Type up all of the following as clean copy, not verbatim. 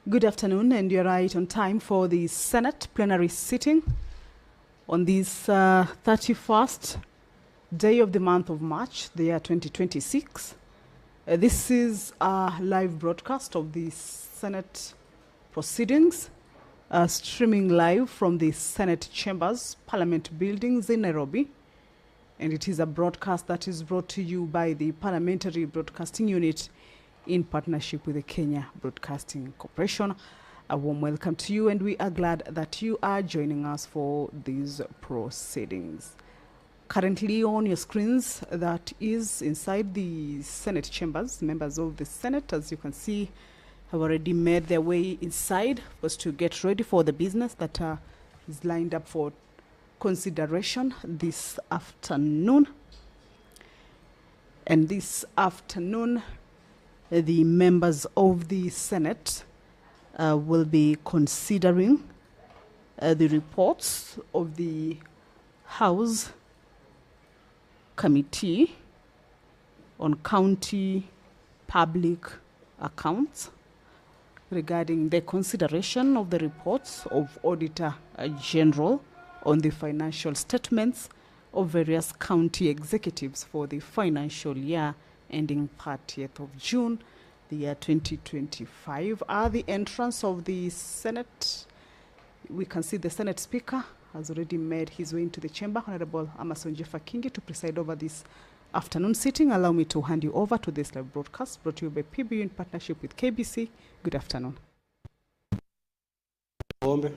Good afternoon, and you're right on time for the Senate plenary sitting on this 31st day of the month of March, the year 2026. This is a live broadcast of the Senate proceedings, streaming live from the Senate chambers, Parliament buildings in Nairobi. And it is a broadcast that is brought to you by the Parliamentary Broadcasting Unit in partnership with the Kenya Broadcasting Corporation. A warm welcome to you, and we are glad that you are joining us for these proceedings. Currently on your screens, that is inside the Senate chambers. Members of the Senate, as you can see, have already made their way inside to get ready for the business that is lined up for consideration this afternoon. And this afternoon, the members of the Senate will be considering the reports of the House Committee on County Public Accounts regarding the consideration of the reports of Auditor General on the financial statements of various county executives for the financial year ending 30th of June, the year 2025. At the entrance of the Senate, we can see the Senate Speaker has already made his way into the chamber, Honorable Amason Jeffa Kingi, to preside over this afternoon sitting. Allow me to hand you over to this live broadcast brought to you by PBU in partnership with KBC. Good afternoon. Ombe.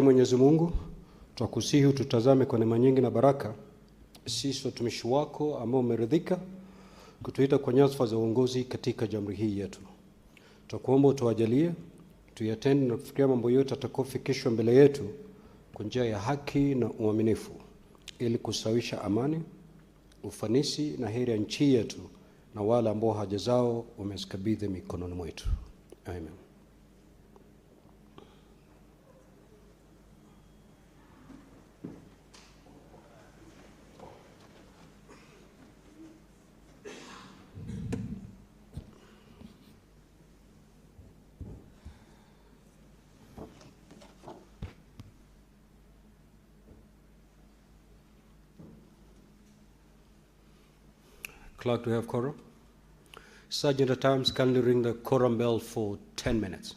Mwenyezi Mungu, twakusihi tutazame kwa neema nyingi na baraka sisi watumishi wako ambao umeridhika kutuita kwa nyadhifa za uongozi katika jamhuri hii yetu. Tutakuomba utuajalie tuyatende na kufikiria mambo yote atakayofikishwa mbele yetu kwa njia ya haki na uaminifu, ili kusawisha amani, ufanisi na heri ya nchi yetu na wale ambao haja zao wamezikabidhi mikononi mwetu. Amen. Clerk, do we have quorum? Sergeant at Arms, kindly ring the quorum bell for 10 minutes.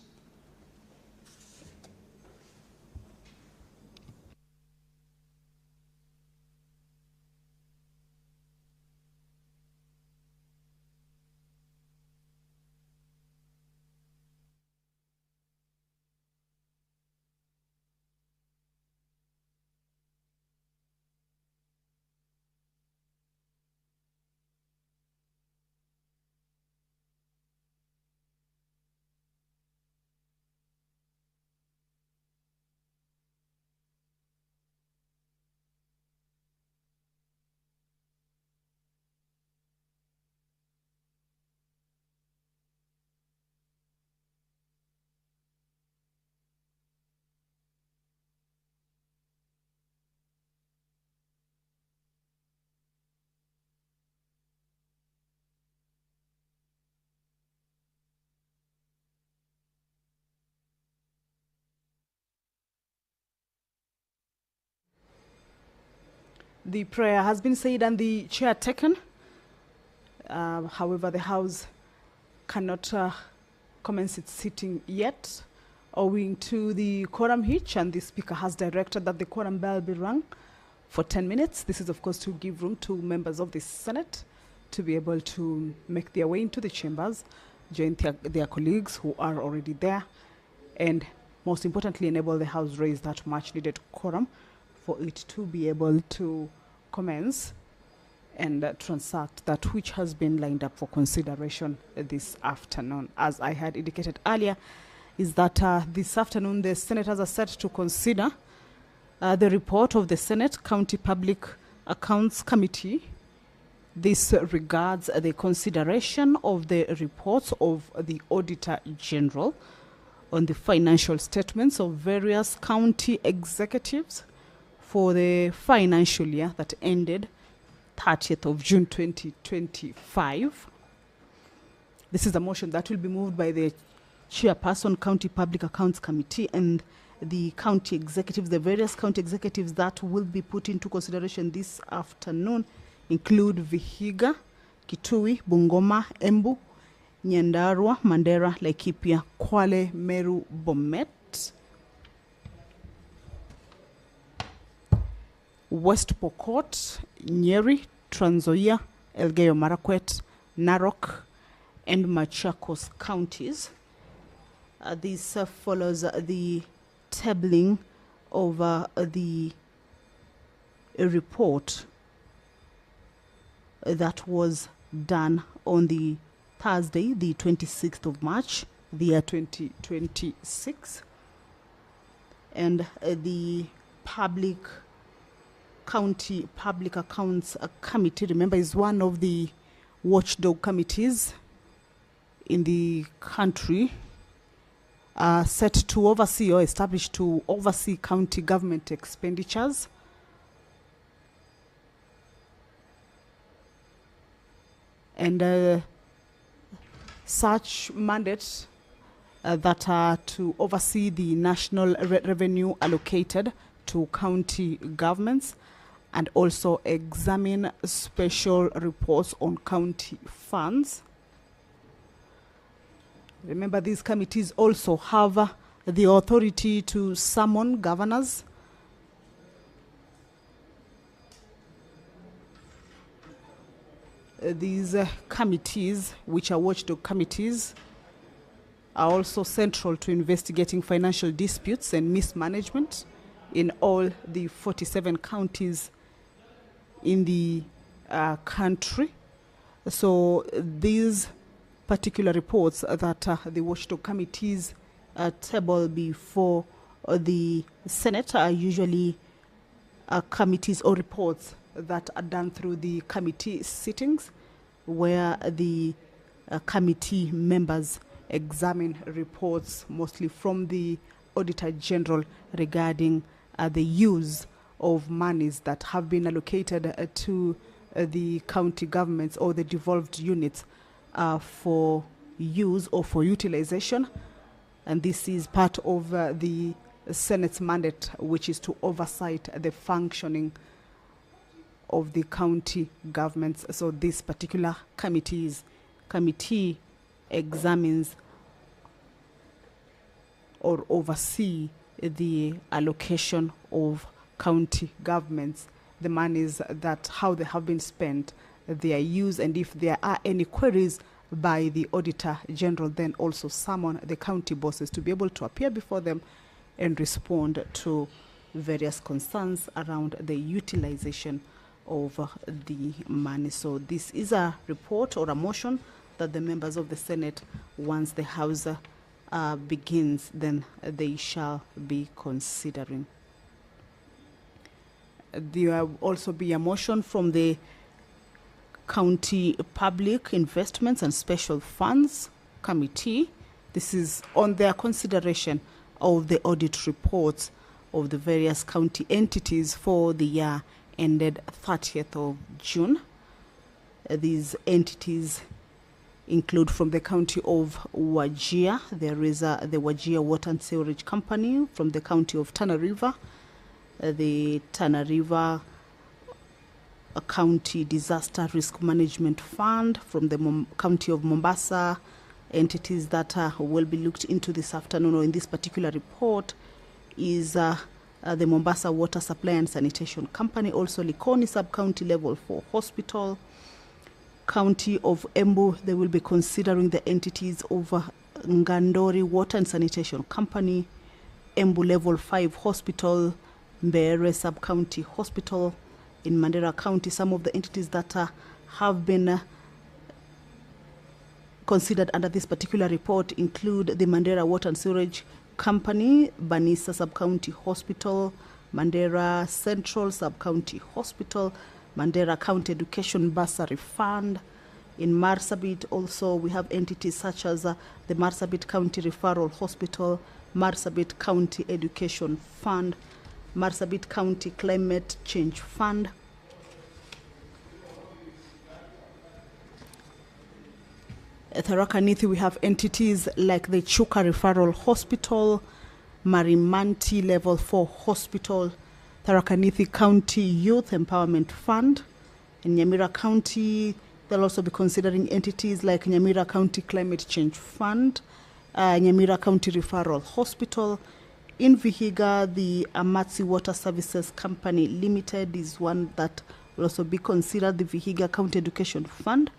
The prayer has been said and the chair taken. However, the House cannot commence its sitting yet, owing to the quorum hitch, and the Speaker has directed that the quorum bell be rung for 10 minutes. This is, of course, to give room to members of the Senate to be able to make their way into the chambers, join their colleagues who are already there, and most importantly, enable the House raise that much-needed quorum for it to be able to commence and transact that which has been lined up for consideration this afternoon. As I had indicated earlier, is that this afternoon the senators are set to consider the report of the Senate County Public Accounts Committee. This regards the consideration of the reports of the Auditor General on the financial statements of various county executives for the financial year that ended 30th of June 2025. This is a motion that will be moved by the chairperson, County Public Accounts Committee, and the county executives. The various county executives that will be put into consideration this afternoon include Vihiga, Kitui, Bungoma, Embu, Nyandarua, Mandera, Laikipia, Kwale, Meru, Bomet, West Pokot, Nyeri, Trans Nzoia, Elgeyo Marakwet, Narok, and Machakos counties. This follows the tabling of the report that was done on the Thursday, the 26th of March, the year 2026. And the County Public Accounts Committee, remember, is one of the watchdog committees in the country, set to oversee or established to oversee county government expenditures. And such mandates that are to oversee the national revenue allocated to county governments and also examine special reports on county funds. Remember, these committees also have the authority to summon governors, these committees, which are watchdog committees, are also central to investigating financial disputes and mismanagement in all the 47 counties in the country. So these particular reports that the watchdog committees table before the Senate are usually committees or reports that are done through the committee sittings, where the committee members examine reports mostly from the Auditor General regarding the use of monies that have been allocated to the county governments or the devolved units for use or for utilization. And this is part of the Senate's mandate, which is to oversight the functioning of the county governments. So this particular committee examines or oversee the allocation of county governments, the monies, that how they have been spent, their use, and if there are any queries by the Auditor General, then also summon the county bosses to be able to appear before them and respond to various concerns around the utilization of the money. So this is a report or a motion that the members of the Senate, once the House begins, then they shall be considering. There will also be a motion from the County Public Investments and Special Funds Committee. This is on their consideration of the audit reports of the various county entities for the year ended 30th of June. These entities include from the county of Wajir, there is the Wajir Water and Sewerage Company. From the county of Tana River, the Tana River County Disaster Risk Management Fund. From the county of Mombasa, entities that will be looked into this afternoon or in this particular report is the Mombasa Water Supply and Sanitation Company, also Likoni Sub-County Level 4 Hospital. County of Embu, they will be considering the entities of Ngandori Water and Sanitation Company, Embu Level 5 Hospital, Mbeere Sub-County Hospital. In Mandera County, some of the entities that have been considered under this particular report include the Mandera Water and Sewerage Company, Banisa Sub-County Hospital, Mandera Central Sub-County Hospital, Mandera County Education Bursary Fund. In Marsabit also we have entities such as the Marsabit County Referral Hospital, Marsabit County Education Fund, Marsabit County Climate Change Fund. At Tharaka Nithi, we have entities like the Chuka Referral Hospital, Marimanti Level 4 Hospital, Tharaka Nithi County Youth Empowerment Fund. In Nyamira County, they'll also be considering entities like Nyamira County Climate Change Fund, Nyamira County Referral Hospital. In Vihiga, the Amatsi Water Services Company Limited is one that will also be considered. The Vihiga County Education Fund,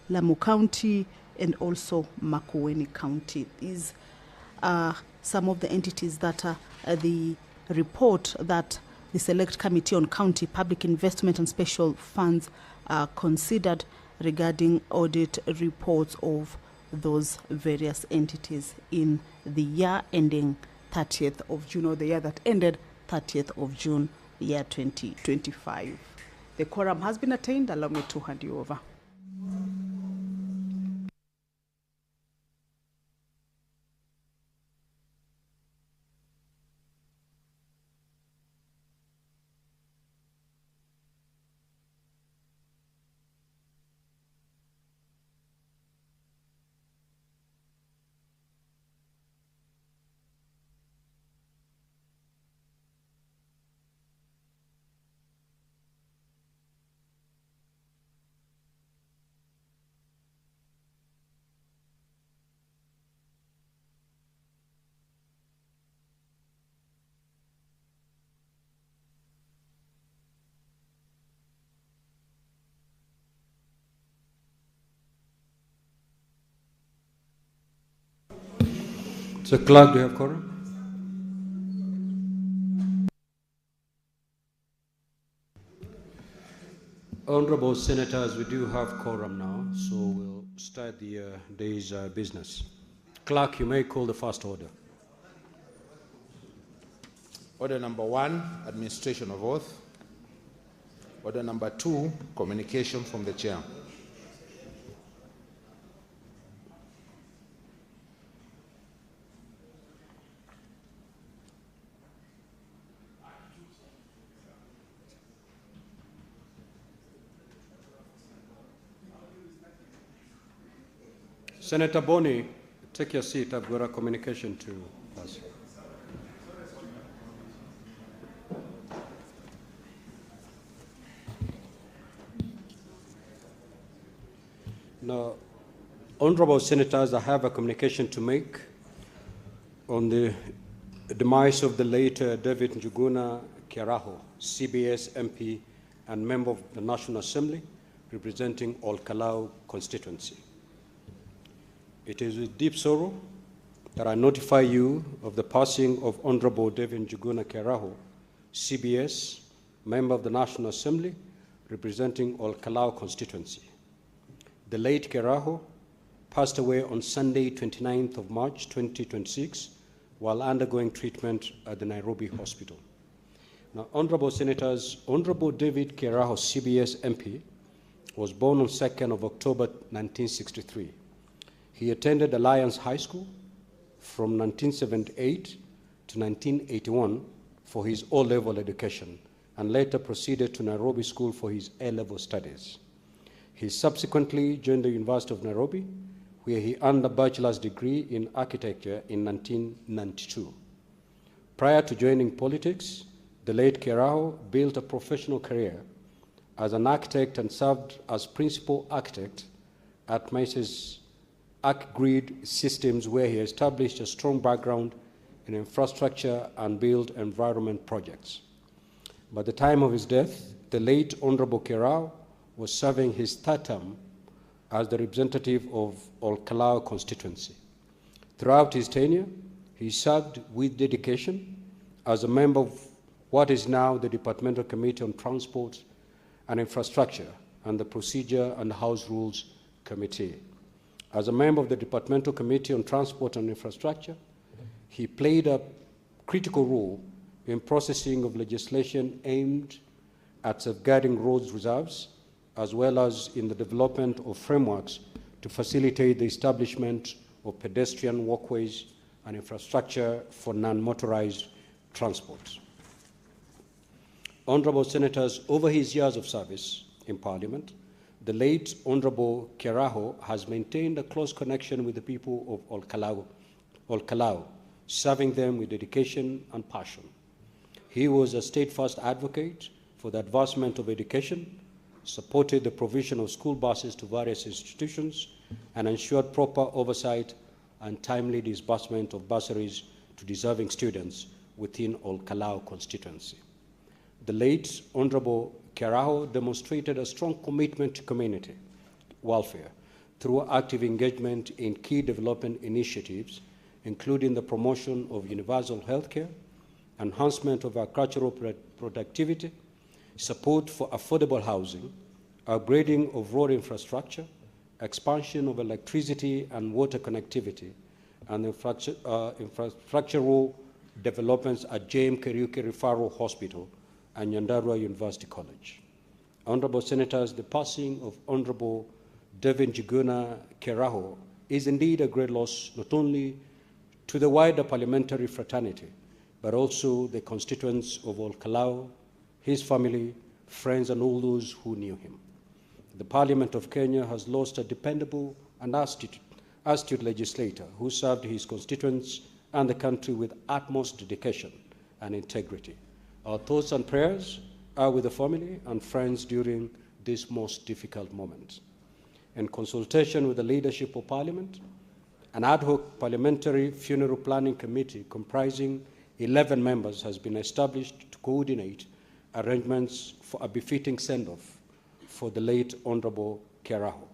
Lamu County, and also Makwiny County. These are some of the entities that the report that the Select Committee on County Public Investment and Special Funds considered regarding audit reports of those various entities in the year ending 30th of June, or the year that ended 30th of June, year 2025. The quorum has been attained. Allow me to hand you over. So, clerk, do you have quorum? Honorable Senators, we do have quorum now, so we'll start the day's business. Clerk, you may call the first order. Order number 1, administration of oath. Order number 2, communication from the chair. Senator Boni, take your seat. I've got a communication to pass. Now, honorable senators, I have a communication to make on the demise of the late David Njuguna Kiaraho, CBS MP and member of the National Assembly representing Olkalau constituency. It is with deep sorrow that I notify you of the passing of Honorable David Njuguna Kiaraho, CBS, member of the National Assembly, representing Olkalau constituency. The late Kiaraho passed away on Sunday, 29th of March, 2026, while undergoing treatment at the Nairobi Hospital. Now, Honorable Senators, Honorable David Kiaraho, CBS MP, was born on 2nd of October, 1963. He attended Alliance High School from 1978 to 1981 for his O-level education and later proceeded to Nairobi School for his A-level studies. He subsequently joined the University of Nairobi, where he earned a bachelor's degree in architecture in 1992. Prior to joining politics, the late Kiaraho built a professional career as an architect and served as principal architect at Mrs. ArcGrid Systems, where he established a strong background in infrastructure and built environment projects. By the time of his death, the late Honorable Kiaraho was serving his third term as the representative of Olkalau constituency. Throughout his tenure, he served with dedication as a member of what is now the Departmental Committee on Transport and Infrastructure and the Procedure and House Rules Committee. As a member of the Departmental Committee on Transport and Infrastructure, he played a critical role in processing of legislation aimed at safeguarding roads reserves, as well as in the development of frameworks to facilitate the establishment of pedestrian walkways and infrastructure for non-motorized transport. Honorable Senators, over his years of service in Parliament, the late Honorable Keraho has maintained a close connection with the people of Olkalau, serving them with dedication and passion. He was a steadfast advocate for the advancement of education, supported the provision of school buses to various institutions, and ensured proper oversight and timely disbursement of bursaries to deserving students within Olkalau constituency. The late Honorable Keraho demonstrated a strong commitment to community welfare through active engagement in key development initiatives, including the promotion of universal health care, enhancement of agricultural productivity, support for affordable housing, upgrading of road infrastructure, expansion of electricity and water connectivity, and infrastructural developments at James Kariuki Referral Hospital and Nyandarua University College. Honorable Senators, the passing of Honorable Devin Njuguna Keraho is indeed a great loss, not only to the wider parliamentary fraternity, but also the constituents of Olkalau, his family, friends, and all those who knew him. The Parliament of Kenya has lost a dependable and astute legislator who served his constituents and the country with utmost dedication and integrity. Our thoughts and prayers are with the family and friends during this most difficult moment. In consultation with the leadership of Parliament, an ad hoc parliamentary funeral planning committee comprising 11 members has been established to coordinate arrangements for a befitting send-off for the late Honorable Keraho.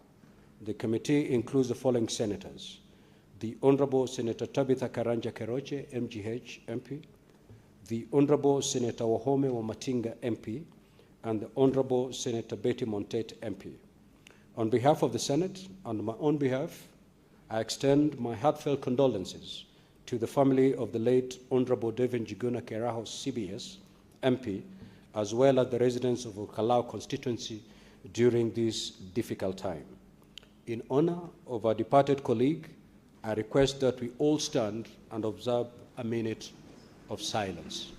The committee includes the following senators: the Honorable Senator Tabitha Karanja Keroche, MGH, MP, the Honorable Senator Wahome Wamatinga, MP, and the Honorable Senator Betty Montet, MP. On behalf of the Senate and my own behalf, I extend my heartfelt condolences to the family of the late Honorable Devin Njuguna Keraho, CBS, MP, as well as the residents of Olkalau constituency during this difficult time. In honor of our departed colleague, I request that we all stand and observe a minute of silence.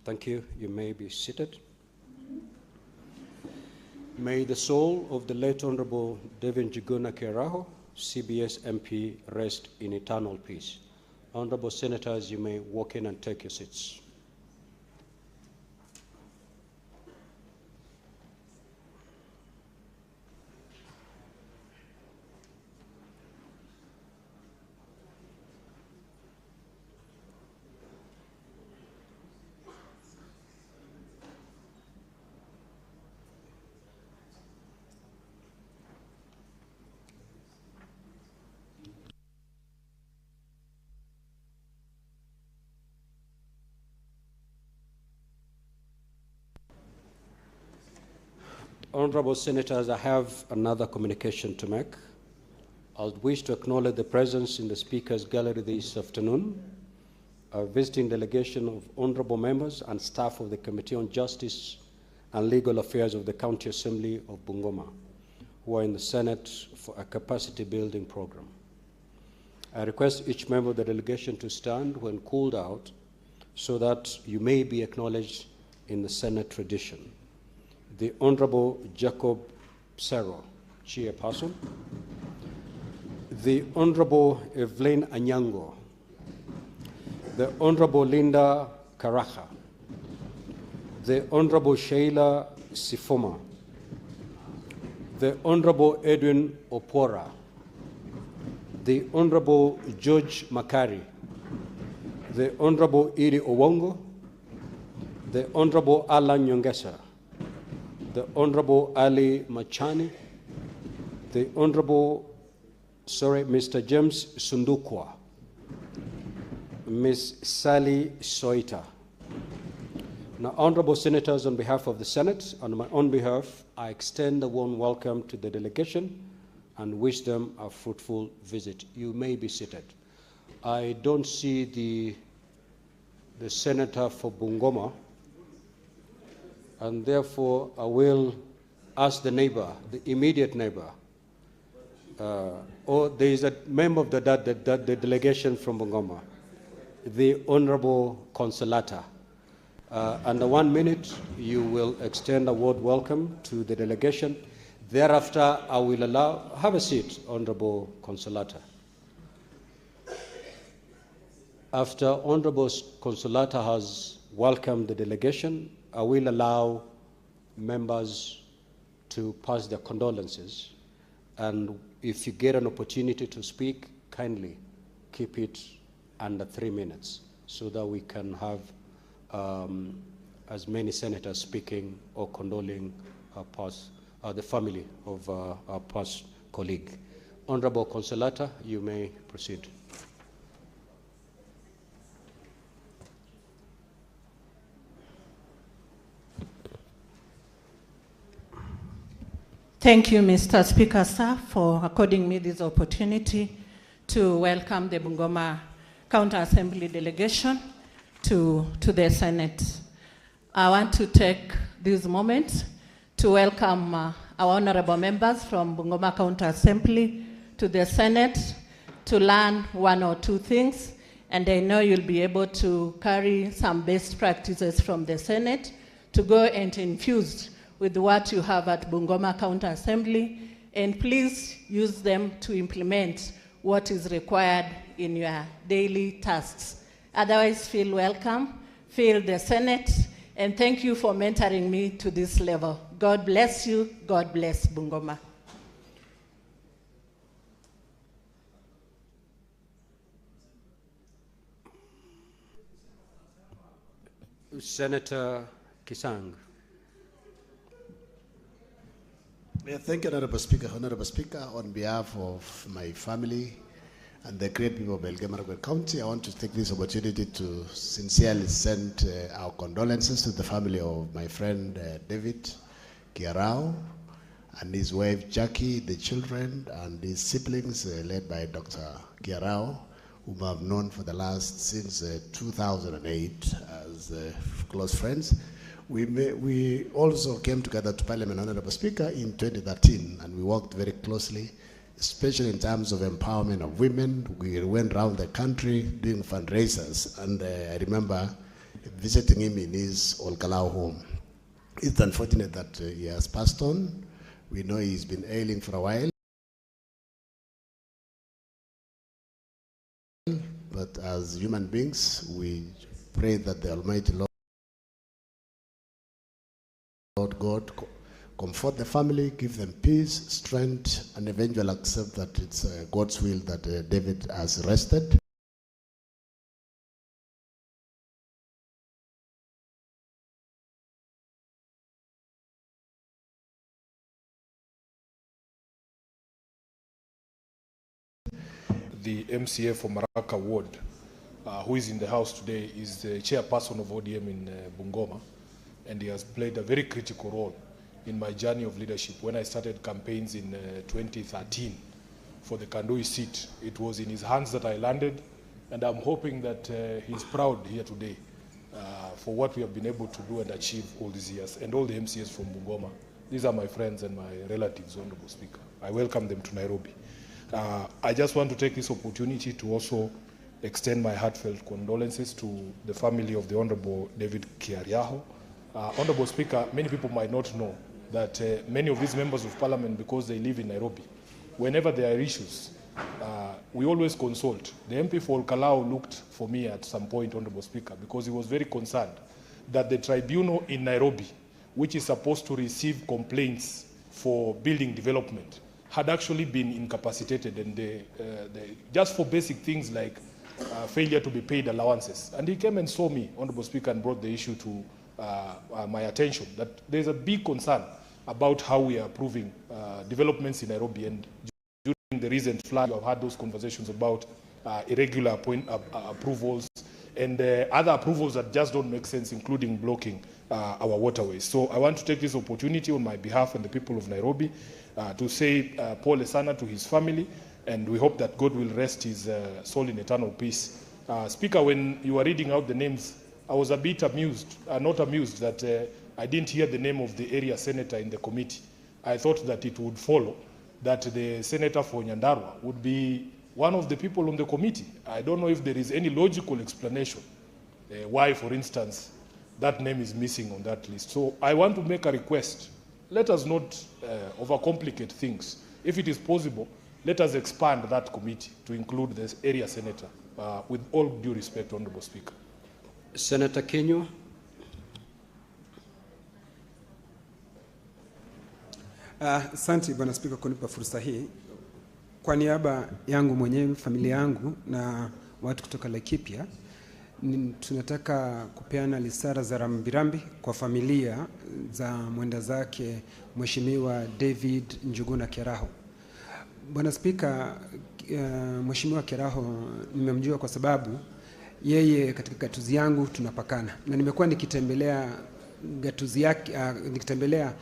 Thank you. You may be seated. May the soul of the late Honorable Devin Njuguna Keraho, CBS MP, rest in eternal peace. Honorable Senators, you may walk in and take your seats. Honorable Senators, I have another communication to make. I wish to acknowledge the presence in the Speaker's Gallery this afternoon, a visiting delegation of honorable members and staff of the Committee on Justice and Legal Affairs of the County Assembly of Bungoma, who are in the Senate for a capacity building program. I request each member of the delegation to stand when called out so that you may be acknowledged in the Senate tradition. The Honorable Jacob Serro, Chairperson. The Honorable Evelyn Anyango. The Honorable Linda Karacha. The Honorable Sheila Sifoma. The Honorable Edwin Opora. The Honorable George Makari. The Honorable Iri Owongo. The Honorable Alan Nyongesa. The Honorable Ali Machani, the Mr. James Sundukwa, Ms. Sally Soita. Now, Honorable Senators, on behalf of the Senate and on my own behalf, I extend a warm welcome to the delegation and wish them a fruitful visit. You may be seated. I don't see the the senator for Bungoma, and therefore I will ask the neighbor, the immediate neighbor, or there is a member of the delegation from Bungoma, the Honorable Consolata. Under 1 minute, you will extend a word welcome to the delegation. Thereafter, I will have a seat, Honorable Consolata. After Honorable Consolata has welcomed the delegation, I will allow members to pass their condolences. And if you get an opportunity to speak, kindly keep it under 3 minutes so that we can have as many senators speaking or condoling the family of our past colleague. Honorable Consolata, you may proceed. Thank you, Mr. Speaker, sir, for according me this opportunity to welcome the Bungoma County Assembly delegation to the Senate. I want to take this moment to welcome our honorable members from Bungoma County Assembly to the Senate to learn 1 or 2 things, and I know you'll be able to carry some best practices from the Senate to go and infuse with what you have at Bungoma County Assembly, and please use them to implement what is required in your daily tasks. Otherwise, feel welcome, feel the Senate, and thank you for mentoring me to this level. God bless you. God bless Bungoma. Senator Kisang. Yeah, thank you, Honorable Speaker. Honorable Speaker, on behalf of my family and the great people of Belgamaragwe County, I want to take this opportunity to sincerely send our condolences to the family of my friend David Kiarao and his wife Jackie, the children and his siblings led by Dr. Kiarao, whom I've known for the last since 2008 as close friends. We also came together to Parliament, Honorable Speaker, in 2013, and we worked very closely, especially in terms of empowerment of women. We went around the country doing fundraisers, and I remember visiting him in his Olkalau home. It's unfortunate that he has passed on. We know he's been ailing for a while, but as human beings, we pray that the Almighty Lord God comfort the family, give them peace, strength, and eventually accept that it's God's will that David has rested. The MCA for Maraka Ward, who is in the house today, is the chairperson of ODM in Bungoma, and he has played a very critical role in my journey of leadership. When I started campaigns in 2013 for the Kandui seat, it was in his hands that I landed, and I'm hoping that he's proud here today for what we have been able to do and achieve all these years, and all the MCAs from Bungoma. These are my friends and my relatives, Honorable Speaker. I welcome them to Nairobi. I just want to take this opportunity to also extend my heartfelt condolences to the family of the Honorable David Kiariaho. Honorable Speaker, many people might not know that many of these members of Parliament, because they live in Nairobi, whenever there are issues, we always consult. The MP for Kalau looked for me at some point, Honorable Speaker, because he was very concerned that the tribunal in Nairobi, which is supposed to receive complaints for building development, had actually been incapacitated, and just for basic things like failure to be paid allowances. And he came and saw me, Honorable Speaker, and brought the issue to my attention, that there's a big concern about how we are approving developments in Nairobi. And during the recent flood, you have had those conversations about irregular approvals and other approvals that just don't make sense, including blocking our waterways. So I want to take this opportunity on my behalf and the people of Nairobi to say Paul Esana to his family, and we hope that God will rest his soul in eternal peace. Speaker, when you are reading out the names I was a bit amused, not amused, that I didn't hear the name of the area senator in the committee. I thought that it would follow that the senator for Nyandarua would be one of the people on the committee. I don't know if there is any logical explanation why, for instance, that name is missing on that list. So I want to make a request. Let us not overcomplicate things. If it is possible, let us expand that committee to include the area senator, with all due respect, Honorable Speaker. Senator Kenyo. Asante Bwana Spika kunipa fursa hii. Kwa niaba yangu mwenyewe, familia yangu na watu kutoka Laikipia, tunataka kupeana risala za rambirambi kwa familia za mwenda zake Mheshimiwa David Njuguna Keraho. Bwana Spika, Mheshimiwa Keraho nimemjua kwa sababu yeye katika gatuzi yangu tunapakana, na nimekuwa nikitembelea gatuzi yake, nikitembelea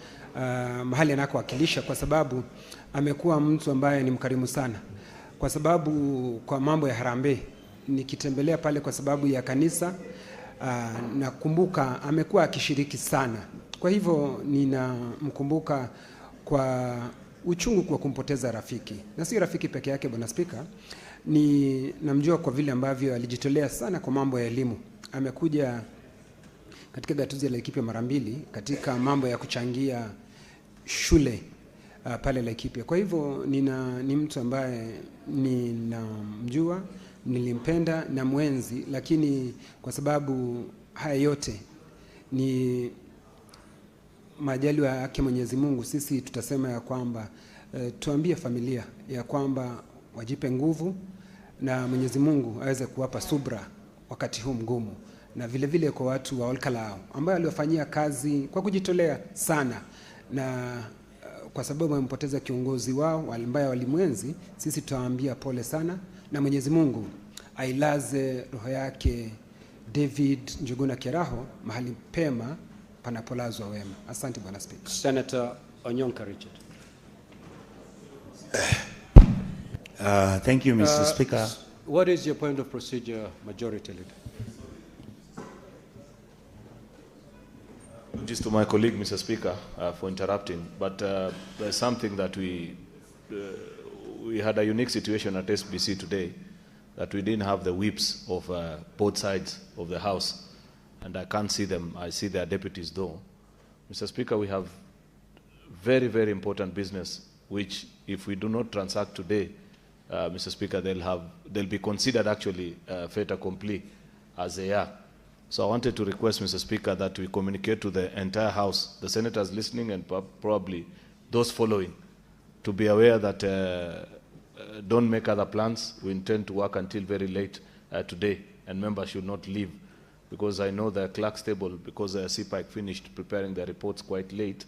mahali anakowakilisha, kwa sababu amekuwa mtu ambaye ni mkarimu sana. Kwa sababu kwa mambo ya harambee nikitembelea pale kwa sababu ya kanisa, nakumbuka amekuwa akishiriki sana. Kwa hivyo ninamkumbuka kwa uchungu kwa kumpoteza rafiki. Na si rafiki peke yake Bwana Spika, ni namjua kwa vile ambavyo alijitolea sana kwa mambo ya elimu. Amekuja katika gatuzi ya Laikipia mara mbili katika mambo ya kuchangia shule pale Laikipia. Kwa hivyo ni mtu ambaye ninamjua, nilimpenda na mwenzi, lakini kwa sababu haya yote ni majaliwa yake Mwenyezi Mungu, sisi tutasema ya kwamba tuambie familia ya kwamba wajipe nguvu na Mwenyezi Mungu aweze kuwapa subra wakati huu mgumu, na vile vile kwa watu wa Olkalao ambao waliofanyia kazi kwa kujitolea sana, na kwa sababu wamempoteza kiongozi wao ambaye walimwenzi, sisi tutawaambia pole sana, na Mwenyezi Mungu ailaze roho yake David Njuguna Keraho mahali pema panapolazwa wema. Asante Bwana Speaker. Senator Onyonka Richard. Thank you, Mr. Speaker. What is your point of procedure, Majority Leader? Just to my colleague, Mr. Speaker, for interrupting, but there's something that we had a unique situation at SBC today, that we didn't have the whips of both sides of the House, and I can't see them. I see their deputies though. Mr. Speaker, we have very, very important business, which if we do not transact today, Mr. Speaker, they'll be considered actually fait accompli as they are. So I wanted to request, Mr. Speaker, that we communicate to the entire House, the senators listening and probably those following, to be aware that don't make other plans. We intend to work until very late today, and members should not leave, because I know the clerk's table, because CPIC finished preparing their reports quite late,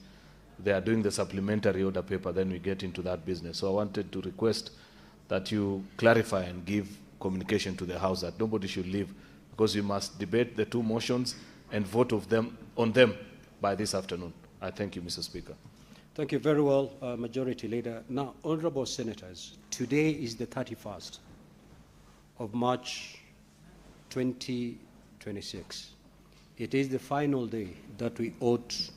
they are doing the supplementary order paper, then we get into that business. So I wanted to request that you clarify and give communication to the House that nobody should leave, because we must debate the two motions and vote on them by this afternoon. I thank you, Mr. Speaker. Thank you very well, Majority Leader. Now, Honorable Senators, today is the 31st of March 2026. It is the final day that we ought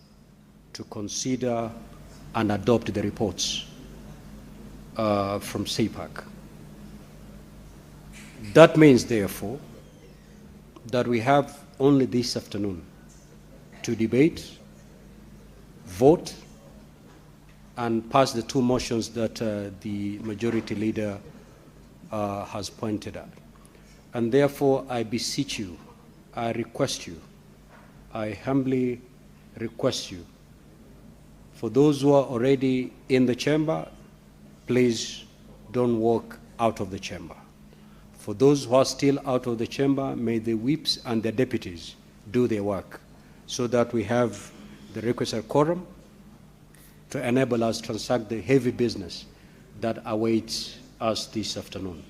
to consider and adopt the reports from CPAC. That means, therefore, that we have only this afternoon to debate, vote, and pass the two motions that the Majority Leader has pointed at. And therefore, I beseech you, I request you, I humbly request you, for those who are already in the chamber, please don't walk out of the chamber. For those who are still out of the chamber, may the whips and the deputies do their work so that we have the requisite quorum to enable us to transact the heavy business that awaits us this afternoon.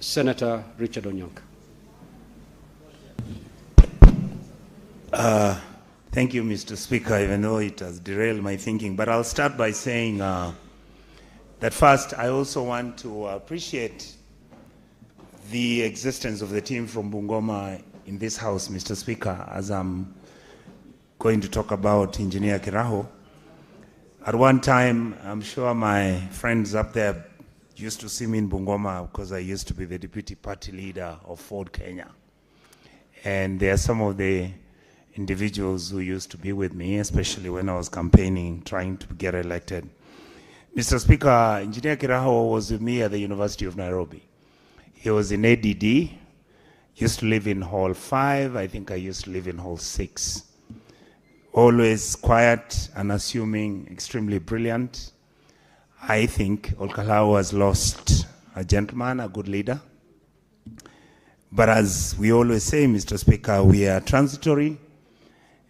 Senator Richard Onyonka. Thank you, Mr. Speaker, even though it has derailed my thinking. But I'll start by saying that first, I also want to appreciate the existence of the team from Bungoma in this House, Mr. Speaker, as I'm going to talk about Engineer Kiraho. At one time, I'm sure my friends up there used to see me in Bungoma because I used to be the deputy party leader of Ford Kenya. And there are some of the individuals who used to be with me, especially when I was campaigning, trying to get elected. Mr. Speaker, Engineer Kiraho was with me at the University of Nairobi. He was in ADD, used to live in Hall 5, I think I used to live in Hall 6. Always quiet, unassuming, extremely brilliant. I think Olkalau has lost a gentleman, a good leader. But as we always say, Mr. Speaker, we are transitory,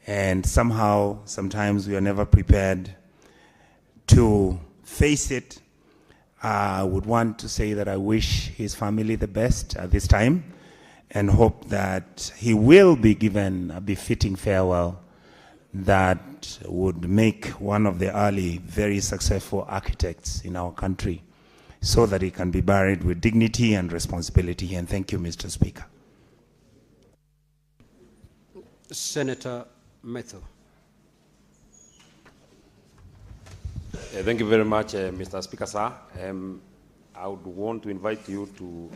and somehow, sometimes we are never prepared to face it. I would want to say that I wish his family the best at this time and hope that he will be given a befitting farewell that would make one of the early, very successful architects in our country so that he can be buried with dignity and responsibility. And thank you, Mr. Speaker. Senator Metho. Thank you very much, Mr. Speaker, sir. I would want to invite you to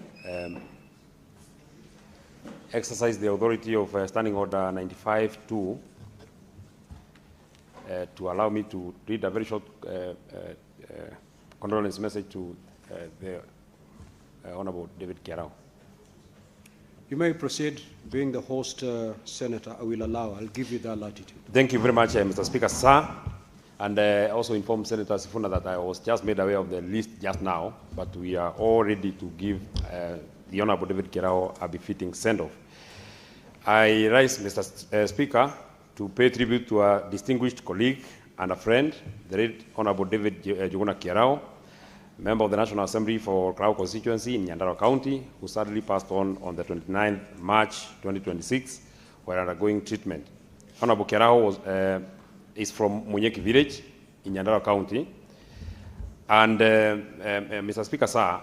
exercise the authority of Standing Order 95-2 to allow me to read a very short condolence message to the Honorable David Kiraho. You may proceed. Being the host, Senator, I will allow. I'll give you that latitude. Thank you very much, Mr. Speaker, sir. And also inform Senator Sifuna that I was just made aware of the list just now, but we are all ready to give the Honorable David Kiraho a befitting send-off. I rise, Mr. Speaker, to pay tribute to a distinguished colleague and a friend, the Right Honorable David Juguna Kiraho, member of the National Assembly for Krau constituency in Nyandarua County, who sadly passed on the 29th March 2026 while undergoing treatment. Honorable Kiraho is from Munyeki village in Nyandarua County. And Mr. Speaker, sir,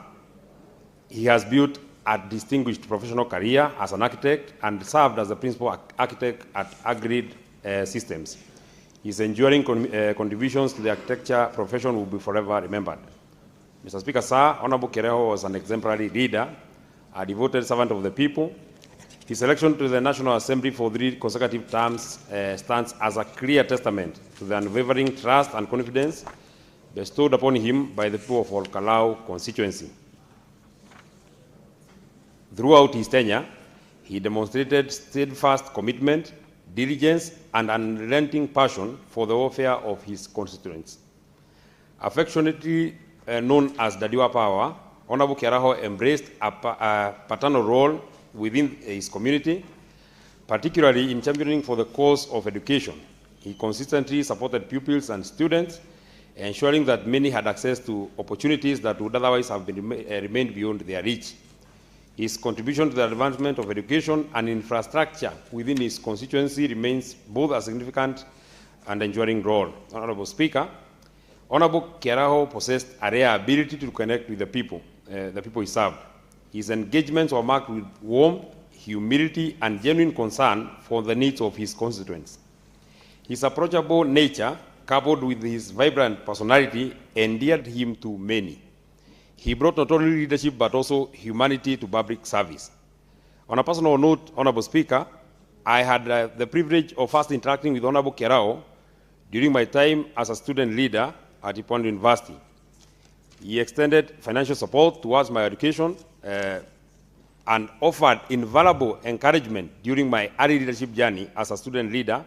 he has built a distinguished professional career as an architect and served as the principal architect at Agreed Systems. His enduring contributions to the architecture profession will be forever remembered. Mr. Speaker, sir, Honorable Kiraho was an exemplary leader, a devoted servant of the people. His election to the National Assembly for 3 consecutive terms stands as a clear testament to the unwavering trust and confidence bestowed upon him by the people of Olkalau constituency. Throughout his tenure, he demonstrated steadfast commitment, diligence, and unrelenting passion for the welfare of his constituents. Affectionately known as Dadiwa Power, Honorable Kiraho embraced a paternal role within his community, particularly in championing for the cause of education. He consistently supported pupils and students, ensuring that many had access to opportunities that would otherwise have been remained beyond their reach. His contribution to the advancement of education and infrastructure within his constituency remains both a significant and enduring role. Honorable Speaker, Honorable Kiraho possessed a rare ability to connect with the people he served. His engagements were marked with warmth, humility, and genuine concern for the needs of his constituents. His approachable nature, coupled with his vibrant personality, endeared him to many. He brought not only leadership but also humanity to public service. On a personal note, Honorable Speaker, I had the privilege of first interacting with Honorable Kiraho during my time as a student leader at Ipondo University. He extended financial support towards my education and offered invaluable encouragement during my early leadership journey as a student leader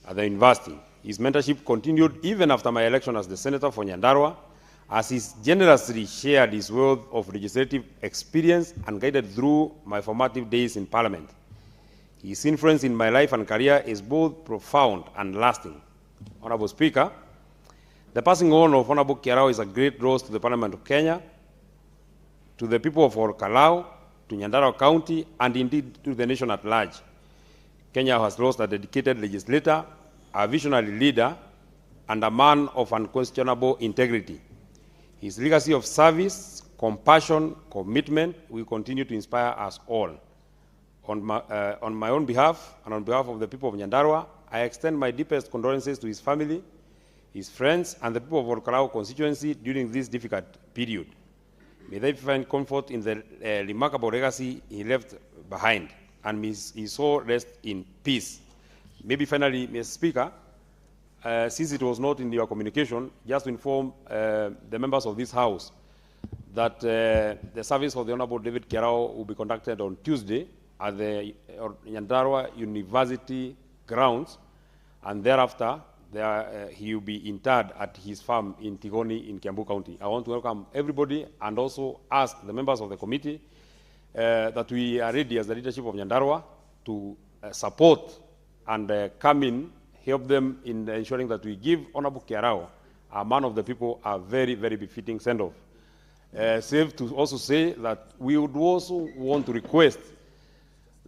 at the university. His mentorship continued even after my election as the senator for Nyandarua, as he generously shared his wealth of legislative experience and guided through my formative days in Parliament. His influence in my life and career is both profound and lasting. Honorable Speaker, the passing on of Honorable Kiraho is a great loss to the Parliament of Kenya, to the people of Olkalau, to Nyandarua County, and indeed to the nation at large. Kenya has lost a dedicated legislator, a visionary leader, and a man of unquestionable integrity. His legacy of service, compassion, commitment will continue to inspire us all. On my own behalf and on behalf of the people of Nyandarua, I extend my deepest condolences to his family, his friends, and the people of Olkalau constituency during this difficult period. May they find comfort in the remarkable legacy he left behind, and may his soul rest in peace. Maybe finally, Mr. Speaker, since it was not in your communication, just to inform the members of this House that the service of the Honorable David Kerao will be conducted on Tuesday at the Nyandarua University grounds, and thereafter he will be interred at his farm in Tigoni in Kiambu County. I want to welcome everybody and also ask the members of the committee that we are ready as the leadership of Nyandarua to support and come in, help them in ensuring that we give Honorable Kerao, a man of the people, a very, very befitting send-off. Safe to also say that we would also want to request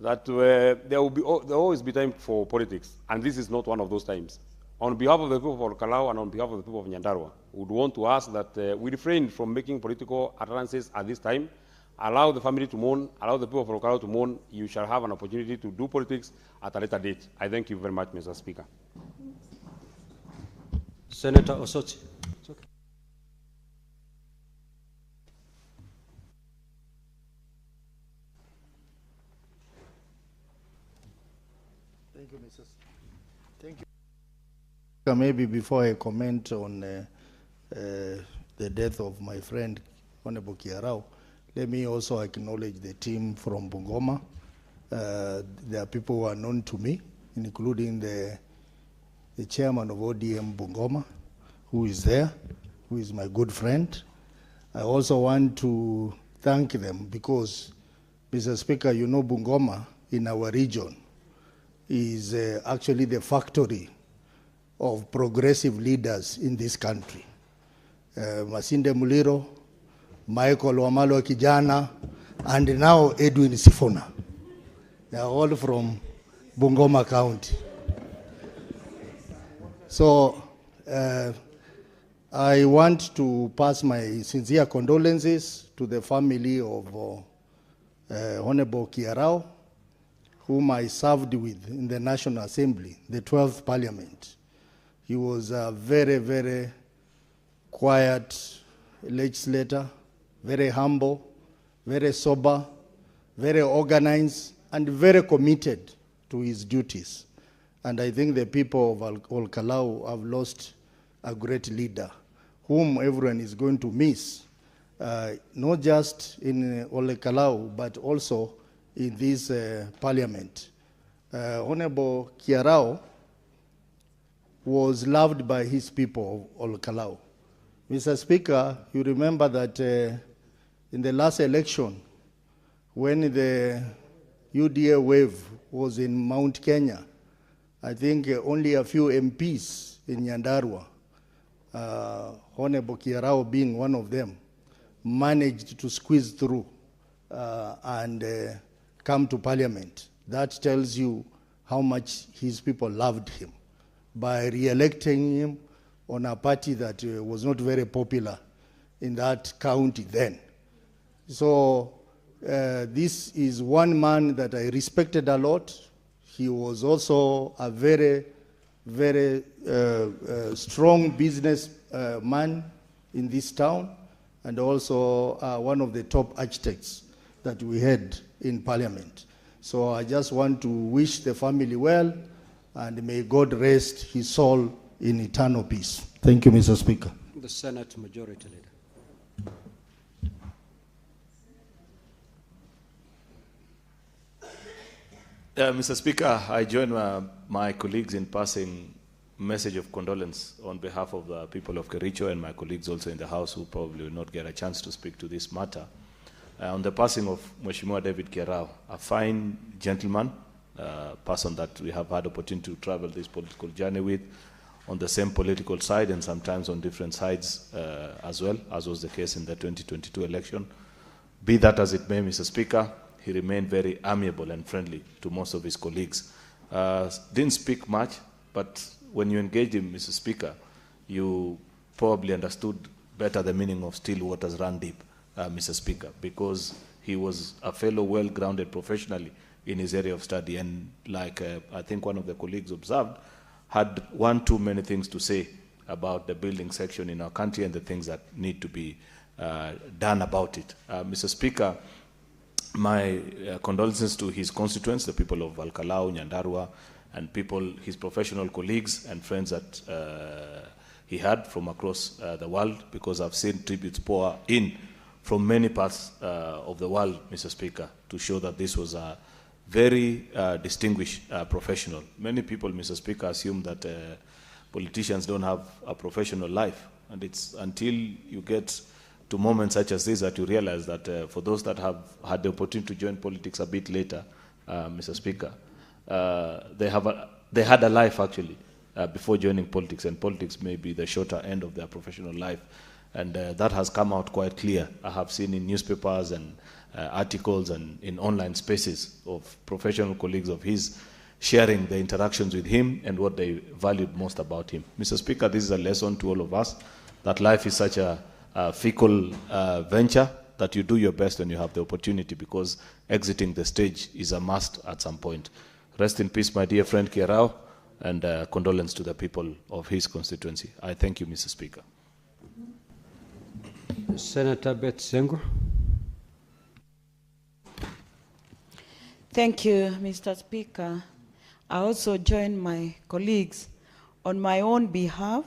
that there will always be time for politics, and this is not one of those times. On behalf of the people of Olkalau and on behalf of the people of Nyandarua, we would want to ask that we refrain from making political utterances at this time. Allow the family to mourn, allow the people of Olkalau to mourn. You shall have an opportunity to do politics at a later date. I thank you very much, Mr. Speaker. Senator Osotsi. Thank you, Mrs. Thank you. Maybe before I comment on the death of my friend, Honorable Kerao, let me also acknowledge the team from Bungoma. There are people who are known to me, including the chairman of ODM Bungoma, who is there, who is my good friend. I also want to thank them because, Mr. Speaker, you know Bungoma in our region is actually the factory of progressive leaders in this country. Masinde Muliro, Michael Wamalo Kijana, and now Edwin Sifuna. They are all from Bungoma County. So I want to pass my sincere condolences to the family of Honorable Kerao, whom I served with in the National Assembly, the 12th Parliament. He was a very, very quiet legislator, very humble, very sober, very organized, and very committed to his duties. And I think the people of Olkalau have lost a great leader, whom everyone is going to miss, not just in Olkalau, but also in this parliament. Honorable Kerao was loved by his people of Olkalau. Mr. Speaker, you remember that in the last election, when the UDA wave was in Mount Kenya, I think only a few MPs in Nyandarua, Honorable Kerao being one of them, managed to squeeze through and come to parliament. That tells you how much his people loved him by re-electing him on a party that was not very popular in that county then. So this is one man that I respected a lot. He was also a very, very strong business man in this town, and also one of the top architects that we had in Parliament. So I just want to wish the family well, and may God rest his soul in eternal peace. Thank you, Mr. Speaker. The Senate Majority Leader. Mr. Speaker, I join my colleagues in passing a message of condolence on behalf of the people of Kericho and my colleagues also in the House who probably will not get a chance to speak to this matter. On the passing of Mheshimiwa David Kerao, a fine gentleman, person that we have had opportunity to travel this political journey with, on the same political side and sometimes on different sides as well, as was the case in the 2022 election. Be that as it may, Mr. Speaker, he remained very amiable and friendly to most of his colleagues. Didn't speak much, but when you engaged him, Mr. Speaker, you probably understood better the meaning of still waters run deep, Mr. Speaker, because he was a fellow well-grounded professionally in his area of study. And like I think one of the colleagues observed, had one too many things to say about the building section in our country and the things that need to be done about it. Mr. Speaker, my condolences to his constituents, the people of Alkalau, Nyandarua, and his professional colleagues and friends that he had from across the world, because I've seen tributes pour in from many parts of the world, Mr. Speaker, to show that this was a very distinguished professional. Many people, Mr. Speaker, assume that politicians don't have a professional life, and it's until you get to moments such as this that you realize that for those that have had the opportunity to join politics a bit later, Mr. Speaker, they had a life actually before joining politics, and politics may be the shorter end of their professional life, and that has come out quite clear. I have seen in newspapers and articles and in online spaces of professional colleagues of his sharing the interactions with him and what they valued most about him. Mr. Speaker, this is a lesson to all of us that life is such a fickle venture that you do your best when you have the opportunity, because exiting the stage is a must at some point. Rest in peace, my dear friend Kierao, and condolence to the people of his constituency. I thank you, Mr. Speaker. Senator Beth Sengur. Thank you, Mr. Speaker. I also join my colleagues on my own behalf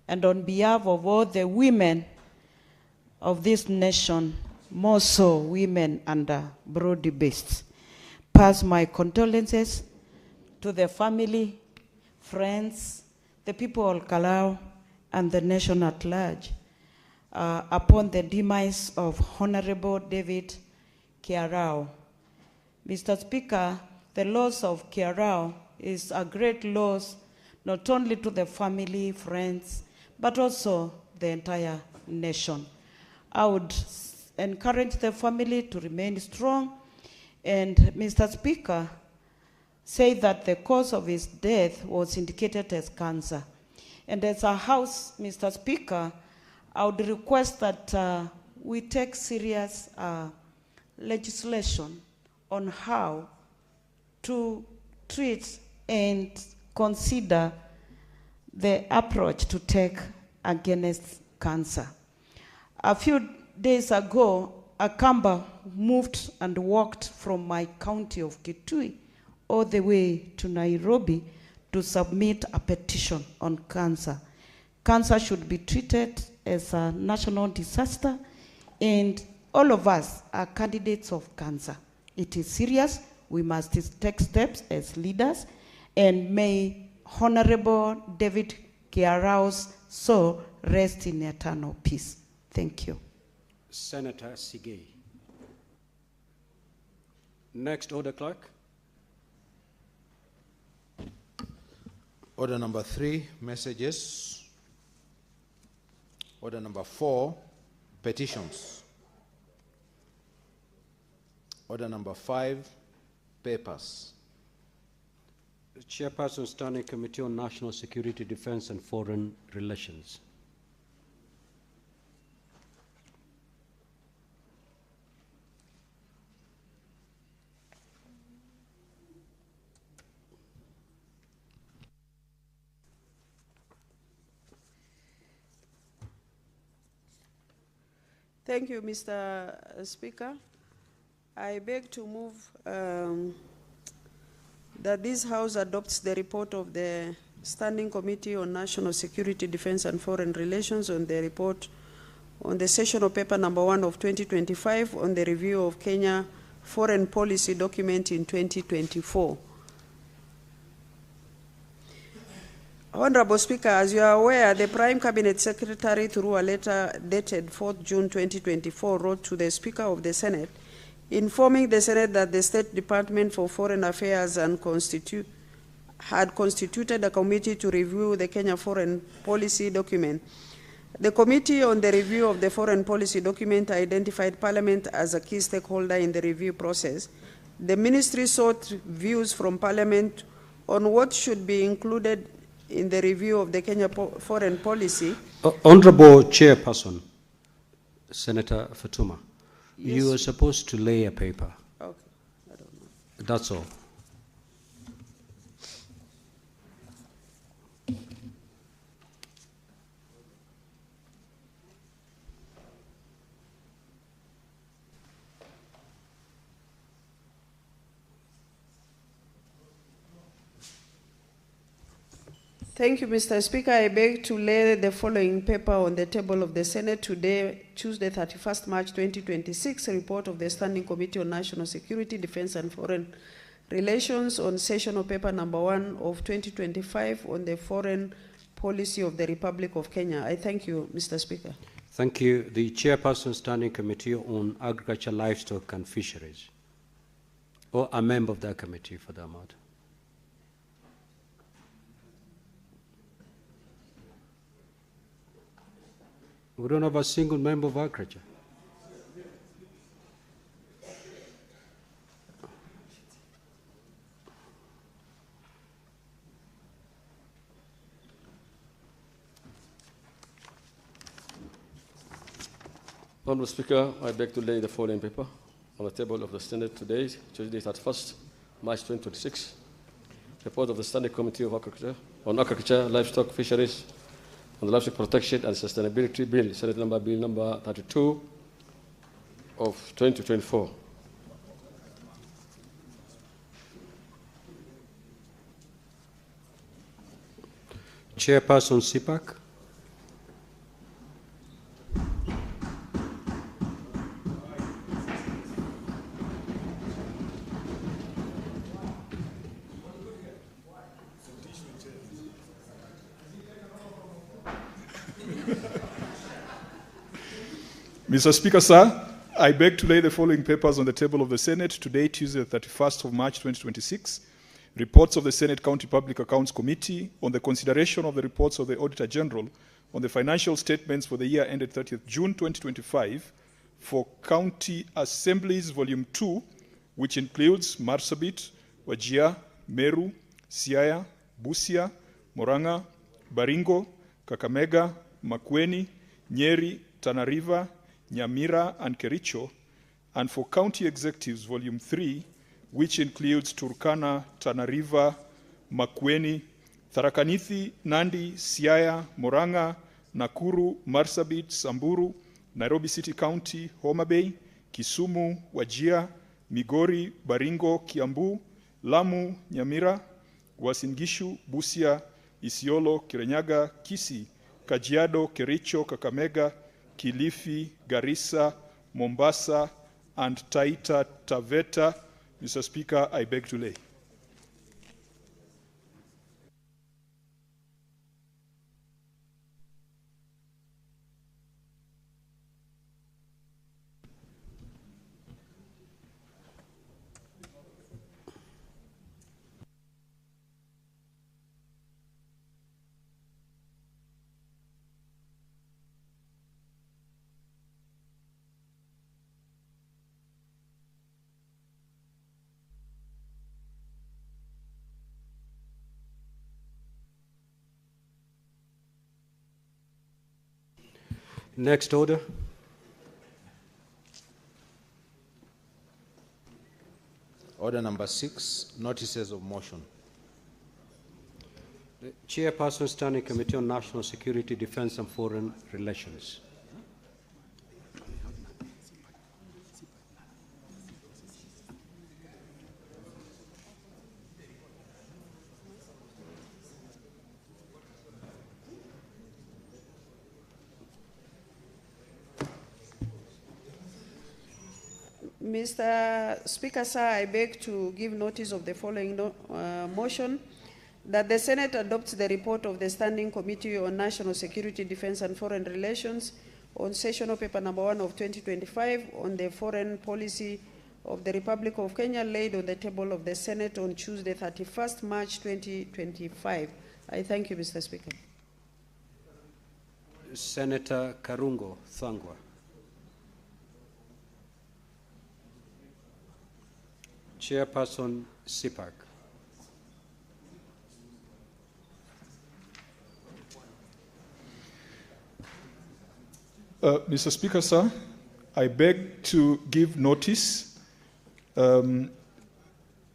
and on behalf of all the women of this nation, more so women under broad-based. Pass my condolences to the family, friends, the people of Kalau, and the nation at large upon the demise of Honorable David Kierao. Mr. Speaker, the loss of Kierao is a great loss, not only to the family, friends, but also the entire nation. I would encourage the family to remain strong, and Mr. Speaker, say that the cause of his death was indicated as cancer. And as a House, Mr. Speaker, I would request that we take serious legislation on how to treat and consider the approach to take against cancer. A few days ago, Akamba moved and walked from my county of Kitui all the way to Nairobi to submit a petition on cancer. Cancer should be treated as a national disaster, and all of us are candidates of cancer. It is serious. We must take steps as leaders, and may Honorable David Kiarao's soul rest in eternal peace. Thank you. Senator Sigei. Next, Order Clerk. Order number 3, messages. Order number 4, petitions. Order number 5, papers. The Chairperson, Standing Committee on National Security, Defense and Foreign Relations. Thank you, Mr. Speaker. I beg to move that this House adopts the report of the Standing Committee on National Security, Defense and Foreign Relations on the report on the session of paper number 1 of 2025 on the review of Kenya foreign policy document in 2024. Honorable Speaker, as you are aware, the Prime Cabinet Secretary, through a letter dated 4th June 2024, wrote to the Speaker of the Senate, informing the Senate that the State Department for Foreign Affairs had constituted a committee to review the Kenya foreign policy document. The Committee on the Review of the Foreign Policy Document identified Parliament as a key stakeholder in the review process. The Ministry sought views from Parliament on what should be included in the review of the Kenya foreign policy. Honorable Chairperson, Senator Fatuma, Yes. you are supposed to lay a paper. Okay, I don't know. That's all. Thank you, Mr. Speaker. I beg to lay the following paper on the table of the Senate today, Tuesday, 31st March 2026, a report of the Standing Committee on National Security, Defense and Foreign Relations on sessional paper number 1 of 2025 on the foreign policy of the Republic of Kenya. I thank you, Mr. Speaker. Thank you. The Chairperson Standing Committee on Agriculture, Livestock and Fisheries, or a member of that committee for that matter. We don't have a single member of agriculture. Honourable Speaker, I beg to lay the following paper on the table of the Senate today, Tuesday, 31st March 2026. Report of the Standing Committee of Agriculture on Agriculture, Livestock, Fisheries, on the Livestock Protection and Sustainability Bill, Senate Bill number 32 of 2024. Chairperson Sipak. Mr. Speaker, sir, I beg to lay the following papers on the table of the Senate today, Tuesday, 31st of March 2026. Reports of the Senate County Public Accounts Committee on the consideration of the reports of the Auditor General on the financial statements for the year ended 30th June 2025 for County Assemblies Volume 2, which includes Marsabit, Wajir, Meru, Siaya, Busia, Murang'a, Baringo, Kakamega, Makwiny, Nyeri, Tana River, Nyamira, and Kericho, and for County Executives Volume 3, which includes Turkana, Tana River, Makwiny, Tharaka Nithi, Nandi, Siaya, Murang'a, Nakuru, Marsabit, Samburu, Nairobi City County, Homa Bay, Kisumu, Wajir, Migori, Baringo, Kiambu, Lamu, Nyamira, Uasin Gishu, Busia, Isiolo, Kirinyaga, Kisii, Kajiado, Kericho, Kakamega, Kilifi, Garissa, Mombasa, and Taita Taveta. Mr. Speaker, I beg to lay. Next order. Order number 6, notices of motion. The Chairperson Standing Committee on National Security, Defense and Foreign Relations. Mr. Speaker, sir, I beg to give notice of the following motion, that the Senate adopts the report of the Standing Committee on National Security, Defense and Foreign Relations on sessional paper number 1 of 2025 on the foreign policy of the Republic of Kenya, laid on the table of the Senate on Tuesday, 31st March 2025. I thank you, Mr. Speaker. Senator Karungo Thangwa. Chairperson Sipak. Mr. Speaker, sir, I beg to give notice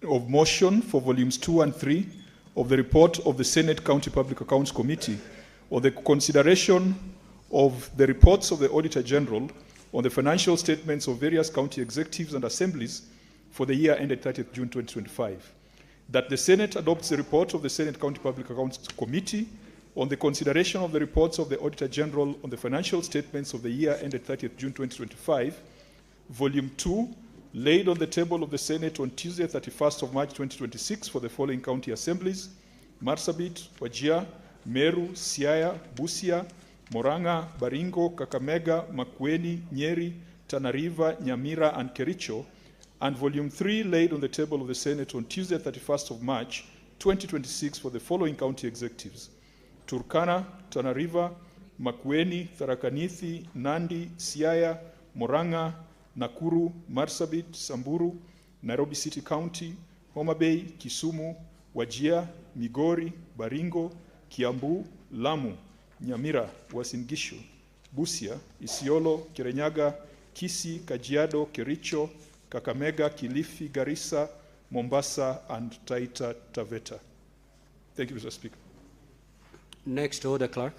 of motion for volumes 2 and 3 of the report of the Senate County Public Accounts Committee on the consideration of the reports of the Auditor General on the financial statements of various county executives and assemblies for the year ended 30th June 2025. That the Senate adopts the report of the Senate County Public Accounts Committee on the consideration of the reports of the Auditor General on the financial statements of the year ended 30th June 2025, Volume 2, laid on the table of the Senate on Tuesday, 31st of March 2026 for the following county assemblies: Marsabit, Wajir, Meru, Siaya, Busia, Murang'a, Baringo, Kakamega, Makwiny, Nyeri, Tana River, Nyamira, and Kericho, and Volume 3 laid on the table of the Senate on Tuesday, 31st of March 2026 for the following county executives: Turkana, Tana River, Makwiny, Tharaka Nithi, Nandi, Siaya, Murang'a, Nakuru, Marsabit, Samburu, Nairobi City County, Homa Bay, Kisumu, Wajir, Migori, Baringo, Kiambu, Lamu, Nyamira, Uasin Gishu, Busia, Isiolo, Kirinyaga, Kisii, Kajiado, Kericho, Kakamega, Kilifi, Garissa, Mombasa, and Taita Taveta. Thank you, Mr. Speaker. Next order, Clerk.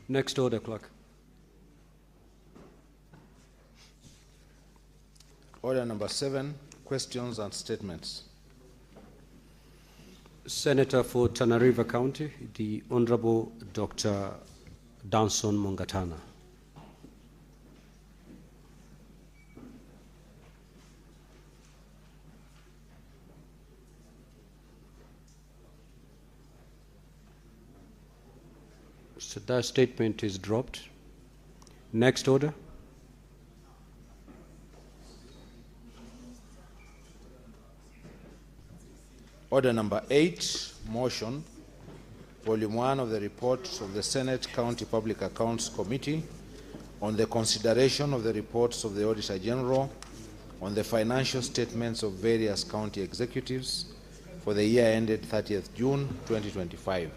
Next order, Clerk. Order number 7, questions and statements. Senator for Tana River County, the Honorable Dr. Danson Mungatana. So that statement is dropped. Next order. Order number 8, motion, volume 1 of the reports of the Senate County Public Accounts Committee on the consideration of the reports of the Auditor General on the financial statements of various county executives for the year ended 30th June 2025.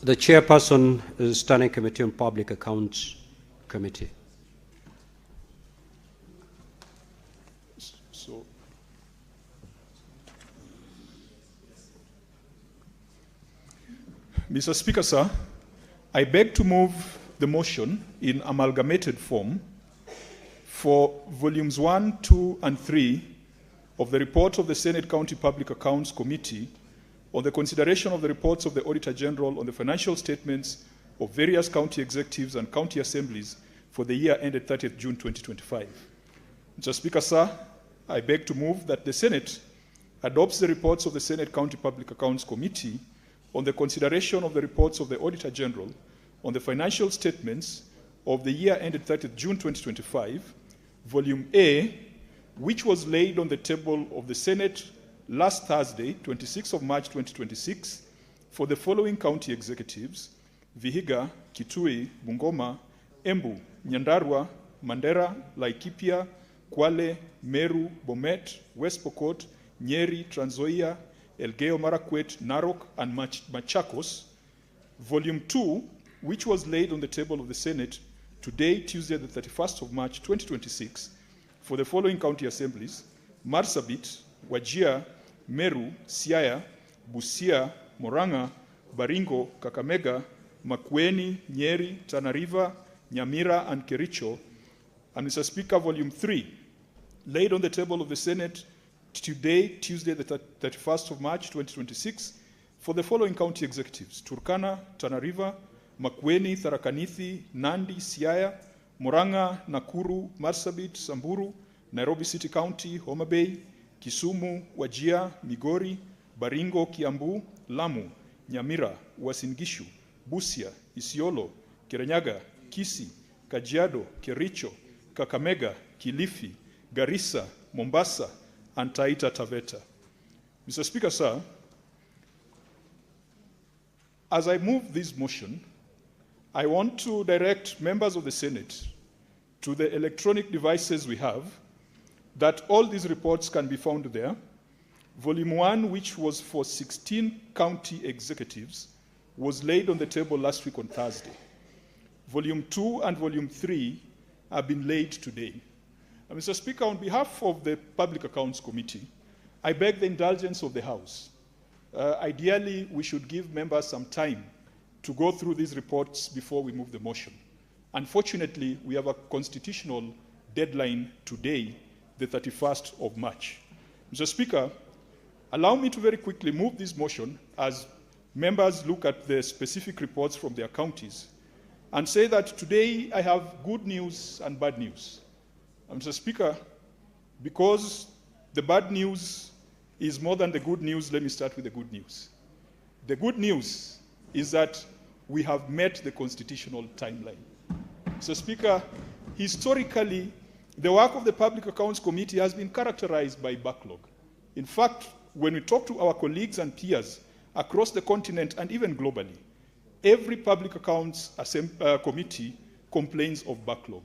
The Chairperson, Standing Committee on Public Accounts Committee. So, Mr. Speaker, sir, I beg to move the motion in amalgamated form for volumes 1, 2, and 3 of the report of the Senate County Public Accounts Committee on the consideration of the reports of the Auditor General on the financial statements of various county executives and county assemblies for the year ended 30th June 2025. Mr. Speaker, sir, I beg to move that the Senate adopts the reports of the Senate County Public Accounts Committee on the consideration of the reports of the Auditor General on the financial statements of the year ended 30th June 2025, Volume A, which was laid on the table of the Senate last Thursday, 26th of March 2026, for the following county executives: Vihiga, Kitui, Bungoma, Embu, Nyandarua, Mandera, Laikipia, Kwale, Meru, Bomet, West Pokot, Nyeri, Trans Nzoia, Elgeyo Marakwet, Narok, and Machakos. Volume 2, which was laid on the table of the Senate today, Tuesday, the 31st of March 2026, for the following county assemblies: Marsabit, Wajir, Meru, Siaya, Busia, Murang'a, Baringo, Kakamega, Makwiny, Nyeri, Tana River, Nyamira, and Kericho, and Mr. Speaker, Volume 3, laid on the table of the Senate today, Tuesday, the 31st of March, 2026, for the following county executives: Turkana, Tana River, Makwiny, Tharaka Nithi, Nandi, Siaya, Murang'a, Nakuru, Marsabit, Samburu, Nairobi City County, Homa Bay, Kisumu, Wajir, Migori, Baringo, Kiambu, Lamu, Nyamira, Uasin Gishu, Busia, Isiolo, Kirinyaga, Kisii, Kajiado, Kericho, Kakamega, Kilifi, Garissa, Mombasa, and Taita Taveta. Mr. Speaker, sir, as I move this motion, I want to direct members of the Senate to the electronic devices we have, that all these reports can be found there. Volume 1, which was for 16 county executives, was laid on the table last week on Thursday. Volume 2 and Volume 3 have been laid today. And Mr. Speaker, on behalf of the Public Accounts Committee, I beg the indulgence of the House. Ideally, we should give members some time to go through these reports before we move the motion. Unfortunately, we have a constitutional deadline today, the 31st of March. Mr. Speaker, allow me to very quickly move this motion as members look at the specific reports from their counties and say that today I have good news and bad news. Mr. Speaker, because the bad news is more than the good news, let me start with the good news. The good news is that we have met the constitutional timeline. Mr. Speaker, historically, the work of the Public Accounts Committee has been characterized by backlog. In fact, when we talk to our colleagues and peers across the continent and even globally, every Public Accounts Committee complains of backlog.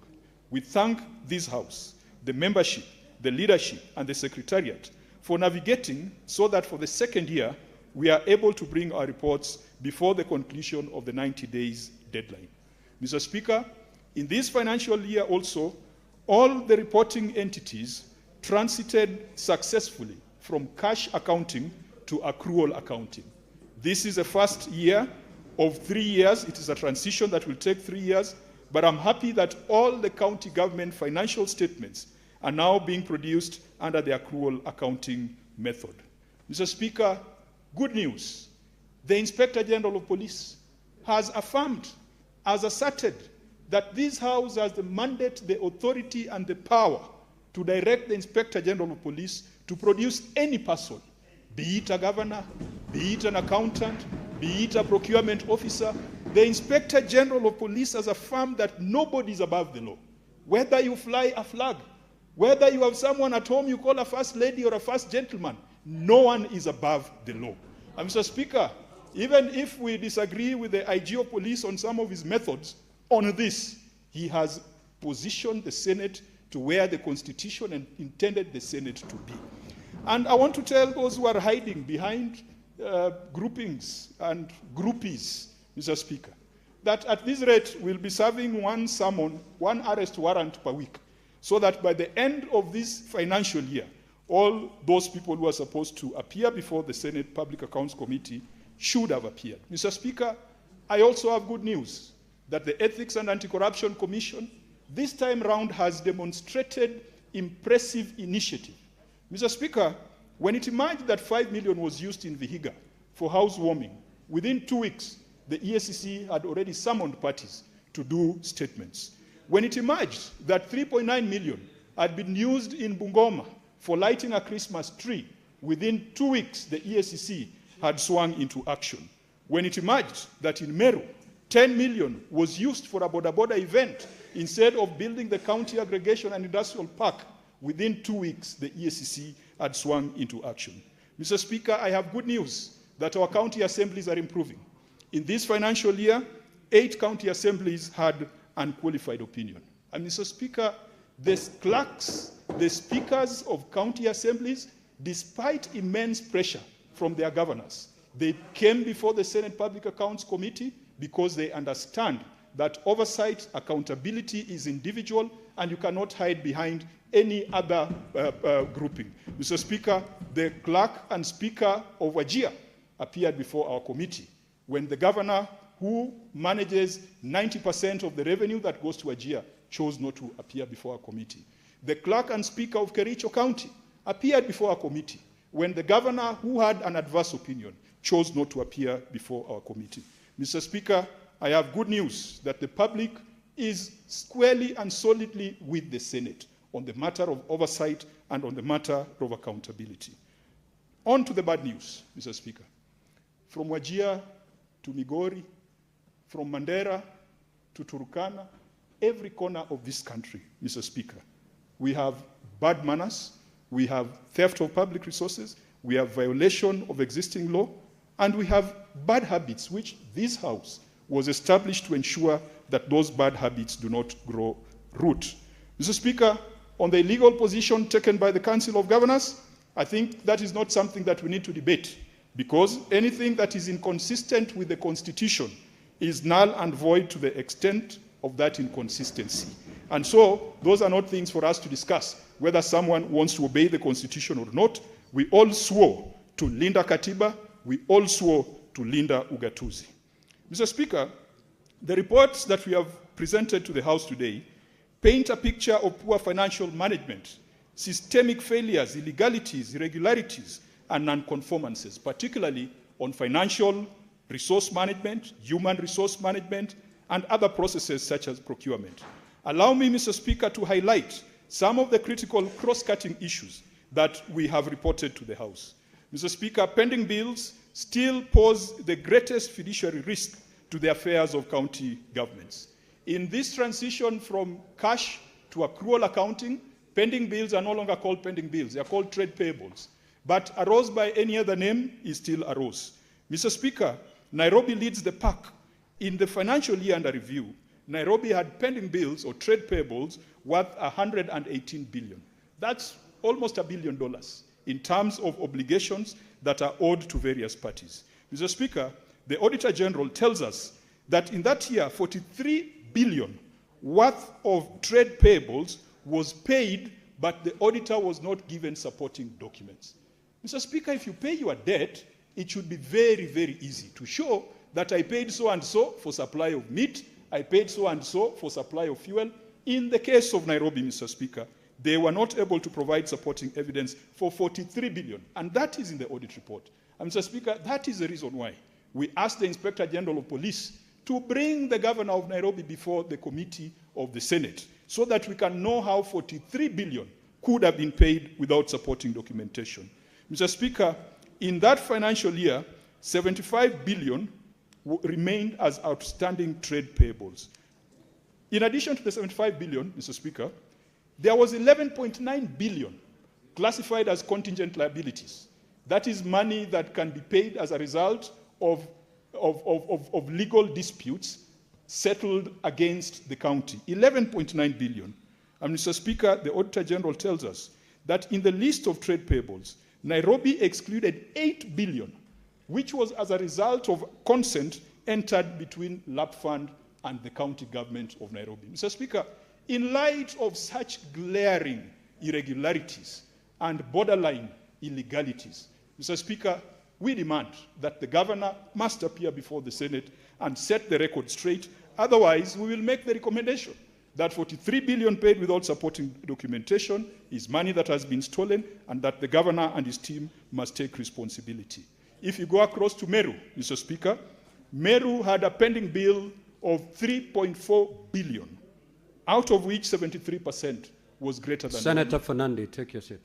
We thank this House, the membership, the leadership, and the Secretariat for navigating so that for the second year, we are able to bring our reports before the conclusion of the 90 days deadline. Mr. Speaker, in this financial year also, all the reporting entities transited successfully from cash accounting to accrual accounting. This is the first year of 3 years. It is a transition that will take 3 years, but I'm happy that all the county government financial statements are now being produced under the accrual accounting method. Mr. Speaker, good news. The Inspector General of Police has affirmed, has asserted, that this House has the mandate, the authority, and the power to direct the Inspector General of Police to produce any person, be it a governor, be it an accountant, be it a procurement officer. The Inspector General of Police has affirmed that nobody is above the law. Whether you fly a flag, whether you have someone at home you call a first lady or a first gentleman, no one is above the law. And Mr. Speaker, even if we disagree with the IG of Police on some of his methods, on this, he has positioned the Senate to where the Constitution intended the Senate to be. And I want to tell those who are hiding behind groupings and groupies, Mr. Speaker, that at this rate we'll be serving one summon, one arrest warrant per week, so that by the end of this financial year, all those people who are supposed to appear before the Senate Public Accounts Committee should have appeared. Mr. Speaker, I also have good news that the Ethics and Anti-Corruption Commission this time round has demonstrated impressive initiative. Mr. Speaker, when it emerged that 5 million was used in Vihiga for housewarming, within 2 weeks, the EACC had already summoned parties to do statements. When it emerged that 3.9 million had been used in Bungoma for lighting a Christmas tree, within 2 weeks, the EACC had swung into action. When it emerged that in Meru, 10 million was used for a boda-boda event instead of building the county aggregation and industrial park, within 2 weeks, the EACC had swung into action. Mr. Speaker, I have good news that our county assemblies are improving. In this financial year, 8 county assemblies had unqualified opinion. And Mr. Speaker, the clerks, the speakers of county assemblies, despite immense pressure from their governors, they came before the Senate Public Accounts Committee because they understand that oversight, accountability is individual and you cannot hide behind any other grouping. Mr. Speaker, the clerk and speaker of Wajir appeared before our committee when the governor, who manages 90% of the revenue that goes to Wajir, chose not to appear before our committee. The clerk and speaker of Kericho County appeared before our committee when the governor, who had an adverse opinion, chose not to appear before our committee. Mr. Speaker, I have good news that the public is squarely and solidly with the Senate on the matter of oversight and on the matter of accountability. On to the bad news, Mr. Speaker. From Wajir to Migori, from Mandera to Turkana, every corner of this country, Mr. Speaker, we have bad manners, we have theft of public resources, we have violation of existing law, and we have bad habits, which this House was established to ensure that those bad habits do not grow root. Mr. Speaker, on the illegal position taken by the Council of Governors, I think that is not something that we need to debate, because anything that is inconsistent with the Constitution is null and void to the extent of that inconsistency. And so, those are not things for us to discuss, whether someone wants to obey the Constitution or not. We all swore to Linda Katiba, we all swore to Linda Ugatuzi. Mr. Speaker, the reports that we have presented to the House today paint a picture of poor financial management, systemic failures, illegalities, irregularities, and non-conformances, particularly on financial resource management, human resource management, and other processes such as procurement. Allow me, Mr. Speaker, to highlight some of the critical cross-cutting issues that we have reported to the House. Mr. Speaker, pending bills still pose the greatest fiduciary risk to the affairs of county governments. In this transition from cash to accrual accounting, pending bills are no longer called pending bills, they are called trade payables. But arose by any other name is still arose. Mr. Speaker, Nairobi leads the pack. In the financial year under review, Nairobi had pending bills or trade payables worth 118 billion. That's almost $1 billion in terms of obligations that are owed to various parties. Mr. Speaker, the Auditor General tells us that in that year, 43 billion worth of trade payables was paid, but the auditor was not given supporting documents. Mr. Speaker, if you pay your debt, it should be very, very easy to show that I paid so-and-so for supply of meat, I paid so-and-so for supply of fuel. In the case of Nairobi, Mr. Speaker, they were not able to provide supporting evidence for 43 billion, and that is in the audit report. And Mr. Speaker, that is the reason why we asked the Inspector General of Police to bring the governor of Nairobi before the committee of the Senate so that we can know how 43 billion could have been paid without supporting documentation. Mr. Speaker, in that financial year, 75 billion remained as outstanding trade payables. In addition to the 75 billion, Mr. Speaker, there was 11.9 billion classified as contingent liabilities. That is money that can be paid as a result of legal disputes settled against the county. 11.9 billion. And Mr. Speaker, the Auditor General tells us that in the list of trade payables, Nairobi excluded 8 billion, which was as a result of consent entered between LAP Fund and the county government of Nairobi. Mr. Speaker, in light of such glaring irregularities and borderline illegalities, Mr. Speaker, we demand that the governor must appear before the Senate and set the record straight. Otherwise, we will make the recommendation that 43 billion paid without supporting documentation is money that has been stolen, and that the governor and his team must take responsibility. If you go across to Meru, Mr. Speaker, Meru had a pending bill of 3.4 billion, out of which 73% was greater than... Senator Fernandi, take your seat.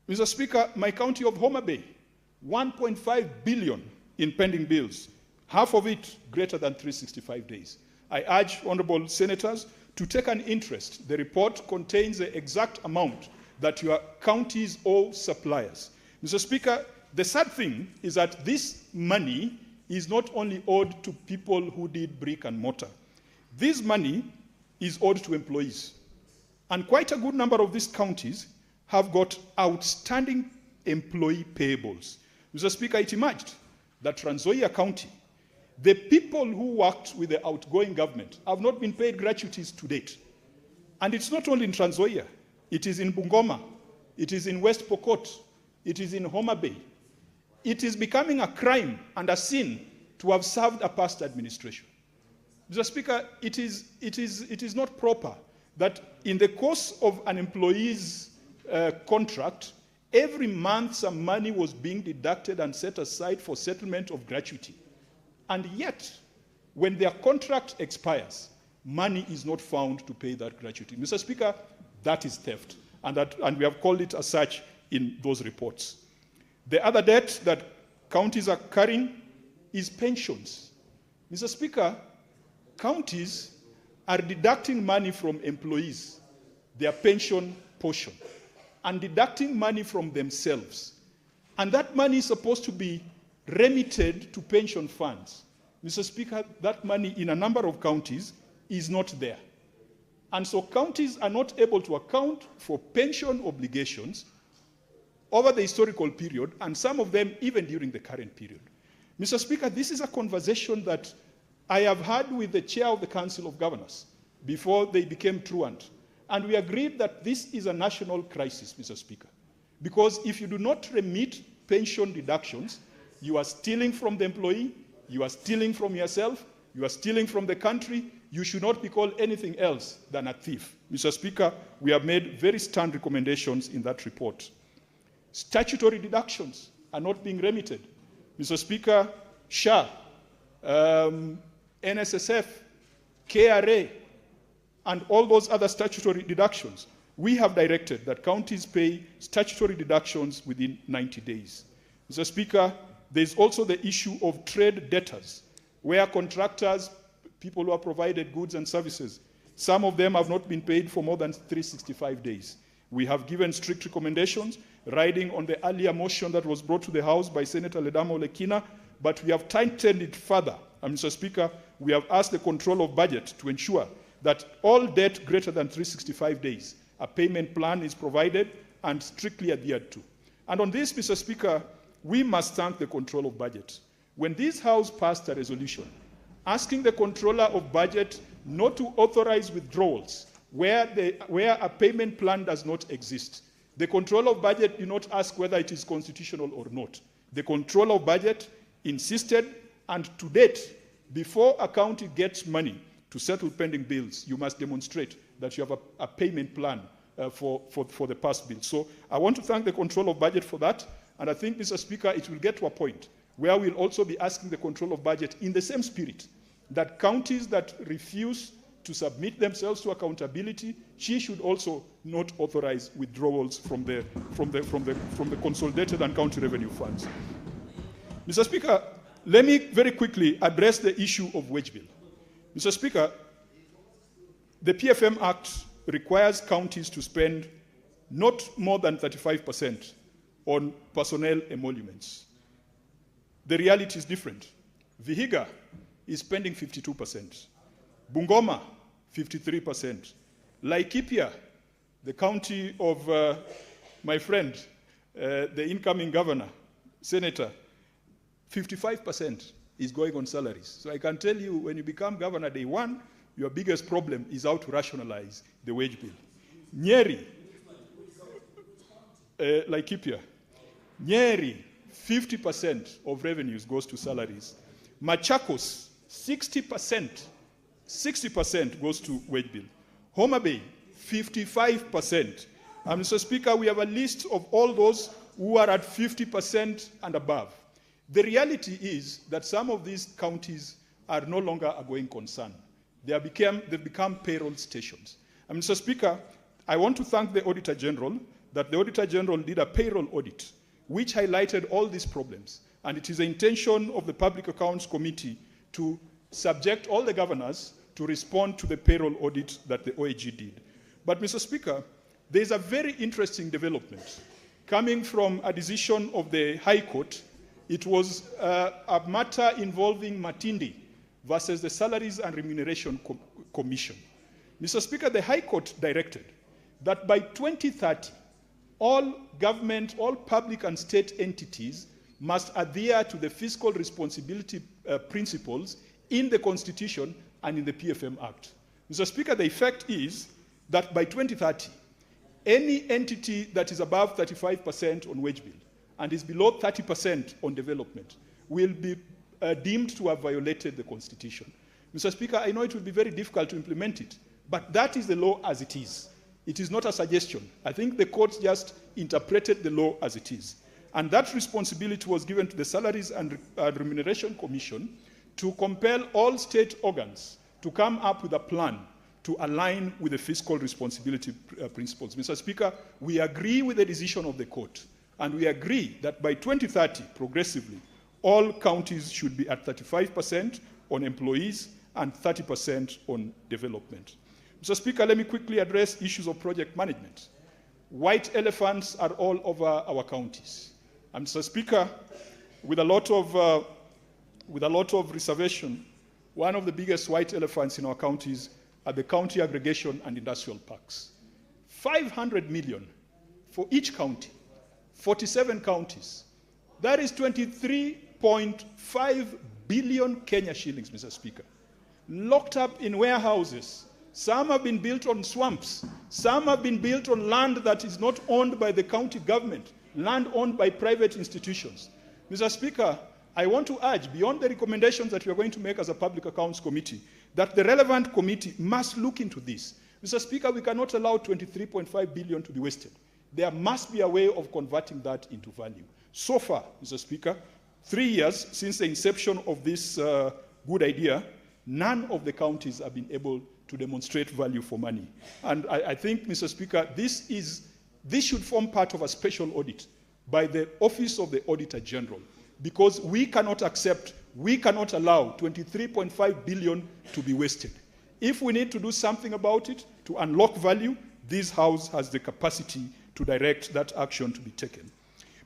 Mr. Speaker, my county of Homa Bay, 1.5 billion in pending bills, half of it greater than 365 days. I urge honorable senators to take an interest. The report contains the exact amount that your counties owe suppliers. Mr. Speaker, the sad thing is that this money is not only owed to people who did brick and mortar. This money is owed to employees. And quite a good number of these counties have got outstanding employee payables. Mr. Speaker, it emerged that Trans Nzoia County, the people who worked with the outgoing government have not been paid gratuities to date. And it's not only in Trans Nzoia, it is in Bungoma, it is in West Pokot, it is in Homa Bay. It is becoming a crime and a sin to have served a past administration. Mr. Speaker, it is not proper that in the course of an employee's contract, every month some money was being deducted and set aside for settlement of gratuity. And yet, when their contract expires, money is not found to pay that gratuity. Mr. Speaker, that is theft, and we have called it as such in those reports. The other debt that counties are carrying is pensions. Mr. Speaker, counties are deducting money from employees, their pension portion, and deducting money from themselves. And that money is supposed to be remitted to pension funds. Mr. Speaker, that money in a number of counties is not there. And so counties are not able to account for pension obligations over the historical period, and some of them even during the current period. Mr. Speaker, this is a conversation that I have had with the chair of the Council of Governors before they became truant. And we agreed that this is a national crisis, Mr. Speaker. Because if you do not remit pension deductions, you are stealing from the employee, you are stealing from yourself, you are stealing from the country. You should not be called anything else than a thief. Mr. Speaker, we have made very stern recommendations in that report. Statutory deductions are not being remitted. Mr. Speaker, SHA, NSSF, KRA, and all those other statutory deductions, we have directed that counties pay statutory deductions within 90 days. Mr. Speaker, there's also the issue of trade debtors, where contractors, people who have provided goods and services, some of them have not been paid for more than 365 days. We have given strict recommendations, riding on the earlier motion that was brought to the House by Senator Ledamo Lekina, but we have tightened it further. And Mr. Speaker, we have asked the Control of Budget to ensure that all debt greater than 365 days, a payment plan is provided and strictly adhered to. And on this, Mr. Speaker, we must thank the Control of Budget. When this House passed a resolution asking the Controller of Budget not to authorize withdrawals where a payment plan does not exist, the Controller of Budget did not ask whether it is constitutional or not. The Controller of Budget insisted, and to date, before a county gets money to settle pending bills, you must demonstrate that you have a payment plan for the past bills. So I want to thank the Control of Budget for that, and I think, Mr. Speaker, it will get to a point where we'll also be asking the Control of Budget in the same spirit that counties that refuse to submit themselves to accountability, she should also not authorize withdrawals from the consolidated and county revenue funds. Mr. Speaker, let me very quickly address the issue of wage bill. Mr. Speaker, the PFM Act requires counties to spend not more than 35% on personnel emoluments. The reality is different. Vihiga is spending 52%. Bungoma, 53%. Laikipia, the county of my friend, the incoming governor, senator, 55% is going on salaries. So I can tell you, when you become governor day one, your biggest problem is how to rationalize the wage bill. Nyeri, Laikipia, Nyeri, 50% of revenues goes to salaries. Machakos, 60% goes to wage bill. Homa Bay, 55%. And Mr. Speaker, we have a list of all those who are at 50% and above. The reality is that some of these counties are no longer a going concern. They've become payroll stations. And Mr. Speaker, I want to thank the Auditor General that the Auditor General did a payroll audit which highlighted all these problems. And it is the intention of the Public Accounts Committee to subject all the governors to respond to the payroll audit that the OAG did. But Mr. Speaker, there's a very interesting development coming from a decision of the High Court. It was a matter involving Matindi versus the Salaries and Remuneration Commission. Mr. Speaker, the High Court directed that by 2030, all government, all public and state entities must adhere to the fiscal responsibility principles in the Constitution and in the PFM Act. Mr. Speaker, the effect is that by 2030, any entity that is above 35% on wage bill and is below 30% on development will be deemed to have violated the Constitution. Mr. Speaker, I know it will be very difficult to implement it, but that is the law as it is. It is not a suggestion. I think the courts just interpreted the law as it is. And that responsibility was given to the Salaries and Remuneration Commission to compel all state organs to come up with a plan to align with the fiscal responsibility principles. Mr. Speaker, we agree with the decision of the court, and we agree that by 2030, progressively, all counties should be at 35% on employees and 30% on development. Mr. Speaker, let me quickly address issues of project management. White elephants are all over our counties. And Mr. Speaker, with a lot of reservation, one of the biggest white elephants in our counties are the county aggregation and industrial parks. 500 million for each county, 47 counties. That is 23.5 billion Kenya shillings, Mr. Speaker, locked up in warehouses. Some have been built on swamps. Some have been built on land that is not owned by the county government, land owned by private institutions. Mr. Speaker, I want to urge, beyond the recommendations that we are going to make as a Public Accounts Committee, that the relevant committee must look into this. Mr. Speaker, we cannot allow 23.5 billion to be wasted. There must be a way of converting that into value. So far, Mr. Speaker, 3 years since the inception of this good idea, none of the counties have been able to demonstrate value for money. And I think, Mr. Speaker, this should form part of a special audit by the Office of the Auditor General, because we cannot allow 23.5 billion to be wasted. If we need to do something about it to unlock value, this House has the capacity to direct that action to be taken.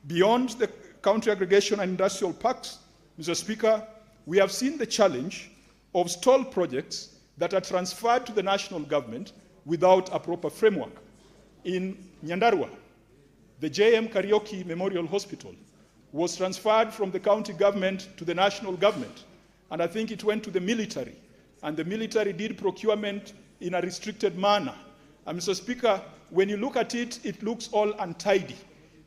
Beyond the county aggregation and industrial parks, Mr. Speaker, we have seen the challenge of stalled projects that are transferred to the national government without a proper framework. In Nyandarua, the JM Karaoke Memorial Hospital was transferred from the county government to the national government, and I think it went to the military, and the military did procurement in a restricted manner. And Mr. Speaker, when you look at it, it looks all untidy.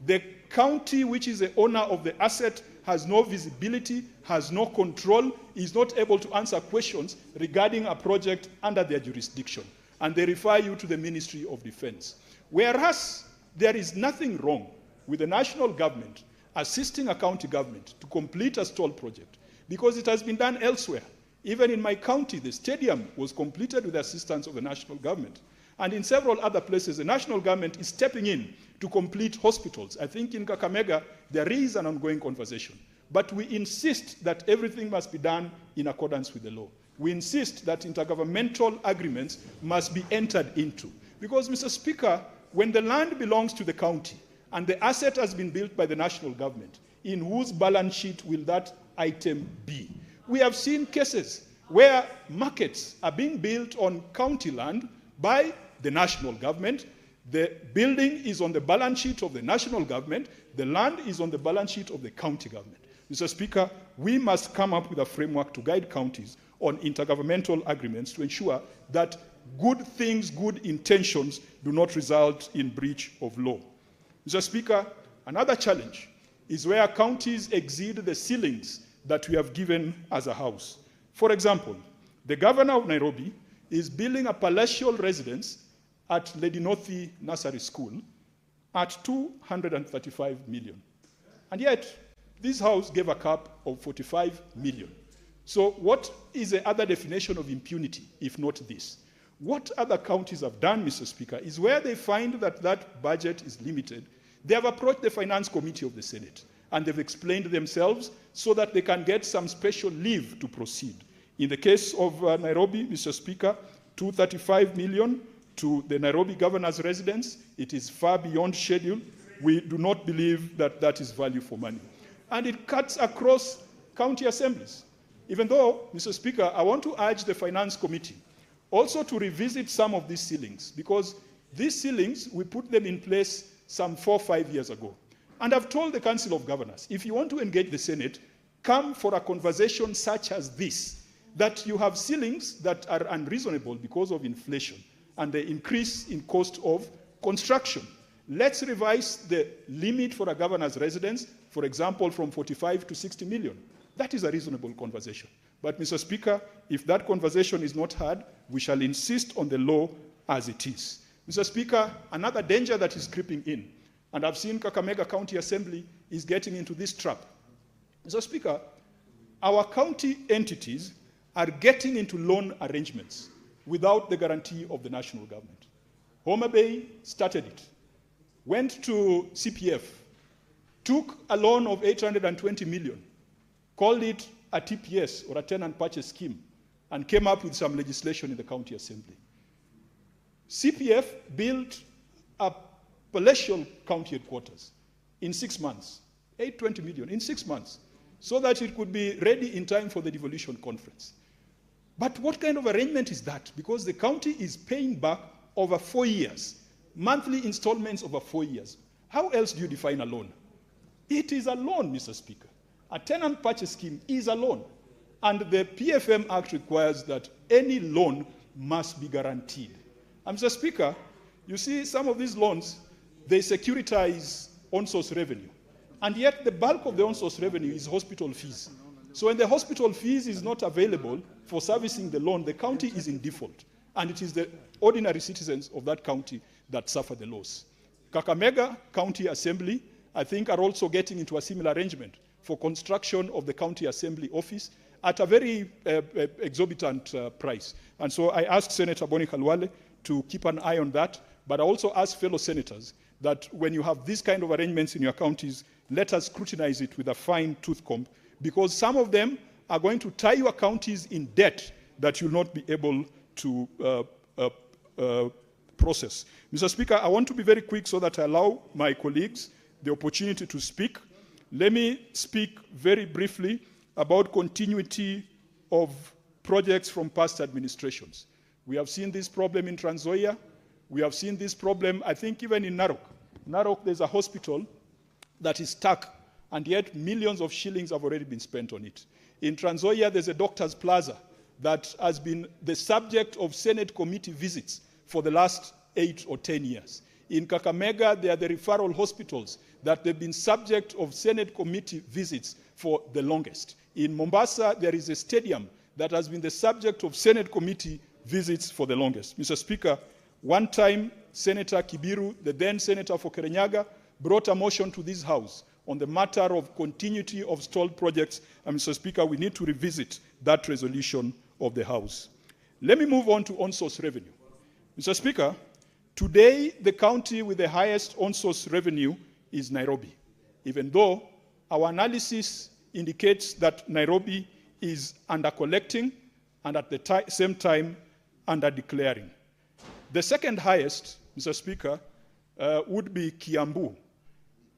The county, which is the owner of the asset, has no visibility, has no control, is not able to answer questions regarding a project under their jurisdiction, and they refer you to the Ministry of Defense. Whereas there is nothing wrong with the national government assisting a county government to complete a stalled project, because it has been done elsewhere. Even in my county, the stadium was completed with the assistance of the national government. And in several other places, the national government is stepping in to complete hospitals. I think in Kakamega, there is an ongoing conversation. But we insist that everything must be done in accordance with the law. We insist that intergovernmental agreements must be entered into. Because, Mr. Speaker, when the land belongs to the county and the asset has been built by the national government, in whose balance sheet will that item be? We have seen cases where markets are being built on county land by the national government. The building is on the balance sheet of the national government. The land is on the balance sheet of the county government. Mr. Speaker, we must come up with a framework to guide counties on intergovernmental agreements to ensure that good things, good intentions do not result in breach of law. Mr. Speaker, another challenge is where counties exceed the ceilings that we have given as a House. For example, the governor of Nairobi is building a palatial residence at Lady Northey Nursery School at 235 million. And yet, this House gave a cap of 45 million. So what is the other definition of impunity, if not this? What other counties have done, Mr. Speaker, is where they find that that budget is limited, they have approached the Finance Committee of the Senate, and they've explained themselves so that they can get some special leave to proceed. In the case of Nairobi, Mr. Speaker, 235 million to the Nairobi governor's residence. It is far beyond schedule. We do not believe that that is value for money. And it cuts across county assemblies. Even though, Mr. Speaker, I want to urge the Finance Committee also to revisit some of these ceilings, because these ceilings, we put them in place some 4 or 5 years ago. And I've told the Council of Governors, if you want to engage the Senate, come for a conversation such as this, that you have ceilings that are unreasonable because of inflation. and the increase in cost of construction. Let's revise the limit for a governor's residence, for example, from 45 to 60 million. That is a reasonable conversation. But, Mr. Speaker, if that conversation is not had, we shall insist on the law as it is. Mr. Speaker, another danger that is creeping in, and I've seen Kakamega County Assembly is getting into this trap. Mr. Speaker, our county entities are getting into loan arrangements without the guarantee of the national government. Homa Bay started it, went to CPF, took a loan of 820 million, called it a TPS, or a tenant purchase scheme, and came up with some legislation in the county assembly. CPF built a palatial county headquarters in 6 months, 820 million in 6 months, so that it could be ready in time for the devolution conference. But what kind of arrangement is that? Because the county is paying back over 4 years, monthly installments over 4 years. How else do you define a loan? It is a loan, Mr. Speaker. A tenant purchase scheme is a loan. And the PFM Act requires that any loan must be guaranteed. And Mr. Speaker, you see some of these loans, they securitize on-source revenue. And yet the bulk of the on-source revenue is hospital fees. So when the hospital fees is not available for servicing the loan, the county is in default. And it is the ordinary citizens of that county that suffer the loss. Kakamega County Assembly, I think, are also getting into a similar arrangement for construction of the county assembly office at a very exorbitant price. And so I asked Senator Boni Khalwale to keep an eye on that, but I also ask fellow senators that when you have these kind of arrangements in your counties, let us scrutinize it with a fine tooth comb, because some of them are going to tie your counties in debt that you'll not be able to process. Mr. Speaker, I want to be very quick so that I allow my colleagues the opportunity to speak. Let me speak very briefly about continuity of projects from past administrations. We have seen this problem in Trans Nzoia. We have seen this problem, I think, even in Narok. Narok, there's a hospital that is stuck, and yet millions of shillings have already been spent on it. In Trans Nzoia, there's a doctor's plaza that has been the subject of Senate committee visits for the last 8 or 10 years. In Kakamega, there are the referral hospitals that they've been subject of Senate committee visits for the longest. In Mombasa, there is a stadium that has been the subject of Senate committee visits for the longest. Mr. Speaker, one time, Senator Kibiru, the then senator for Kirinyaga, brought a motion to this House on the matter of continuity of stalled projects. And Mr. Speaker, we need to revisit that resolution of the House. Let me move on to on-source revenue. Mr. Speaker, today the county with the highest on-source revenue is Nairobi, even though our analysis indicates that Nairobi is under-collecting and at the same time under-declaring. The second highest, Mr. Speaker, would be Kiambu,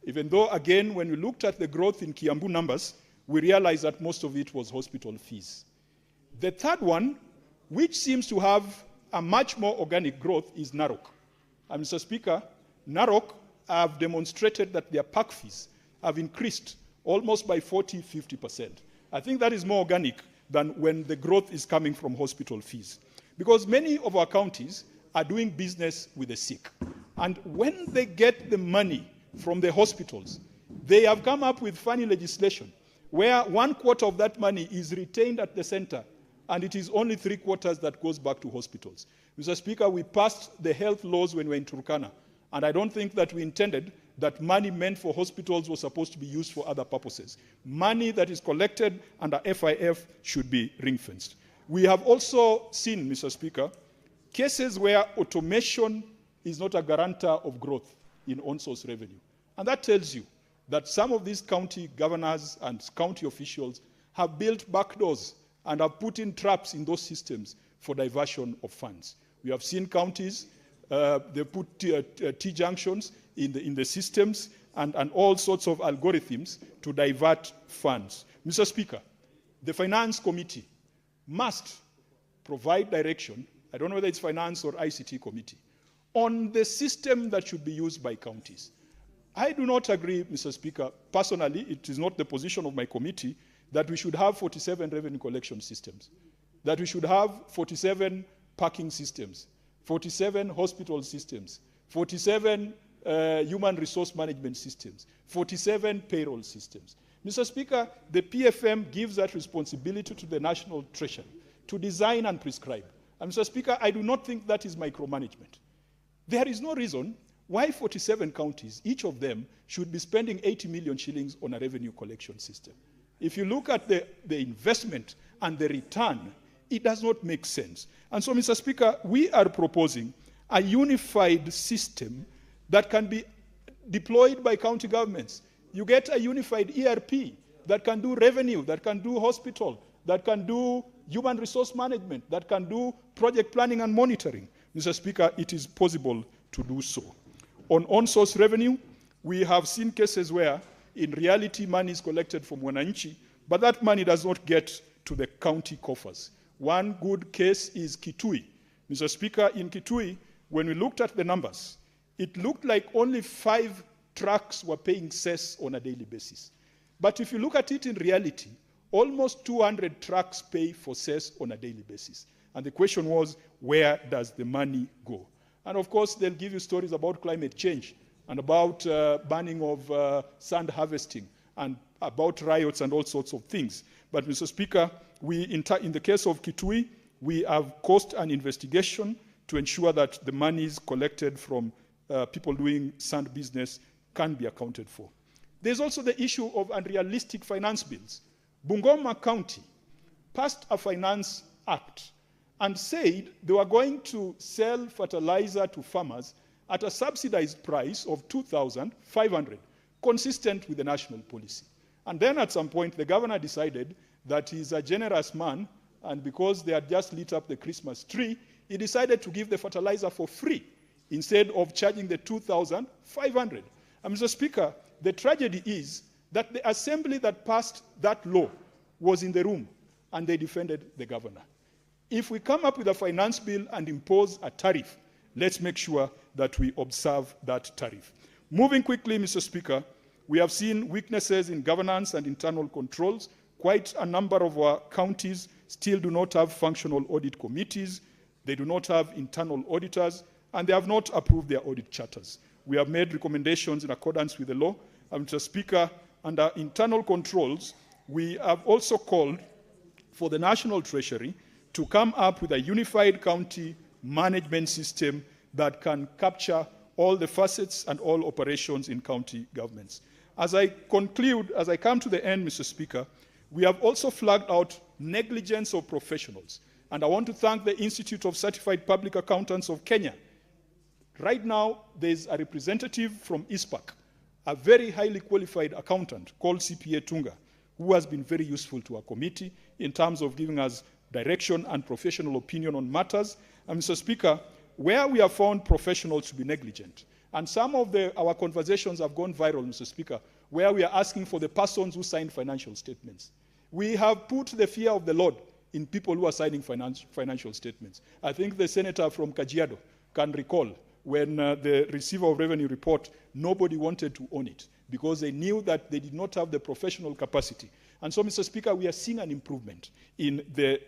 even though, again, when we looked at the growth in Kiambu numbers, we realized that most of it was hospital fees. The third one, which seems to have a much more organic growth, is Narok. And Mr. Speaker, Narok have demonstrated that their park fees have increased almost by 40–50%. I think that is more organic than when the growth is coming from hospital fees. Because many of our counties are doing business with the sick. And when they get the money from the hospitals, they have come up with funny legislation where 1/4 of that money is retained at the center, and it is only 3/4 that goes back to hospitals. Mr. Speaker, we passed the health laws when we were in Turkana, and I don't think that we intended that money meant for hospitals was supposed to be used for other purposes. Money that is collected under FIF should be ring-fenced. We have also seen, Mr. Speaker, cases where automation is not a guarantor of growth in on-source revenue. And that tells you that some of these county governors and county officials have built backdoors and have put in traps in those systems for diversion of funds. We have seen counties, they put T-junctions in the systems and all sorts of algorithms to divert funds. Mr. Speaker, the Finance Committee must provide direction, I don't know whether it's Finance or ICT Committee, on the system that should be used by counties. I do not agree, Mr. Speaker. Personally, it is not the position of my committee that we should have 47 revenue collection systems, that we should have 47 parking systems, 47 hospital systems, 47 human resource management systems, 47 payroll systems. Mr. Speaker, the PFM gives that responsibility to the National Treasury to design and prescribe. And Mr. Speaker, I do not think that is micromanagement. There is no reason why 47 counties, each of them, should be spending 80 million shillings on a revenue collection system. If you look at the investment and the return, it does not make sense. And so, Mr. Speaker, we are proposing a unified system that can be deployed by county governments. You get a unified ERP that can do revenue, that can do hospital, that can do human resource management, that can do project planning and monitoring. Mr. Speaker, it is possible to do so. On on-source revenue, we have seen cases where, in reality, money is collected from wananchi, but that money does not get to the county coffers. One good case is Kitui. Mr. Speaker, in Kitui, when we looked at the numbers, it looked like only 5 trucks were paying cess on a daily basis. But if you look at it in reality, almost 200 trucks pay for cess on a daily basis. And the question was, where does the money go? And of course, they'll give you stories about climate change and about banning of sand harvesting and about riots and all sorts of things. But Mr. Speaker, in the case of Kitui, we have caused an investigation to ensure that the monies collected from people doing sand business can be accounted for. There's also the issue of unrealistic finance bills. Bungoma County passed a finance act and said they were going to sell fertilizer to farmers at a subsidized price of 2,500, consistent with the national policy. And then at some point, the governor decided that he's a generous man, and because they had just lit up the Christmas tree, he decided to give the fertilizer for free instead of charging the 2,500. And Mr. Speaker, the tragedy is that the assembly that passed that law was in the room, and they defended the governor. If we come up with a finance bill and impose a tariff, let's make sure that we observe that tariff. Moving quickly, Mr. Speaker, we have seen weaknesses in governance and internal controls. Quite a number of our counties still do not have functional audit committees, they do not have internal auditors, and they have not approved their audit charters. We have made recommendations in accordance with the law. And Mr. Speaker, under internal controls, we have also called for the National Treasury to come up with a unified county management system that can capture all the facets and all operations in county governments. As I conclude, as I come to the end, Mr. Speaker, we have also flagged out negligence of professionals. And I want to thank the Institute of Certified Public Accountants of Kenya. Right now, there's a representative from ISPAC, a very highly qualified accountant called CPA Tunga, who has been very useful to our committee in terms of giving us direction and professional opinion on matters. And Mr. Speaker, where we have found professionals to be negligent, and some of our conversations have gone viral, Mr. Speaker, where we are asking for the persons who signed financial statements. We have put the fear of the Lord in people who are signing financial statements. I think the senator from Kajiado can recall when the receiver of revenue report, nobody wanted to own it because they knew that they did not have the professional capacity. And so, Mr. Speaker, we are seeing an improvement in the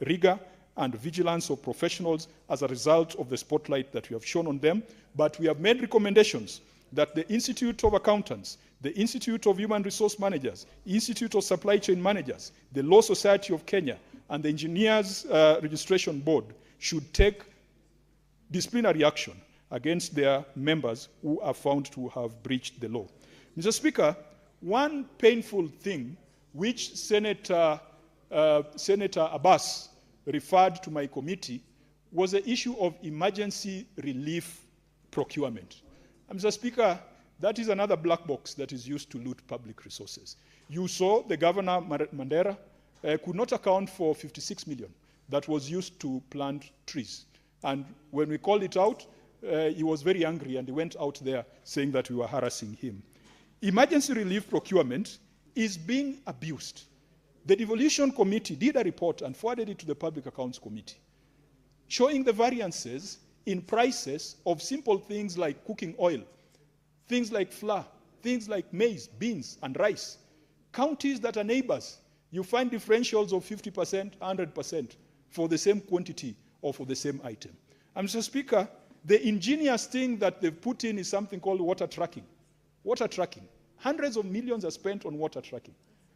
rigor and vigilance of professionals as a result of the spotlight that we have shown on them. But we have made recommendations that the Institute of Accountants, the Institute of Human Resource Managers, Institute of Supply Chain Managers, the Law Society of Kenya, and the Engineers Registration Board should take disciplinary action against their members who are found to have breached the law. Mr. Speaker, one painful thing which Senator Abbas referred to my committee was the issue of emergency relief procurement. And Mr. Speaker, that is another black box that is used to loot public resources. You saw the Governor Mandera could not account for 56 million that was used to plant trees. And when we called it out, he was very angry and he went out there saying that we were harassing him. Emergency relief procurement is being abused. The Devolution Committee did a report and forwarded it to the Public Accounts Committee, showing the variances in prices of simple things like cooking oil, things like flour, things like maize, beans, and rice. Counties that are neighbors, you find differentials of 50%, 100% for the same quantity or for the same item. And Mr. Speaker, the ingenious thing that they've put in is something called water tracking. Water tracking. Hundreds of millions are spent on water tracking.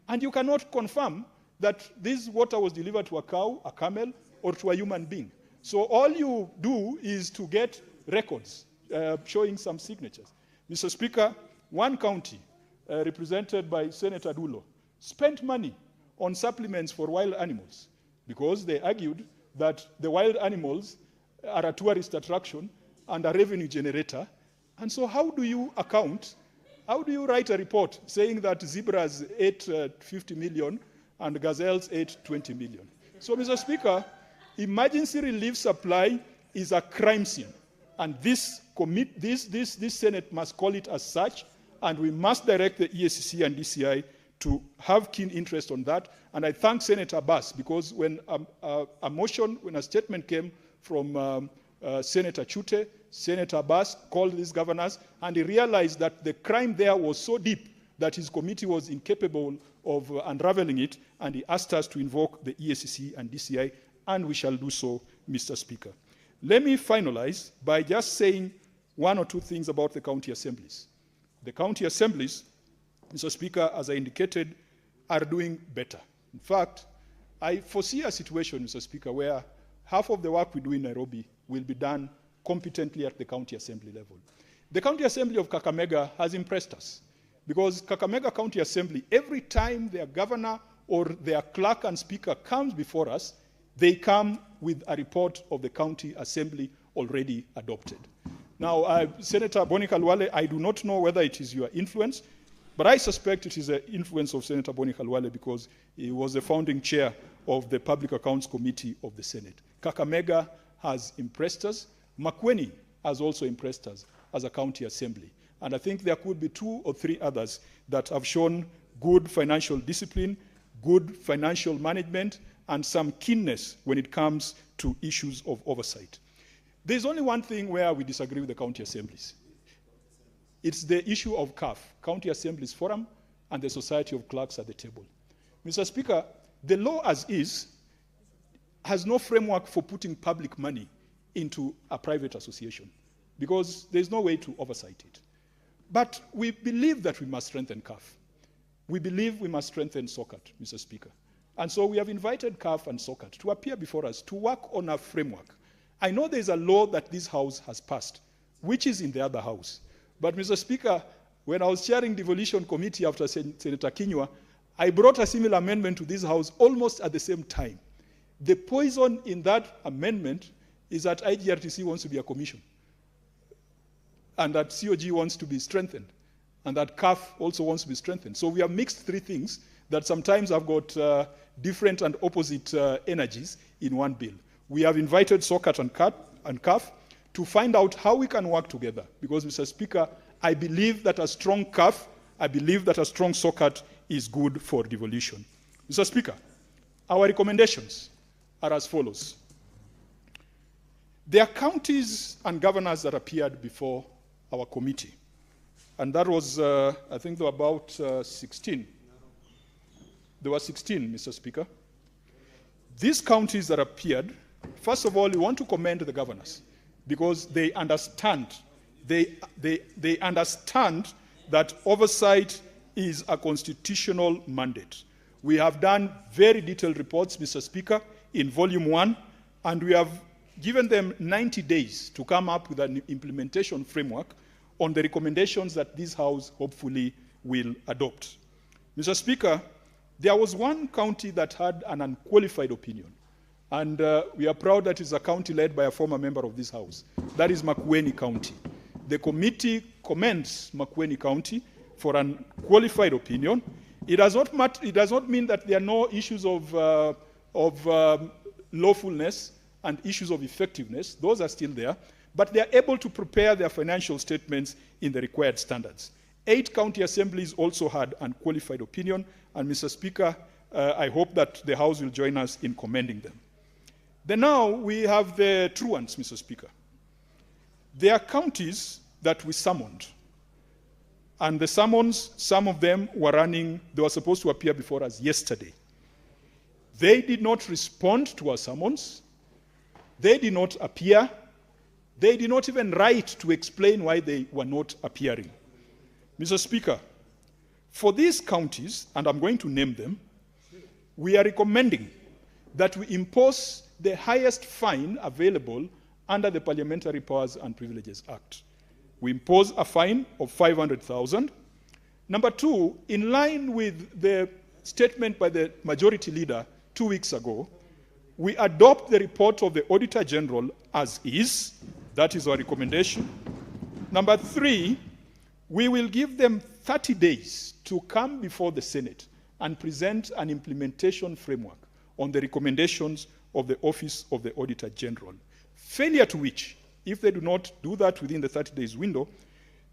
And you cannot confirm that this water was delivered to a cow, a camel, or to a human being. So all you do is to get records showing some signatures. Mr. Speaker, one county, represented by Senator Dulo, spent money on supplements for wild animals because they argued that the wild animals are a tourist attraction and a revenue generator. And so how do you account, how do you write a report saying that zebras ate 50 million and gazelles ate 20 million? So, Mr. Speaker, emergency relief supply is a crime scene. And this Senate must call it as such, and we must direct the EACC and DCI to have keen interest on that. And I thank Senator Bass, because when when a statement came from Senator Chute, Senator Bass called these governors, and he realized that the crime there was so deep that his committee was incapable of unraveling it, and he asked us to invoke the EACC and DCI, and we shall do so, Mr. Speaker. Let me finalize by just saying one or two things about the county assemblies. The county assemblies, Mr. Speaker, as I indicated, are doing better. In fact, I foresee a situation, Mr. Speaker, where half of the work we do in Nairobi will be done competently at the county assembly level. The county assembly of Kakamega has impressed us, because Kakamega County Assembly, every time their governor or their clerk and speaker comes before us, they come with a report of the county assembly already adopted. Now, Senator Boni Khalwale, I do not know whether it is your influence, but I suspect it is the influence of Senator Boni Khalwale, because he was the founding chair of the Public Accounts Committee of the Senate. Kakamega has impressed us. Makwiny has also impressed us as a county assembly. And I think there could be 2 or 3 others that have shown good financial discipline, good financial management, and some keenness when it comes to issues of oversight. There's only one thing where we disagree with the county assemblies. It's the issue of CAF, County Assemblies Forum, and the Society of Clerks at the table. Mr. Speaker, the law as is has no framework for putting public money into a private association, because there's no way to oversight it. But we believe that we must strengthen CAF. We believe we must strengthen SOCAT, Mr. Speaker. And so we have invited CAF and SOCAT to appear before us to work on a framework. I know there's a law that this House has passed, which is in the other House. But, Mr. Speaker, when I was chairing devolution committee after Senator Kinyua, I brought a similar amendment to this House almost at the same time. The poison in that amendment is that IGRTC wants to be a commission, and that COG wants to be strengthened, and that CAF also wants to be strengthened. So we have mixed 3 things that sometimes have got different and opposite energies in one bill. We have invited SOCAT and CAF to find out how we can work together, because, Mr. Speaker, I believe that a strong CAF, I believe that a strong SOCAT is good for devolution. Mr. Speaker, our recommendations are as follows. There are counties and governors that appeared before our committee, and that was, I think there were about 16. There were 16, Mr. Speaker. These counties that appeared, first of all, we want to commend the governors, because they understand, they understand that oversight is a constitutional mandate. We have done very detailed reports, Mr. Speaker, in Volume 1, and we have given them 90 days to come up with an implementation framework on the recommendations that this House hopefully will adopt. Mr. Speaker, there was one county that had an unqualified opinion, and we are proud that it's a county led by a former member of this House. That is Makwiny County. The committee commends Makwiny County for an qualified opinion. It does not mean that there are no issues of lawfulness and issues of effectiveness. Those are still there, but they are able to prepare their financial statements in the required standards. 8 county assemblies also had unqualified opinion, and Mr. Speaker, I hope that the House will join us in commending them. Then now we have the truants, Mr. Speaker. There are counties that we summoned, and the summons, some of them were running, they were supposed to appear before us yesterday. They did not respond to our summons. They did not appear, They did not even write to explain why they were not appearing. Mr. Speaker, for these counties, and I'm going to name them, we are recommending that we impose the highest fine available under the Parliamentary Powers and Privileges Act. We impose a fine of 500,000. Number two, in line with the statement by the majority leader 2 weeks ago, we adopt the report of the Auditor General as is. That is our recommendation. Number three, we will give them 30 days to come before the Senate and present an implementation framework on the recommendations of the Office of the Auditor General. Failure to which, if they do not do that within the 30 days window,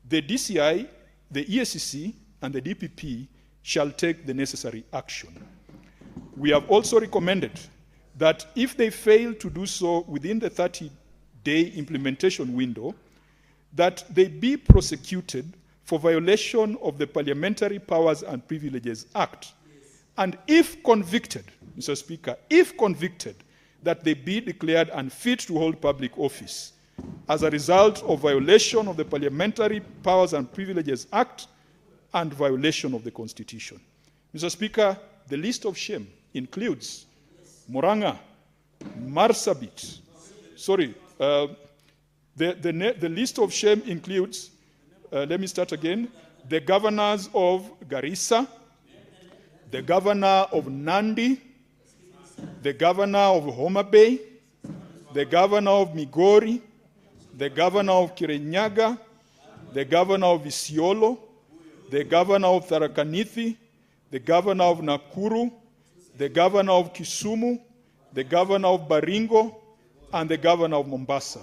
the DCI, the EACC, and the DPP shall take the necessary action. We have also recommended that if they fail to do so within the 30-day implementation window, that they be prosecuted for violation of the Parliamentary Powers and Privileges Act. And if convicted, Mr. Speaker, if convicted, that they be declared unfit to hold public office as a result of violation of the Parliamentary Powers and Privileges Act and violation of the Constitution. Mr. Speaker, the list of shame includes Murang'a, Marsabit. Sorry, the list of shame includes, let me start again, the governors of Garissa, the governor of Nandi, the governor of Homa Bay, the governor of Migori, the governor of Kirinyaga, the governor of Isiolo, the governor of Tharaka Nithi, the governor of Nakuru, the governor of Kisumu, the governor of Baringo, and the governor of Mombasa.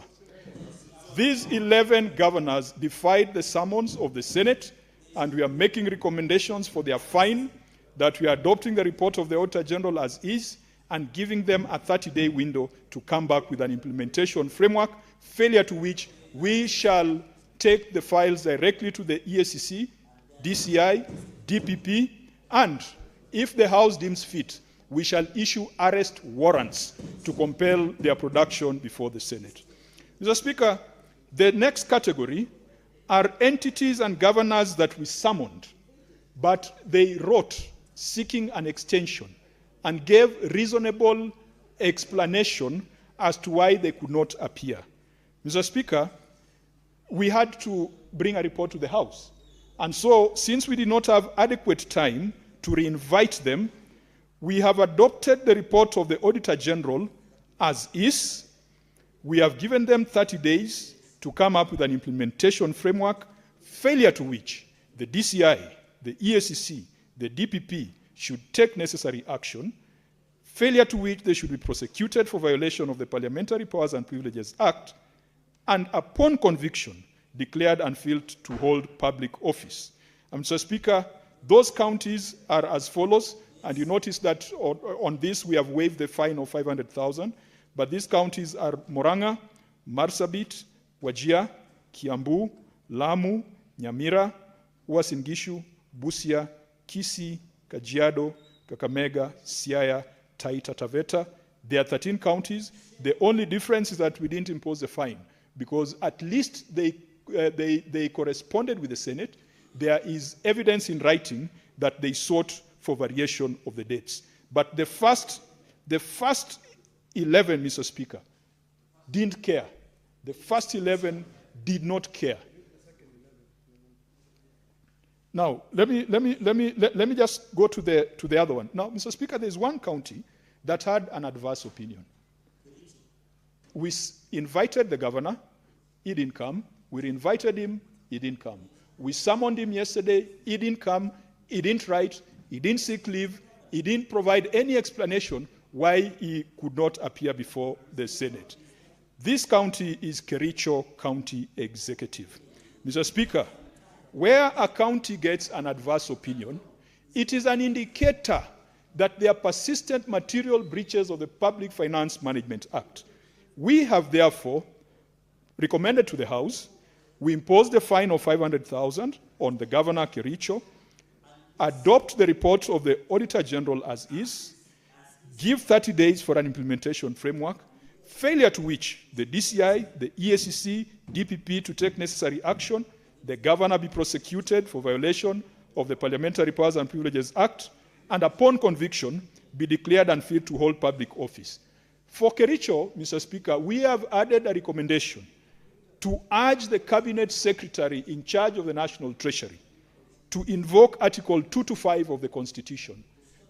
These 11 governors defied the summons of the Senate, and we are making recommendations for their fine, that we are adopting the report of the Auditor General as is, and giving them a 30-day window to come back with an implementation framework, failure to which we shall take the files directly to the EACC, DCI, DPP, and if the House deems fit, we shall issue arrest warrants to compel their production before the Senate. Mr. Speaker, the next category are entities and governors that we summoned, but they wrote seeking an extension and gave reasonable explanation as to why they could not appear. Mr. Speaker, we had to bring a report to the House. And so, since we did not have adequate time to reinvite them, we have adopted the report of the Auditor General as is. We have given them 30 days to come up with an implementation framework, failure to which the DCI, the EACC, the DPP should take necessary action, failure to which they should be prosecuted for violation of the Parliamentary Powers and Privileges Act, and upon conviction, declared unfit to hold public office. Mr. Speaker, those counties are as follows, and you notice that on this we have waived the fine of 500,000, but these counties are Murang'a, Marsabit, Wajir, Kiambu, Lamu, Nyamira, Uasin Gishu, Busia, Kisii, Kajiado, Kakamega, Siaya, Taita Taveta. There are 13 counties. The only difference is that we didn't impose a fine because at least they corresponded with the Senate. There is evidence in writing that they sought for variation of the dates. But the first 11, Mr. Speaker, didn't care. The first 11 did not care. Now, let me just go to the other one. Now, Mr. Speaker, there's one county that had an adverse opinion. We invited the governor, he didn't come. We invited him, he didn't come. We summoned him yesterday, he didn't come, he didn't write, he didn't seek leave, he didn't provide any explanation why he could not appear before the Senate. This county is Kericho County Executive. Mr. Speaker, where a county gets an adverse opinion, it is an indicator that there are persistent material breaches of the Public Finance Management Act. We have therefore recommended to the House, we impose the fine of 500,000 on the Governor Kericho, adopt the report of the Auditor General as is, give 30 days for an implementation framework, failure to which the DCI, the EACC, DPP to take necessary action, the governor be prosecuted for violation of the Parliamentary Powers and Privileges Act, and upon conviction, be declared unfit to hold public office. For Kericho, Mr. Speaker, we have added a recommendation to urge the Cabinet Secretary in charge of the National Treasury to invoke Article 225 of the Constitution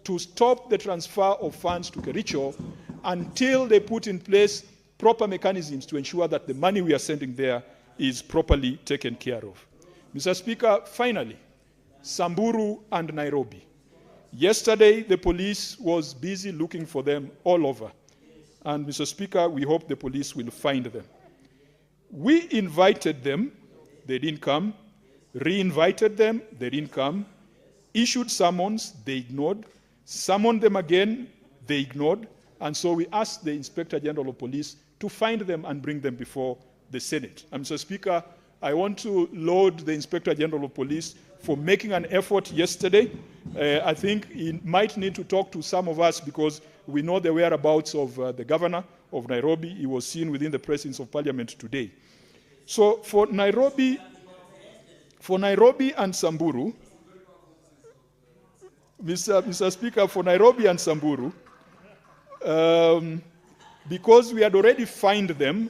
to stop the transfer of funds to Kericho until they put in place proper mechanisms to ensure that the money we are sending there is properly taken care of. Mr. Speaker, finally, Samburu and Nairobi. Yesterday, the police was busy looking for them all over. And Mr. Speaker, we hope the police will find them. We invited them, they didn't come. Re-invited them, they didn't come. Issued summons, they ignored. Summoned them again, they ignored. And so we asked the Inspector General of Police to find them and bring them before the Senate. And Mr. Speaker, I want to laud the Inspector General of Police for making an effort yesterday. I think he might need to talk to some of us because we know the whereabouts of the governor of Nairobi. He was seen within the presence of Parliament today. So for Nairobi and Samburu, Mr. Speaker, for Nairobi and Samburu, because we had already fined them,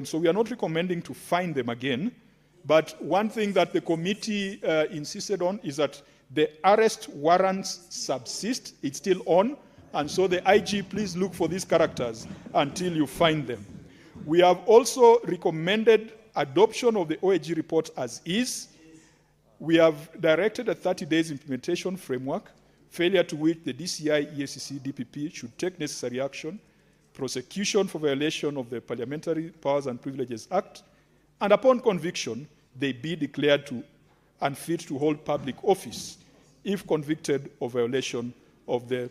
so we are not recommending to fine them again. But one thing that the committee insisted on is that the arrest warrants subsist. It's still on. And so the IG, please look for these characters until you find them. We have also recommended adoption of the OAG report as is. We have directed a 30 days implementation framework, failure to which the DCI, EACC, DPP should take necessary action, prosecution for violation of the Parliamentary Powers and Privileges Act, and upon conviction, they be declared to unfit to hold public office if convicted of violation of the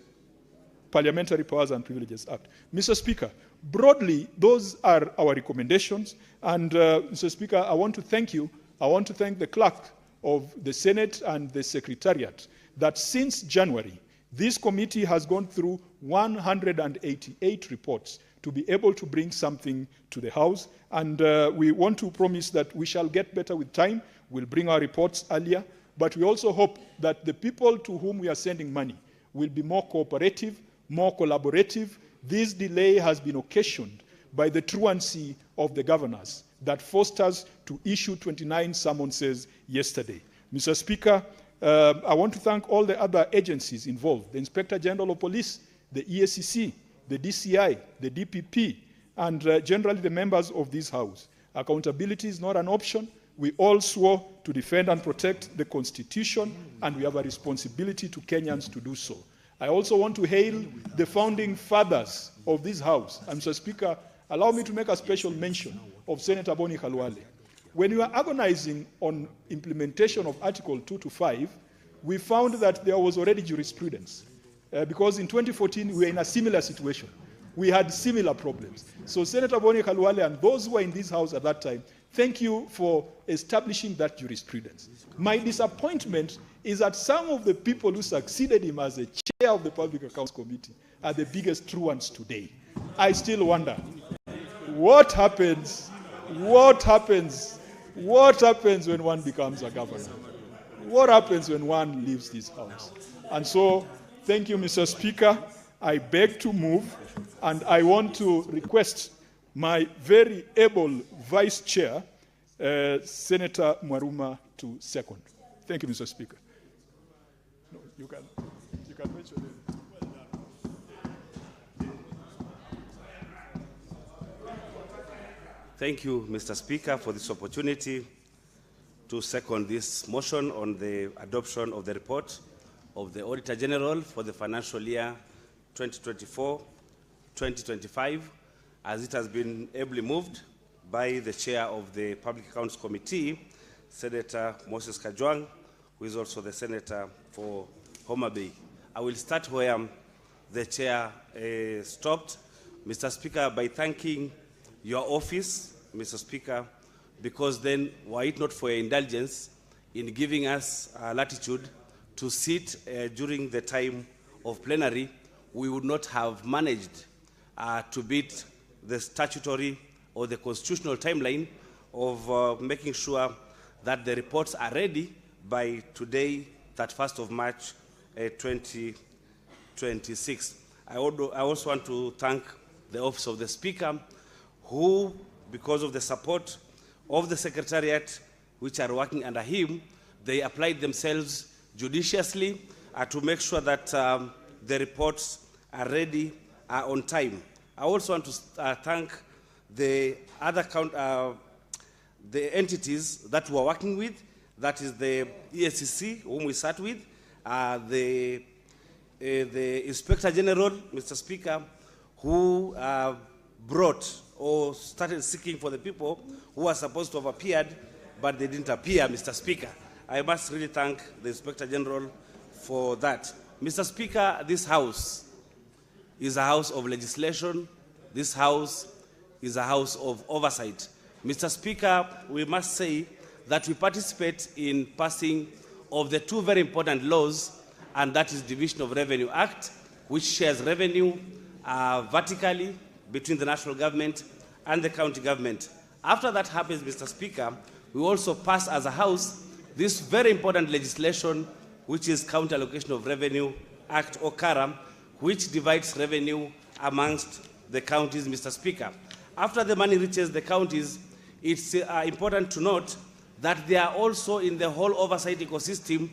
Parliamentary Powers and Privileges Act. Mr. Speaker, broadly, those are our recommendations. And Mr. Speaker, I want to thank you. I want to thank the clerk of the Senate and the Secretariat that since January, this committee has gone through 188 reports to be able to bring something to the House. And we want to promise that we shall get better with time. We'll bring our reports earlier. But we also hope that the people to whom we are sending money will be more cooperative, more collaborative. This delay has been occasioned by the truancy of the governors that forced us to issue 29 summonses yesterday. Mr. Speaker, I want to thank all the other agencies involved, the Inspector General of Police, the EACC, the DCI, the DPP, and generally the members of this House. Accountability is not an option. We all swore to defend and protect the Constitution, and we have a responsibility to Kenyans to do so. I also want to hail the founding fathers of this House. And Mr. Speaker, allow me to make a special mention of Senator Boni Khalwale. When we were agonizing on implementation of Article 225, we found that there was already jurisprudence. Because in 2014, we were in a similar situation. We had similar problems. So Senator Boni Khalwale and those who were in this House at that time, thank you for establishing that jurisprudence. My disappointment is that some of the people who succeeded him as a chair of the Public Accounts Committee are the biggest truants today. I still wonder, what happens when one becomes a governor? What happens when one leaves this House? And so, thank you, Mr. Speaker. I beg to move, and I want to request my very able Vice Chair, Senator Mwaruma, to second. Thank you, Mr. Speaker. No, you can mention it. Thank you, Mr. Speaker, for this opportunity to second this motion on the adoption of the report of the Auditor General for the financial year 2024-2025, as it has been ably moved by the chair of the Public Accounts Committee, Senator Moses Kajwang, who is also the senator for Homa Bay. I will start where the chair stopped, Mr. Speaker, by thanking your office, Mr. Speaker, because then, were it not for your indulgence in giving us latitude to sit during the time of plenary, we would not have managed to beat the statutory or the constitutional timeline of making sure that the reports are ready by today, 31st of March 2026. I also want to thank the Office of the Speaker, who, because of the support of the Secretariat, which are working under him, they applied themselves judiciously to make sure that the reports are ready on time. I also want to thank the other the entities that we are working with, that is the ESCC, whom we sat with, the Inspector General, Mr. Speaker, who brought or started seeking for the people who are supposed to have appeared, but they didn't appear, Mr. Speaker. I must really thank the Inspector General for that. Mr. Speaker, this House is a house of legislation. This House is a house of oversight. Mr. Speaker, we must say that we participate in passing of the two very important laws, and that is Division of Revenue Act, which shares revenue vertically between the national government and the county government. After that happens, Mr. Speaker, we also pass as a House this very important legislation, which is County Allocation of Revenue Act, or CARA, which divides revenue amongst the counties, Mr. Speaker. After the money reaches the counties, it's important to note that there are also in the whole oversight ecosystem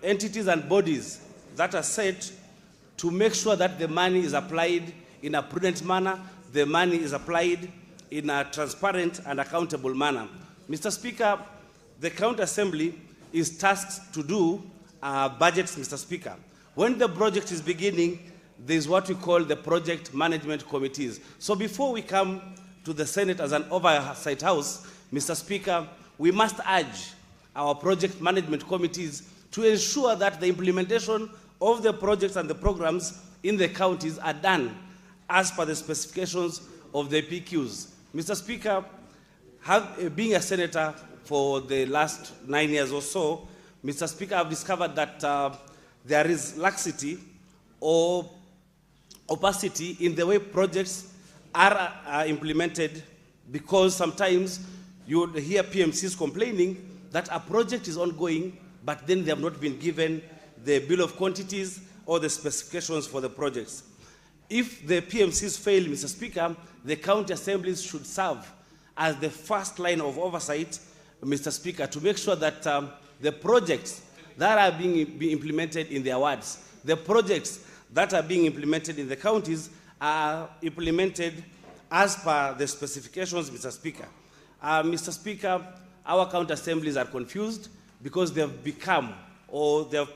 entities and bodies that are set to make sure that the money is applied in a prudent manner, the money is applied in a transparent and accountable manner. Mr. Speaker, the County Assembly is tasked to do budgets, Mr. Speaker. When the project is beginning, there is what we call the project management committees. So before we come to the Senate as an oversight house, Mr. Speaker, we must urge our project management committees to ensure that the implementation of the projects and the programs in the counties are done as per the specifications of the PQs. Mr. Speaker, being a senator for the last 9 years or so, Mr. Speaker, I've discovered that there is laxity or opacity in the way projects are implemented, because sometimes you would hear PMCs complaining that a project is ongoing, but then they have not been given the bill of quantities or the specifications for the projects. If the PMCs fail, Mr. Speaker, the county assemblies should serve as the first line of oversight, Mr. Speaker, to make sure that the projects that are being implemented in their wards, the projects that are being implemented in the counties are implemented as per the specifications, Mr. Speaker. Mr. Speaker, our county assemblies are confused because they have become, or they have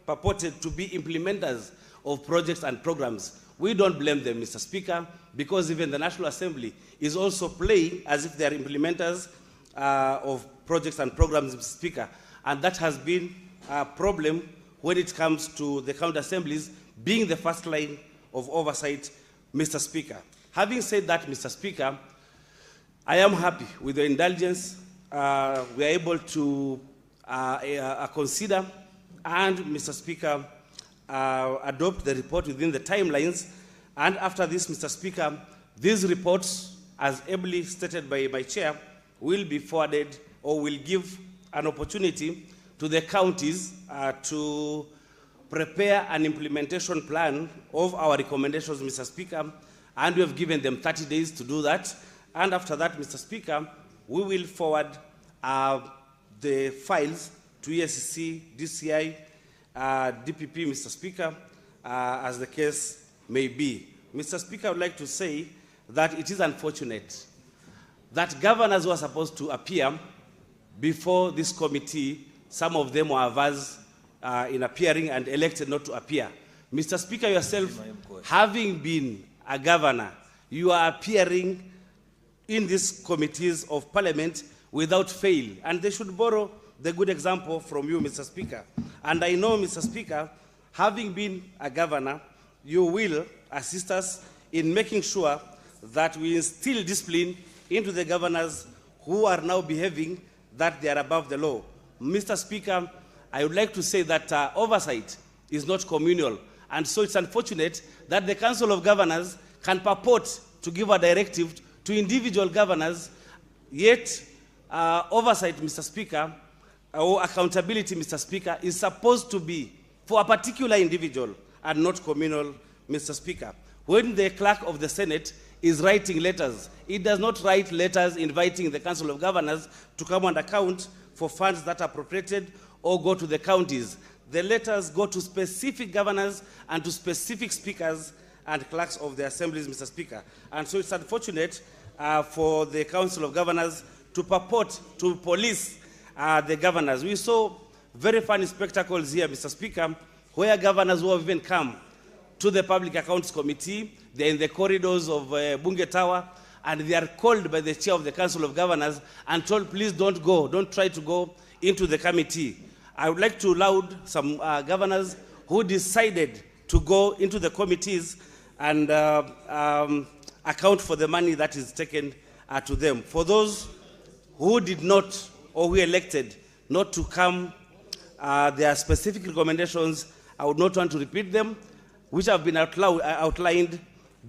purported to be implementers of projects and programs. We don't blame them, Mr. Speaker, because even the National Assembly is also playing as if they are implementers of projects and programs, Mr. Speaker. And that has been a problem when it comes to the county assemblies being the first line of oversight, Mr. Speaker. Having said that, Mr. Speaker, I am happy with the indulgence we are able to consider and, Mr. Speaker, adopt the report within the timelines. And after this, Mr. Speaker, these reports, as ably stated by my chair, will be forwarded or will give an opportunity to the counties to prepare an implementation plan of our recommendations, Mr. Speaker, and we have given them 30 days to do that. And after that, Mr. Speaker, we will forward the files to ESCC, DCI, DPP, Mr. Speaker, as the case may be. Mr. Speaker, I would like to say that it is unfortunate that governors who are supposed to appear before this committee, some of them were averse in appearing and elected not to appear. Mr. Speaker, yourself, having been a governor, you are appearing in these committees of parliament without fail. And they should borrow the good example from you, Mr. Speaker. And I know, Mr. Speaker, having been a governor, you will assist us in making sure that we instill discipline into the governors who are now behaving that they are above the law. Mr. Speaker, I would like to say that oversight is not communal. And so it's unfortunate that the Council of Governors can purport to give a directive to individual governors, yet oversight, Mr. Speaker, or accountability, Mr. Speaker, is supposed to be for a particular individual and not communal, Mr. Speaker. When the clerk of the Senate is writing letters, it does not write letters inviting the Council of Governors to come and account for funds that are appropriated or go to the counties. The letters go to specific governors and to specific speakers and clerks of the assemblies, Mr. Speaker. And so it's unfortunate for the Council of Governors to purport to police the governors. We saw very funny spectacles here, Mr. Speaker, where governors who have even come to the Public Accounts Committee, they're in the corridors of Bunge Tower, and they are called by the chair of the Council of Governors and told, please don't go, don't try to go into the committee. I would like to laud some governors who decided to go into the committees and account for the money that is taken to them. For those who did not or who elected not to come, there are specific recommendations. I would not want to repeat them, which have been outlined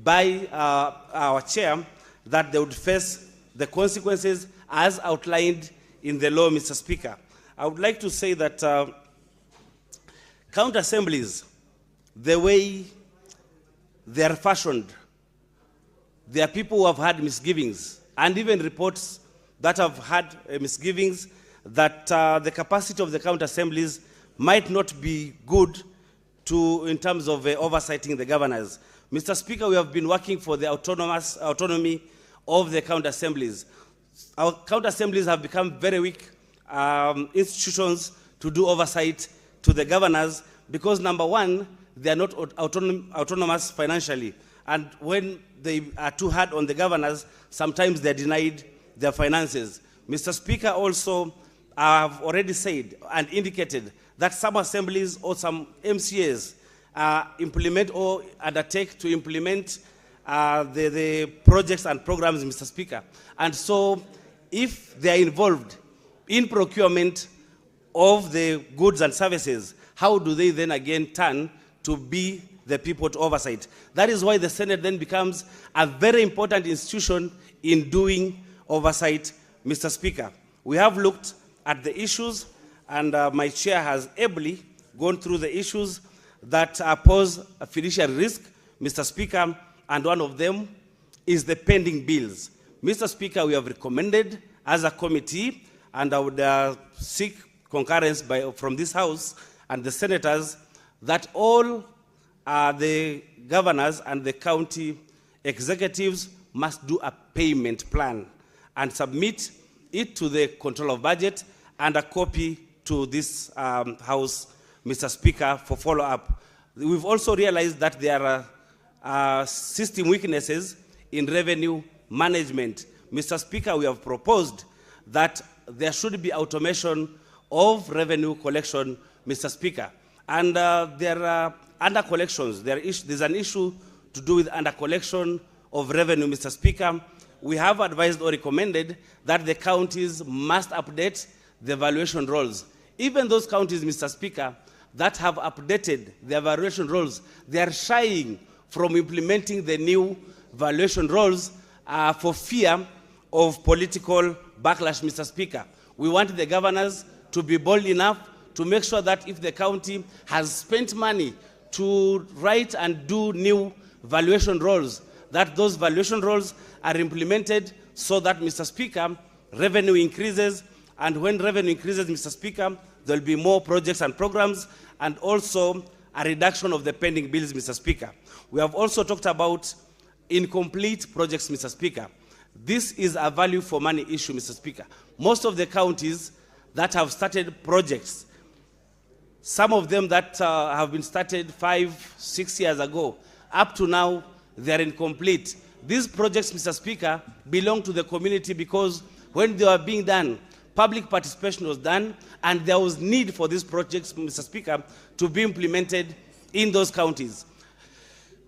by our chair, that they would face the consequences as outlined in the law, Mr. Speaker. I would like to say that county assemblies, the way they are fashioned, there are people who have had misgivings, and even reports that have had misgivings that the capacity of the county assemblies might not be good in terms of oversighting the governors. Mr. Speaker, we have been working for the autonomy of the county assemblies. Our county assemblies have become very weak institutions to do oversight to the governors because, number one, they are not autonomous financially. And when they are too hard on the governors, sometimes they are denied their finances. Mr. Speaker, also, I have already said and indicated that some assemblies or some MCAs implement or undertake to implement the projects and programs, Mr. Speaker. And so if they are involved in procurement of the goods and services, how do they then again turn to be the people to oversight? That is why the Senate then becomes a very important institution in doing oversight, Mr. Speaker. We have looked at the issues, and my chair has ably gone through the issues that pose a fiduciary risk, Mr. Speaker, and one of them is the pending bills. Mr. Speaker, we have recommended as a committee, and I would seek concurrence from this House and the senators, that all the governors and the county executives must do a payment plan and submit it to the control of budget and a copy to this House, Mr. Speaker, for follow-up. We've also realized that there are system weaknesses in revenue management. Mr. Speaker, we have proposed that there should be automation of revenue collection, Mr. Speaker. And there are under-collections. There's an issue to do with under-collection of revenue, Mr. Speaker. We have advised or recommended that the counties must update the valuation rolls. Even those counties, Mr. Speaker, that have updated their valuation rolls, they are shying from implementing the new valuation rolls for fear of political backlash, Mr. Speaker. We want the governors to be bold enough to make sure that if the county has spent money to write and do new valuation rolls, that those valuation rolls are implemented so that, Mr. Speaker, revenue increases. And when revenue increases, Mr. Speaker, there will be more projects and programs, and also a reduction of the pending bills, Mr. Speaker. We have also talked about incomplete projects, Mr. Speaker. This is a value for money issue, Mr. Speaker. Most of the counties that have started projects, some of them that have been started 5, 6 years ago, up to now, they are incomplete. These projects, Mr. Speaker, belong to the community because when they were being done, public participation was done, and there was need for these projects, Mr. Speaker, to be implemented in those counties.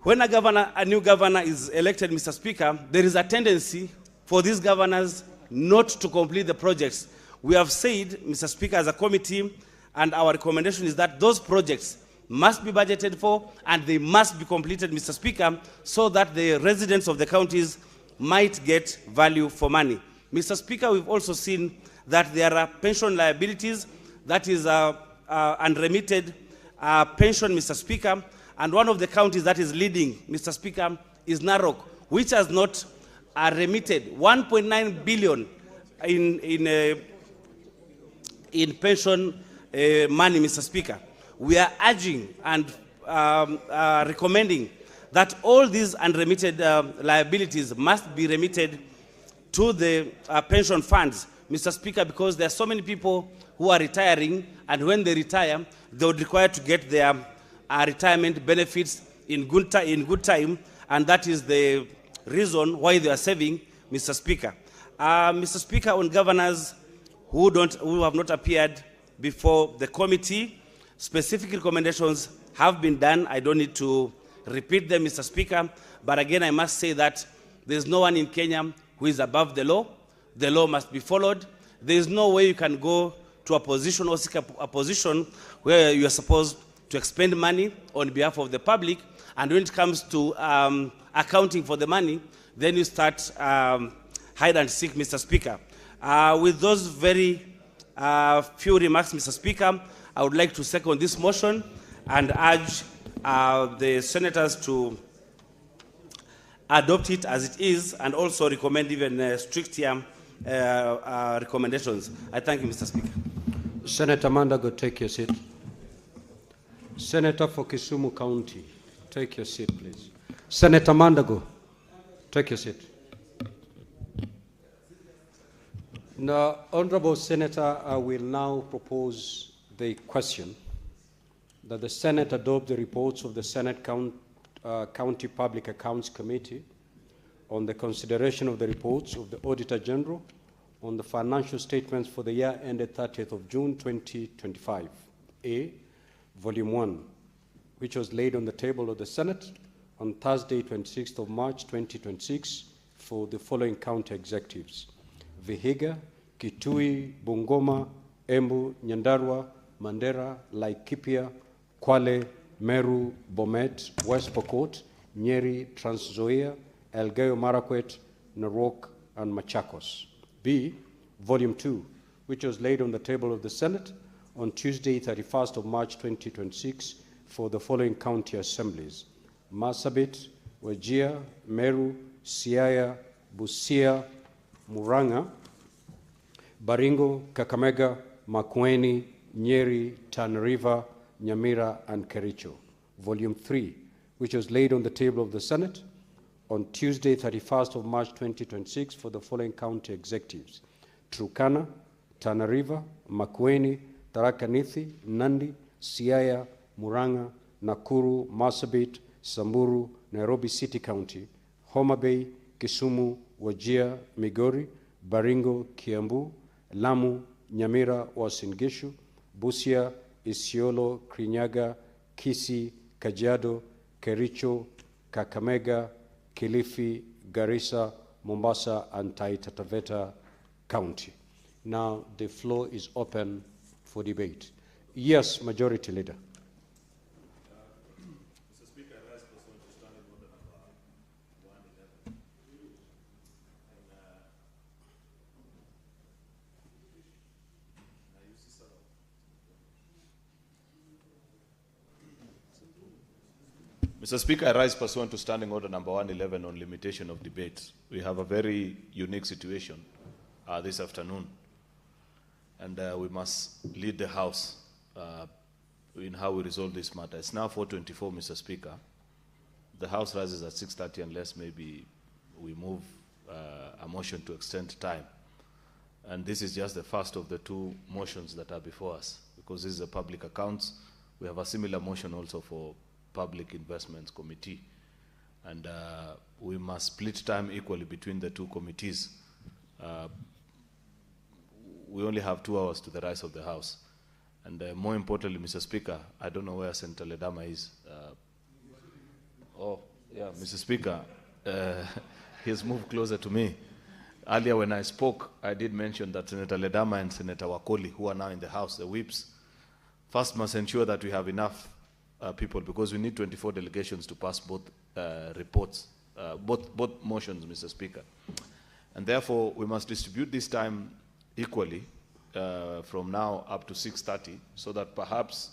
When a new governor is elected, Mr. Speaker, there is a tendency for these governors not to complete the projects. We have said, Mr. Speaker, as a committee, and our recommendation is that those projects must be budgeted for, and they must be completed, Mr. Speaker, so that the residents of the counties might get value for money. Mr. Speaker, we've also seen that there are pension liabilities, that is unremitted pension, Mr. Speaker, and one of the counties that is leading, Mr. Speaker, is Narok, which has not remitted 1.9 billion in pension money, Mr. Speaker. We are urging and recommending that all these unremitted liabilities must be remitted to the pension funds, Mr. Speaker, because there are so many people who are retiring, and when they retire, they would require to get their retirement benefits in good time, and that is the reason why they are saving, Mr. Speaker. Mr. Speaker, on governors who have not appeared before the committee, specific recommendations have been done. I don't need to repeat them, Mr. Speaker, but again, I must say that there's no one in Kenya who is above the law. The law must be followed. There is no way you can go to a position or seek a position where you are supposed to expend money on behalf of the public, and when it comes to accounting for the money, then you start hide and seek, Mr. Speaker. With those very few remarks, Mr. Speaker, I would like to second this motion and urge the senators to adopt it as it is, and also recommend even stricter recommendations. I thank you, Mr. Speaker. Senator Mandago, take your seat. Senator for Kisumu County, take your seat, please. Senator Mandago, take your seat. Now, Honorable Senator, I will now propose the question that the Senate adopt the reports of the Senate County Public Accounts Committee on the consideration of the reports of the Auditor General on the financial statements for the year ended 30th of June 2025, A, Volume 1, which was laid on the table of the Senate on Thursday, 26th of March 2026 for the following county executives: Vihiga, Kitui, Bungoma, Embu, Nyandarua, Mandera, Laikipia, Kwale, Meru, Bomet, West Pokot, Nyeri, Trans Nzoia, Elgeyo Marakwet, Narok, and Machakos. B, Volume 2, which was laid on the table of the Senate on Tuesday, 31st of March 2026 for the following county assemblies: Marsabit, Wajir, Meru, Siaya, Busia, Murang'a, Baringo, Kakamega, Makwiny, Nyeri, Tana River, Nyamira, and Kericho. Volume 3, which was laid on the table of the Senate on Tuesday, 31st of March 2026 for the following county executives: Turkana, Tana River, Makwiny, Tharaka Nithi, Nandi, Siaya, Murang'a, Nakuru, Marsabit, Samburu, Nairobi City County, Homa Bay, Kisumu, Wajir, Migori, Baringo, Kiambu, Lamu, Nyamira, Uasin Gishu, Busia, Isiolo, Kirinyaga, Kisii, Kajiado, Kericho, Kakamega, Kilifi, Garissa, Mombasa, and Taita Taveta County. Now the floor is open for debate. Yes, Majority Leader. Mr. Speaker, I rise pursuant to Standing Order number 111. Mr. Speaker, I rise pursuant to Standing Order number 111 on limitation of debate. We have a very unique situation this afternoon, and we must lead the House in how we resolve this matter. It's now 4:24, Mr. Speaker. The House rises at 6:30 unless maybe we move a motion to extend time. And this is just the first of the two motions that are before us, because this is a public accounts. We have a similar motion also for Public Investments Committee. And we must split time equally between the two committees. We only have 2 hours to the rise of the House. And more importantly, Mr. Speaker, I don't know where Senator Ledama is. Oh, yeah, Mr. Speaker, he has moved closer to me. Earlier when I spoke, I did mention that Senator Ledama and Senator Wakoli, who are now in the House, the whips, first must ensure that we have enough people, because we need 24 delegations to pass both reports, both motions, Mr. Speaker. And therefore, we must distribute this time equally from now up to 6:30, so that perhaps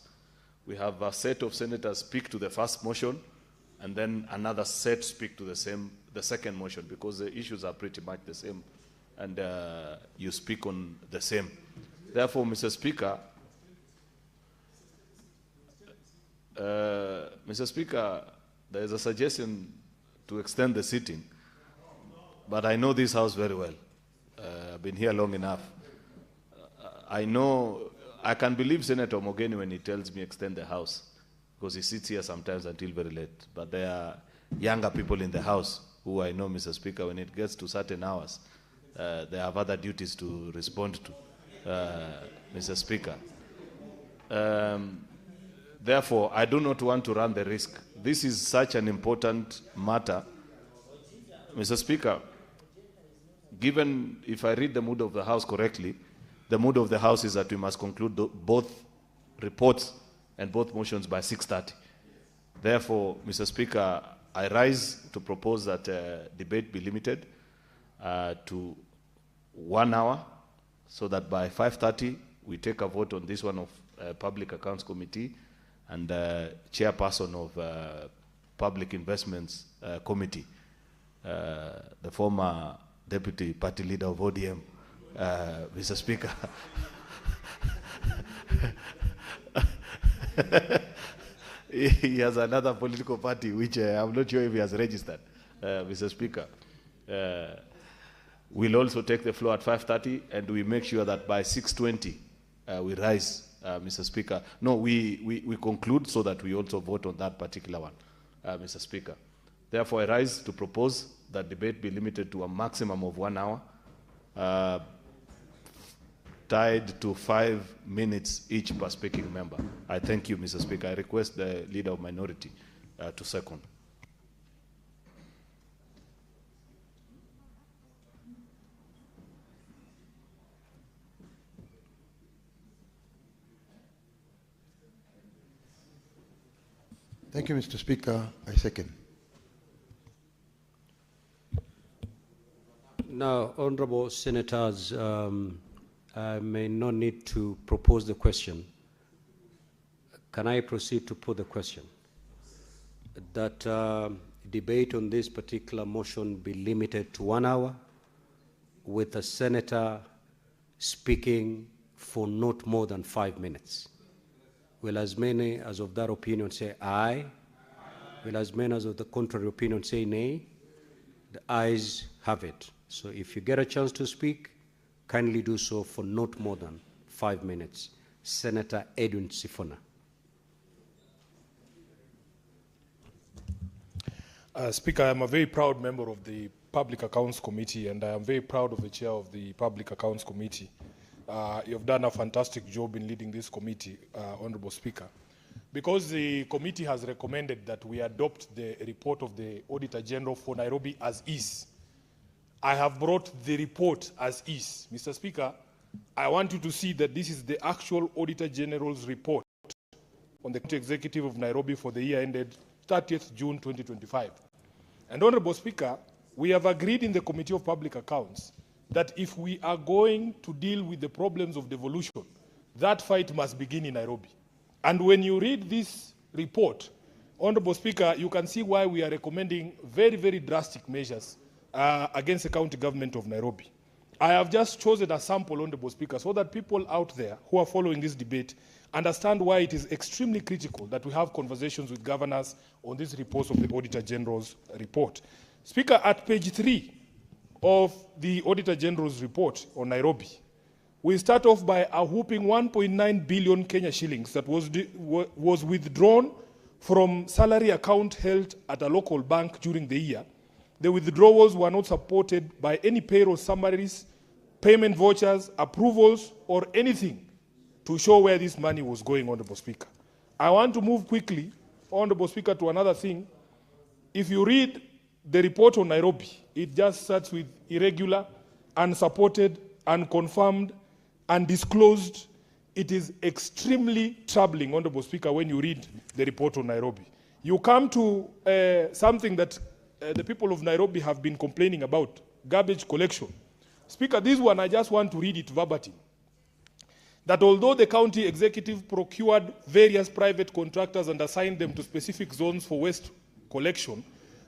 we have a set of senators speak to the first motion, and then another set speak to the second motion, because the issues are pretty much the same, and you speak on the same. Therefore, Mr. Speaker, there is a suggestion to extend the sitting, but I know this House very well. I've been here long enough. I can believe Senator Mogeni when he tells me extend the House, because he sits here sometimes until very late. But there are younger people in the House who I know, Mr. Speaker, when it gets to certain hours, they have other duties to respond to, Mr. Speaker. Therefore, I do not want to run the risk. This is such an important matter. Mr. Speaker, given, if I read the mood of the House correctly, the mood of the House is that we must conclude both reports and both motions by 6:30. Therefore, Mr. Speaker, I rise to propose that debate be limited to 1 hour, so that by 5:30 we take a vote on this one of Public Accounts Committee and chairperson of Public Investments Committee, the former deputy party leader of ODM, Mr. Speaker. He has another political party, which I'm not sure if he has registered, Mr. Speaker. We'll also take the floor at 5:30, and we make sure that by 6:20 we rise, Mr. Speaker. No, we conclude so that we also vote on that particular one, Mr. Speaker. Therefore, I rise to propose that debate be limited to a maximum of 1 hour, tied to 5 minutes each per speaking member. I thank you, Mr. Speaker. I request the Leader of Minority to second. Thank you, Mr. Speaker. I second. Now, honorable senators, I may not need to propose the question. Can I proceed to put the question? That debate on this particular motion be limited to 1 hour, with a senator speaking for not more than 5 minutes. Will as many as of that opinion say aye? Will as many as of the contrary opinion say nay? The ayes have it. So if you get a chance to speak, kindly do so for not more than 5 minutes. Senator Edwin Sifuna. Speaker, I am a very proud member of the Public Accounts Committee, and I am very proud of the chair of the Public Accounts Committee. You have done a fantastic job in leading this committee, Honorable Speaker. Because the committee has recommended that we adopt the report of the Auditor General for Nairobi as is, I have brought the report as is. Mr. Speaker, I want you to see that this is the actual Auditor General's report on the County Executive of Nairobi for the year ended 30th June 2025. And Honorable Speaker, we have agreed in the Committee of Public Accounts that if we are going to deal with the problems of devolution, that fight must begin in Nairobi. And when you read this report, Honorable Speaker, you can see why we are recommending very, very drastic measures against the county government of Nairobi. I have just chosen a sample, Honorable Speaker, so that people out there who are following this debate understand why it is extremely critical that we have conversations with governors on these reports of the Auditor General's report. Speaker, at page 3 of the Auditor General's report on Nairobi, we start off by a whooping 1.9 billion Kenya shillings that was withdrawn from salary account held at a local bank during the year. The withdrawals were not supported by any payroll summaries, payment vouchers, approvals, or anything to show where this money was going, Honorable Speaker. I want to move quickly, Honorable Speaker, to another thing. If you read the report on Nairobi, it just starts with irregular, unsupported, unconfirmed, undisclosed, it is extremely troubling, Honorable Speaker, when you read the report on Nairobi. You come to something that the people of Nairobi have been complaining about, garbage collection. Speaker, this one, I just want to read it verbatim. That although the county executive procured various private contractors and assigned them to specific zones for waste collection,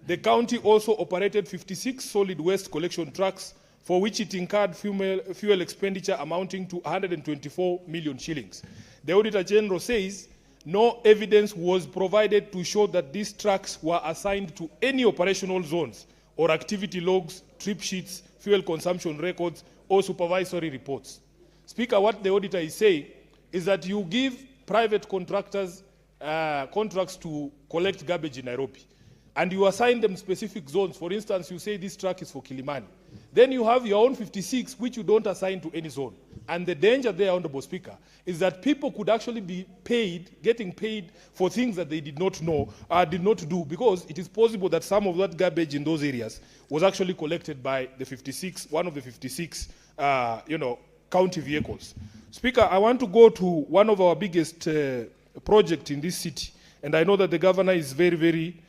the county also operated 56 solid waste collection trucks for which it incurred fuel expenditure amounting to 124 million shillings. The Auditor General says no evidence was provided to show that these trucks were assigned to any operational zones or activity logs, trip sheets, fuel consumption records, or supervisory reports. Speaker, what the auditor is saying is that you give private contractors contracts to collect garbage in Nairobi, and you assign them specific zones. For instance, you say this truck is for Kilimani. Then you have your own 56, which you don't assign to any zone. And the danger there, Honorable Speaker, is that people could actually be paid, getting paid for things that they did not know, did not do, because it is possible that some of that garbage in those areas was actually collected by the 56, one of the 56, county vehicles. Speaker, I want to go to one of our biggest projects in this city, and I know that the governor is very, very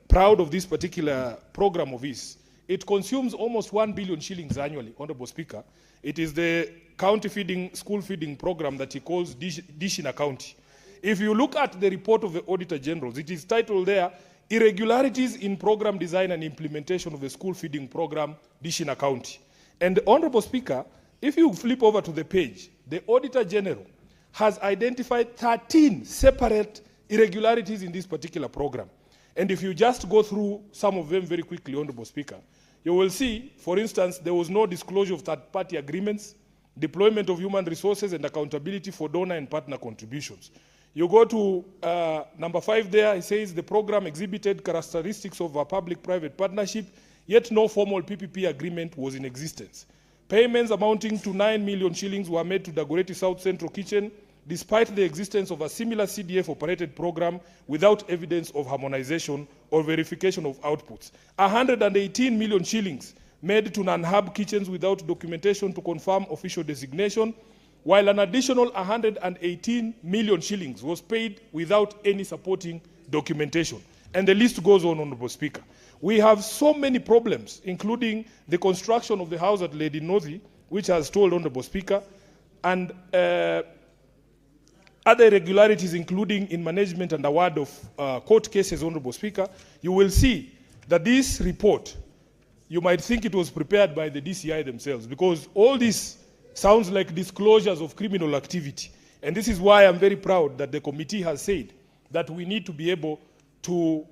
proud of this particular program of his. It consumes almost 1 billion shillings annually, Honorable Speaker. It is the county feeding, school feeding program that he calls Dish in a County. If you look at the report of the Auditor General, it is titled there, Irregularities in Program Design and Implementation of the School Feeding Program, Dish in a County. And Honorable Speaker, if you flip over to the page, the Auditor General has identified 13 separate irregularities in this particular program. And if you just go through some of them very quickly, Honorable Speaker, you will see, for instance, there was no disclosure of third-party agreements, deployment of human resources, and accountability for donor and partner contributions. You go to number 5 there, it says the program exhibited characteristics of a public-private partnership, yet no formal PPP agreement was in existence. Payments amounting to 9 million shillings were made to Dagoretti South Central Kitchen, despite the existence of a similar CDF-operated program without evidence of harmonization or verification of outputs. 118 million shillings made to non-hub kitchens without documentation to confirm official designation, while an additional 118 million shillings was paid without any supporting documentation. And the list goes on, Honorable Speaker. We have so many problems, including the construction of the house at Lady Northey, which has told Honorable Speaker, and other irregularities, including in management and award of court cases, Honorable Speaker. You will see that this report, you might think it was prepared by the DCI themselves, because all this sounds like disclosures of criminal activity. And this is why I'm very proud that the committee has said that we need to be able to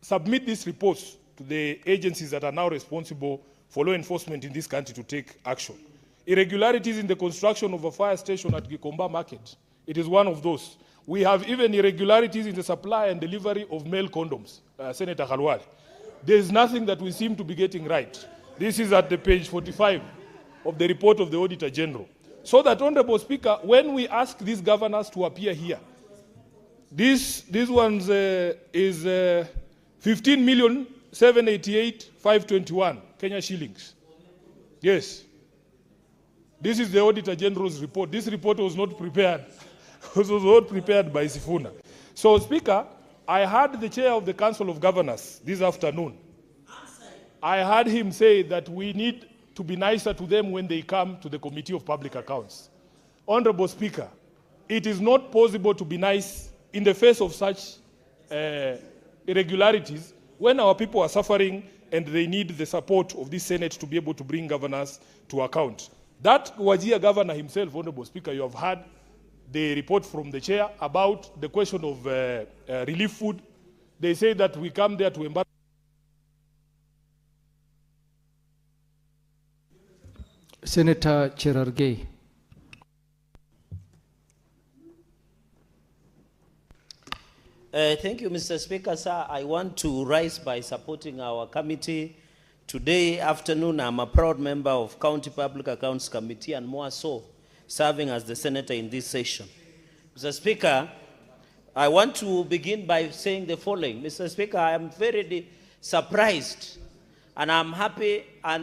submit these reports to the agencies that are now responsible for law enforcement in this country to take action. Irregularities in the construction of a fire station at Gikomba Market. It is one of those. We have even irregularities in the supply and delivery of male condoms, Senator Khalwale. There is nothing that we seem to be getting right. This is at the page 45 of the report of the Auditor General. So that, Honorable Speaker, when we ask these governors to appear here, this one is 15,788,521 Kenya shillings. Yes. This is the Auditor General's report. This report was not prepared. It was not prepared by Sifuna. So, Speaker, I heard the chair of the Council of Governors this afternoon. I heard him say that we need to be nicer to them when they come to the Committee of Public Accounts. Honorable Speaker, it is not possible to be nice in the face of such irregularities when our people are suffering and they need the support of this Senate to be able to bring governors to account. That Wajir governor himself, Honorable Speaker, you have heard the report from the chair about the question of relief food. They say that we come there to embark. Senator Cherargei. Thank you, Mr. Speaker. Sir, I want to rise by supporting our committee. Today afternoon, I'm a proud member of County Public Accounts Committee, and more so, serving as the senator in this session. Mr. Speaker, I want to begin by saying the following. Mr. Speaker, I am very surprised, and I'm happy a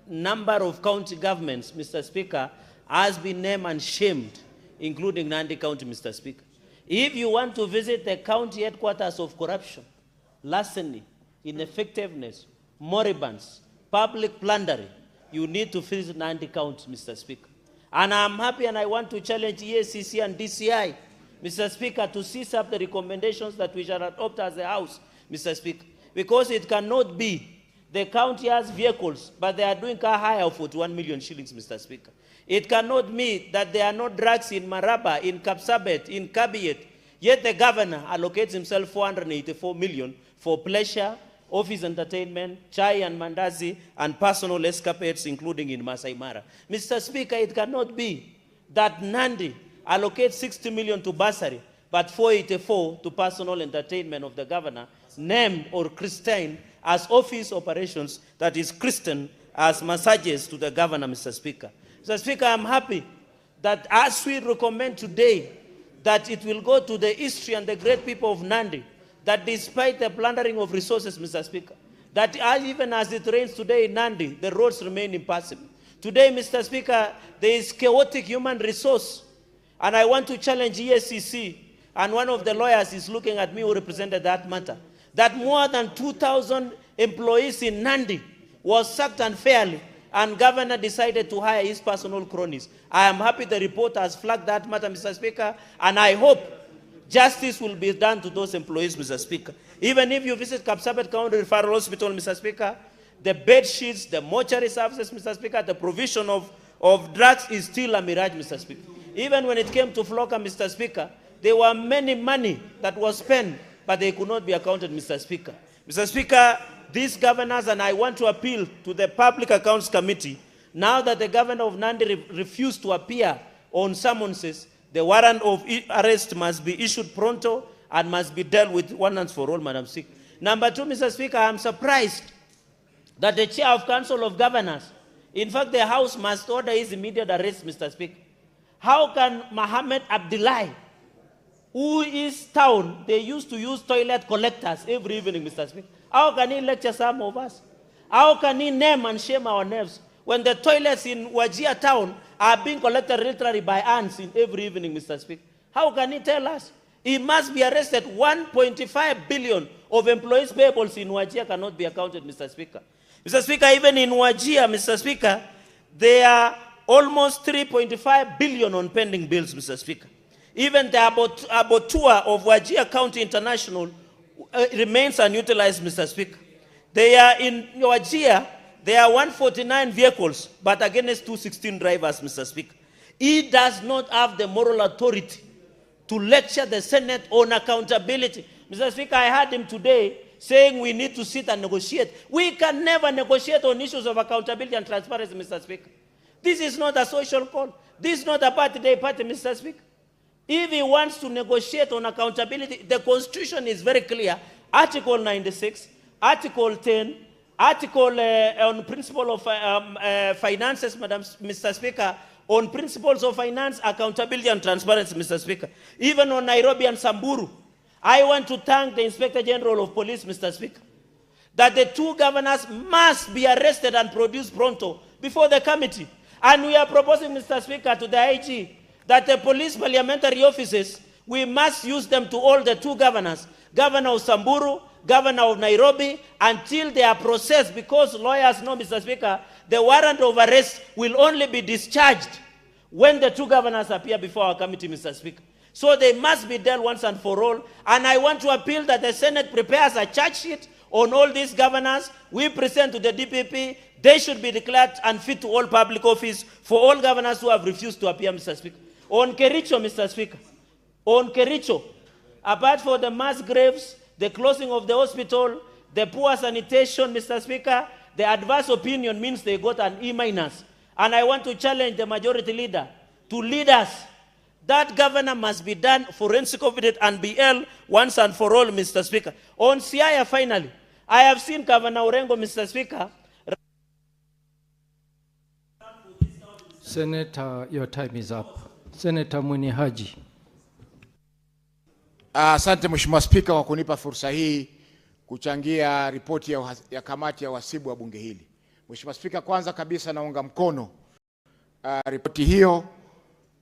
number of county governments, Mr. Speaker, has been named and shamed including Nandi County, Mr. Speaker. If you want to visit the county headquarters of corruption, larceny, ineffectiveness, moribunds, public plundering, you need to visit Nandi County, Mr. Speaker. And I'm happy and I want to challenge EACC and DCI, Mr. Speaker, to seize up the recommendations that we shall adopt as a House, Mr. Speaker, because it cannot be the county has vehicles, but they are doing car hire of 41 million shillings, Mr. Speaker. It cannot be that there are no drugs in Maraba, in Kapsabet, in Kabiet, yet the governor allocates himself 484 million for pleasure, office entertainment, chai and mandazi, and personal escapades, including in Masai Mara. Mr. Speaker, it cannot be that Nandi allocates 60 million to bursary, but 484 to personal entertainment of the governor, named or Christian as office operations, that is Christian as massages to the governor, Mr. Speaker. Mr. Speaker, I'm happy that as we recommend today, that it will go to the history and the great people of Nandi, that despite the plundering of resources, Mr. Speaker, that even as it rains today in Nandi, the roads remain impassable. Today, Mr. Speaker, there is chaotic human resource, and I want to challenge EACC, and one of the lawyers is looking at me who represented that matter, that more than 2,000 employees in Nandi was sacked unfairly, and governor decided to hire his personal cronies. I am happy the report has flagged that matter, Mr. Speaker, and I hope justice will be done to those employees, Mr. Speaker. Even if you visit Kapsabet County Referral Hospital, Mr. Speaker, the bed sheets, the mortuary services, Mr. Speaker, the provision of drugs is still a mirage, Mr. Speaker. Even when it came to Floka, Mr. Speaker, there were many money that was spent, but they could not be accounted, Mr. Speaker. Mr. Speaker, these governors, and I want to appeal to the Public Accounts Committee, now that the governor of Nandi refused to appear on summonses, the warrant of arrest must be issued pronto and must be dealt with once for all, Madam Speaker. Number two, Mr. Speaker, I am surprised that the chair of Council of Governors, in fact, the House must order his immediate arrest, Mr. Speaker. How can Mohammed Abdullahi, who is town, they used to use toilet collectors every evening, Mr. Speaker. How can he lecture some of us? How can he name and shame our nerves when the toilets in Wajir town are being collected literally by ants in every evening, Mr. Speaker? How can he tell us? He must be arrested. 1.5 billion of employees' payables in Wajir cannot be accounted, Mr. Speaker. Mr. Speaker, even in Wajir, Mr. Speaker, there are almost 3.5 billion on pending bills, Mr. Speaker. Even the abattoir of Wajir County International remains unutilized, Mr. Speaker. They are in Wajir, there are 149 vehicles, but against 216 drivers, Mr. Speaker. He does not have the moral authority to lecture the Senate on accountability. Mr. Speaker, I heard him today saying we need to sit and negotiate. We can never negotiate on issues of accountability and transparency, Mr. Speaker. This is not a social call. This is not a party, Mr. Speaker. If he wants to negotiate on accountability, the Constitution is very clear. Article 96, Article 10, Article on principle of finances, Mr. Speaker, on principles of finance, accountability and transparency, Mr. Speaker. Even on Nairobi and Samburu, I want to thank the Inspector General of Police, Mr. Speaker, that the two governors must be arrested and produced pronto before the committee. And we are proposing, Mr. Speaker, to the IG that the police parliamentary offices, we must use them to all the two governors, Governor of Samburu, Governor of Nairobi, until they are processed, because lawyers know, Mr. Speaker, the warrant of arrest will only be discharged when the two governors appear before our committee, Mr. Speaker. So they must be dealt once and for all. And I want to appeal that the Senate prepares a charge sheet on all these governors. We present to the DPP. They should be declared unfit to all public office for all governors who have refused to appear, Mr. Speaker. On Kericho, Mr. Speaker, on Kericho, apart from the mass graves, the closing of the hospital, the poor sanitation, Mr. Speaker, the adverse opinion means they got an E-. And I want to challenge the majority leader to lead us. That governor must be done forensic audit and be held once and for all, Mr. Speaker. On Siaya, finally, I have seen Governor Orengo, Mr. Speaker. Senator, your time is up. Senator Mwini Haji. Asante Mheshimiwa Spika kwa kunipa fursa hii kuchangia ripoti ya kamati ya wasibu wa bunge hili. Mheshimiwa Spika, kwanza kabisa naunga mkono ripoti hiyo,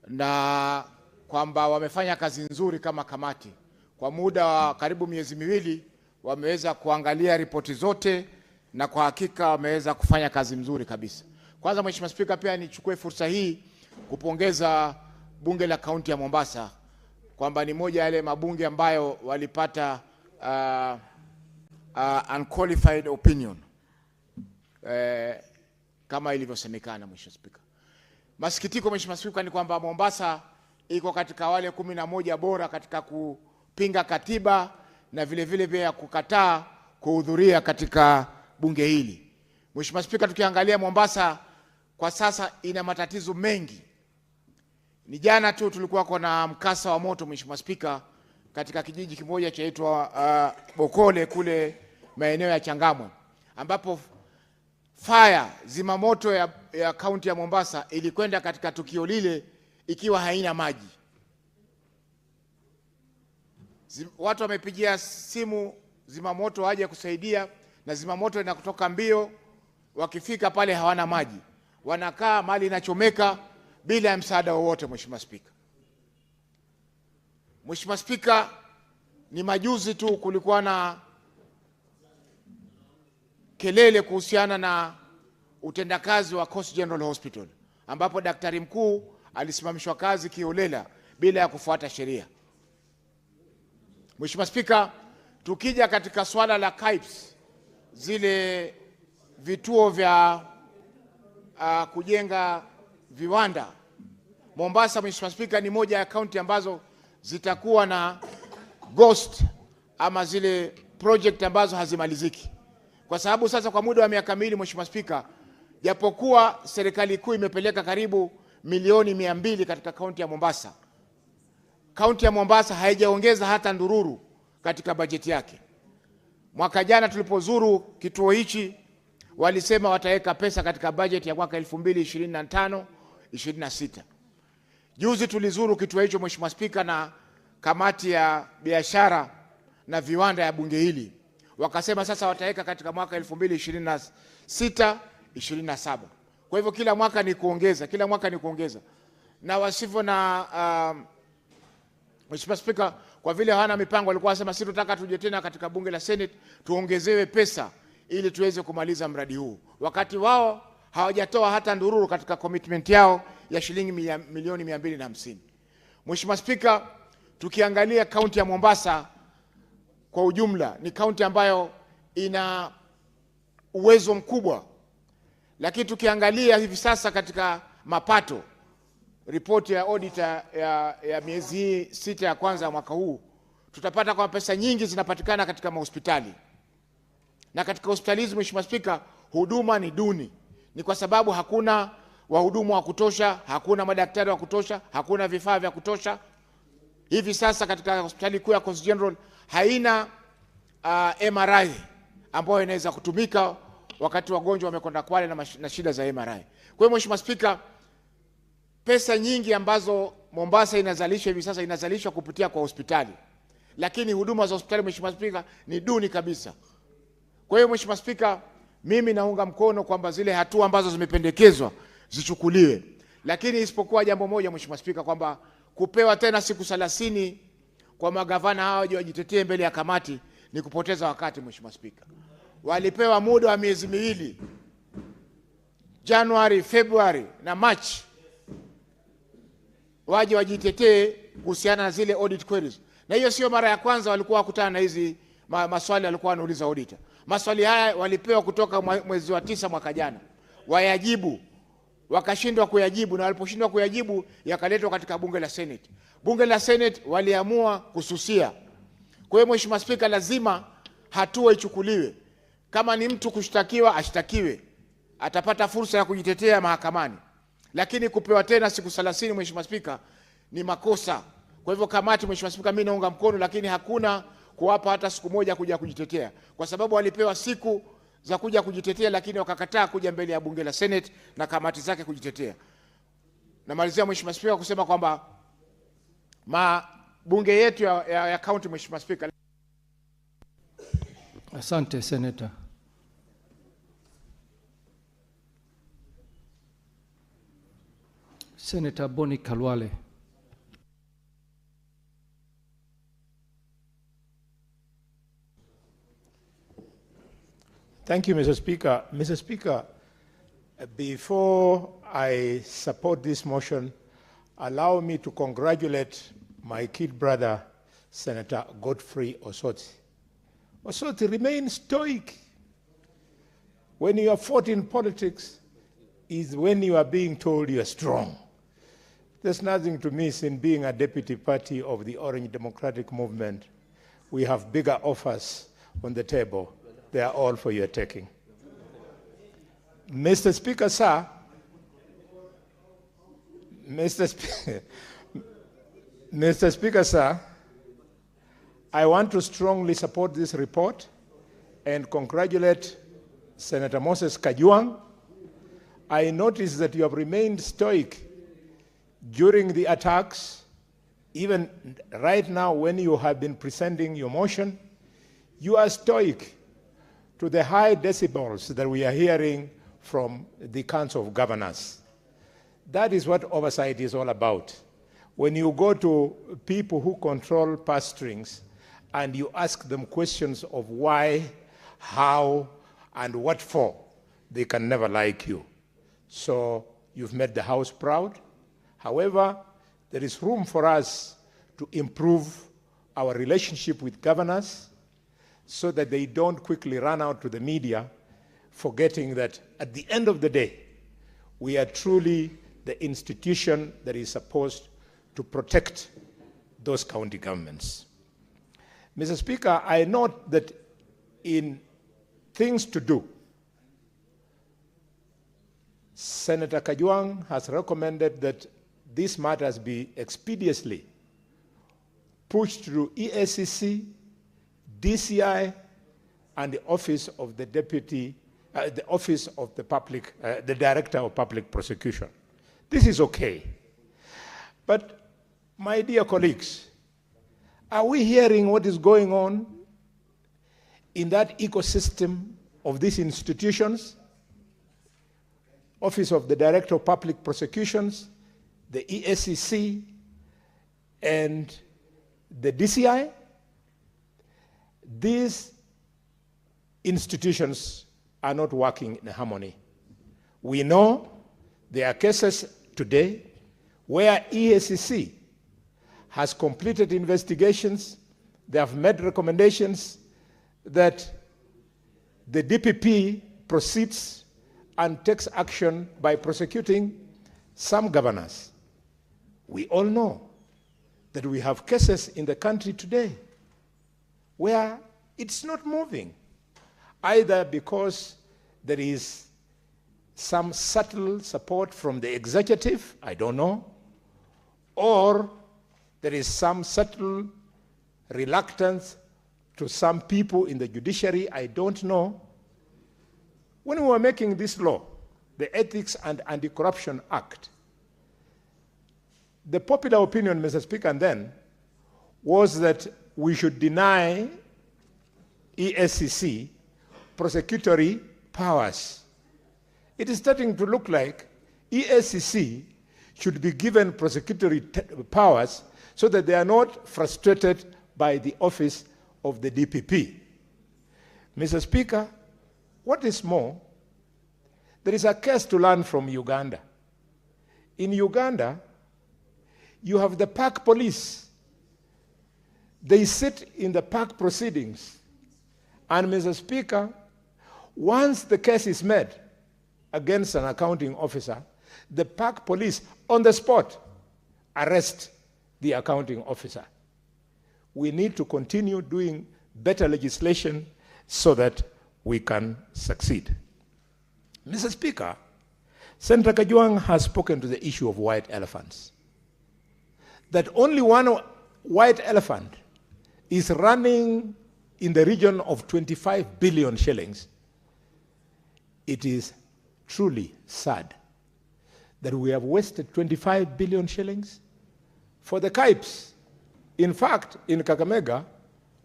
na kwamba wamefanya kazi nzuri kama kamati. Kwa muda wa karibu miezi miwili wameweza kuangalia ripoti zote na kwa hakika wameweza kufanya kazi nzuri kabisa. Kwanza Mheshimiwa Spika, pia nichukue fursa hii kupongeza bunge la kaunti ya Mombasa kwamba ni moja yale mabunge ambayo walipata unqualified opinion kama ilivyosemekana. Mheshimiwa Spika, masikitiko Mheshimiwa Spika ni kwamba Mombasa iko katika wale 11 bora katika kupinga katiba na vile vile pia kukataa kuhudhuria katika bunge hili. Mheshimiwa Spika, tukiangalia Mombasa kwa sasa ina matatizo mengi. Ni jana tu tulikuwa na mkasa wa moto Mheshimiwa Spika katika kijiji kimoja chaitwa Bokole kule maeneo ya Changamwe, ambapo zimamoto ya kaunti ya Mombasa ilikwenda katika tukio lile ikiwa haina maji. Watu wamepigia simu zimamoto waje kusaidia, na zimamoto inakutoka mbio, wakifika pale hawana maji, wanakaa mali inachomeka bila ya msaada wowote. Mheshimiwa Spika, Mheshimiwa Spika, ni majuzi tu kulikuwa na kelele kuhusiana na utendakazi wa Coast General Hospital, ambapo daktari mkuu alisimamishwa kazi kiholela bila ya kufuata sheria. Mheshimiwa Spika, tukija katika swala la KAIPS, zile vituo vya kujenga viwanda, Mombasa Mheshimiwa Spika ni moja ya kaunti ambazo zitakuwa na ghost ama zile project ambazo hazimaliziki. Kwa sababu sasa kwa muda wa miaka miwili Mheshimiwa Spika, japokuwa serikali kuu imepeleka karibu milioni 200 katika kaunti ya Mombasa, kaunti ya Mombasa haijaongeza hata ndururu katika bajeti yake. Mwaka jana tulipozuru kituo hichi walisema wataweka pesa katika bajeti ya mwaka 2025-26. Juzi tulizuru kituo hicho Mheshimiwa Spika na kamati ya biashara na viwanda ya bunge hili, wakasema sasa wataweka katika mwaka 2026-27. Kwa hivyo kila mwaka ni kuongeza, na wasivyo na Mheshimiwa Spika, kwa vile hawana mipango, walikuwa wasema sisi tunataka tuje tena katika bunge la Senate tuongezewe pesa ili tuweze kumaliza mradi huu, wakati wao hawajatoa hata ndururu katika commitment yao ya shilingi milioni 250. Mheshimiwa Spika, tukiangalia kaunti ya Mombasa kwa ujumla ni kaunti ambayo ina uwezo mkubwa, lakini tukiangalia hivi sasa katika mapato, ripoti ya auditor ya miezi 6 ya kwanza mwaka huu, tutapata kwa pesa nyingi zinapatikana katika mahospitali, na katika hospitali hizi Mheshimiwa Spika huduma ni duni. Ni kwa sababu hakuna wahudumu wa kutosha, hakuna madaktari wa kutosha, hakuna vifaa vya kutosha. Hivi sasa katika hospitali kuu ya Coast General haina MRI ambayo inaweza kutumika wakati wagonjwa wamekwenda Kwale na shida za MRI. Kwa hiyo Mheshimiwa Spika, pesa nyingi ambazo Mombasa inazalisha hivi sasa inazalishwa kupitia kwa hospitali, lakini huduma za hospitali Mheshimiwa Spika ni duni kabisa. Kwa hiyo Mheshimiwa Spika, mimi naunga mkono kwamba zile hatua ambazo zimependekezwa zichukuliwe, lakini isipokuwa jambo moja Mheshimiwa Spika, kwamba kupewa tena siku 30 kwa magavana hao waje wajitetee mbele ya kamati ni kupoteza wakati. Mheshimiwa Spika, walipewa muda wa miezi miwili, Januari, Februari na March, waje wajitetee kuhusiana na zile audit queries. Na hiyo sio mara ya kwanza walikuwa wakutana na hizi maswali walikuwa wanauliza auditor. Maswali haya walipewa kutoka mwezi wa 9 mwaka jana, wayajibu, wakashindwa kuyajibu, na waliposhindwa kuyajibu yakaletwa katika bunge la Senate. Bunge la Senate waliamua kususia. Kwa hiyo Mheshimiwa Spika, lazima hatua ichukuliwe. Kama ni mtu kushtakiwa ashtakiwe, atapata fursa ya kujitetea mahakamani, lakini kupewa tena siku 30 Mheshimiwa Spika ni makosa. Kwa hivyo kamati Mheshimiwa Spika, mimi naunga mkono, lakini hakuna kuwapa hata siku moja kuja kujitetea, kwa sababu walipewa siku za kuja kujitetea, lakini wakakataa kuja mbele ya bunge la Senate na kamati zake kujitetea. Namalizia Mheshimiwa Spika kusema kwamba bunge yetu ya county Mheshimiwa Spika. Asante Senator. Senator Boni Kalwale. Thank you, Mr. Speaker. Mr. Speaker, before I support this motion, allow me to congratulate my kid brother, Senator Godfrey Osoti. Osoti remains stoic. When you are fought in politics, is when you are being told you are strong. There's nothing to miss in being a deputy party of the Orange Democratic Movement. We have bigger offers on the table. They are all for your taking. Mr. Speaker, sir, Mr. Speaker, sir, I want to strongly support this report and congratulate Senator Moses Kajwang. I notice that you have remained stoic during the attacks, even right now when you have been presenting your motion. You are stoic to the high decibels that we are hearing from the Council of Governors. That is what oversight is all about. When you go to people who control purse strings and you ask them questions of why, how, and what for, they can never like you. So you've made the House proud. However, there is room for us to improve our relationship with governors so that they don't quickly run out to the media, forgetting that at the end of the day, we are truly the institution that is supposed to protect those county governments. Mr. Speaker, I note that in things to do, Senator Kajwang has recommended that these matters be expeditiously pushed through EACC, DCI, and the Office of the Deputy, the Office of the Public, the Director of Public Prosecution. This is okay. But, my dear colleagues, are we hearing what is going on in that ecosystem of these institutions? Office of the Director of Public Prosecutions, the EACC, and the DCI? These institutions are not working in harmony. We know there are cases today where EACC has completed investigations. They have made recommendations that the DPP proceeds and takes action by prosecuting some governors. We all know that we have cases in the country today where it's not moving, either because there is some subtle support from the executive, I don't know, or there is some subtle reluctance to some people in the judiciary, I don't know. When we were making this law, the Ethics and Anti-Corruption Act, the popular opinion, Mr. Speaker, then was that we should deny EACC prosecutory powers. It is starting to look like EACC should be given prosecutory powers so that they are not frustrated by the office of the DPP. Mr. Speaker, what is more, there is a case to learn from Uganda. In Uganda, you have the park police. They sit in the park proceedings. And Mr. Speaker, once the case is made against an accounting officer, the park police on the spot arrest the accounting officer. We need to continue doing better legislation so that we can succeed. Mr. Speaker, Senator Kajwang has spoken to the issue of white elephants. That only one white elephant is running in the region of 25 billion shillings. It is truly sad that we have wasted 25 billion shillings for the Kipes. In fact, in Kakamega,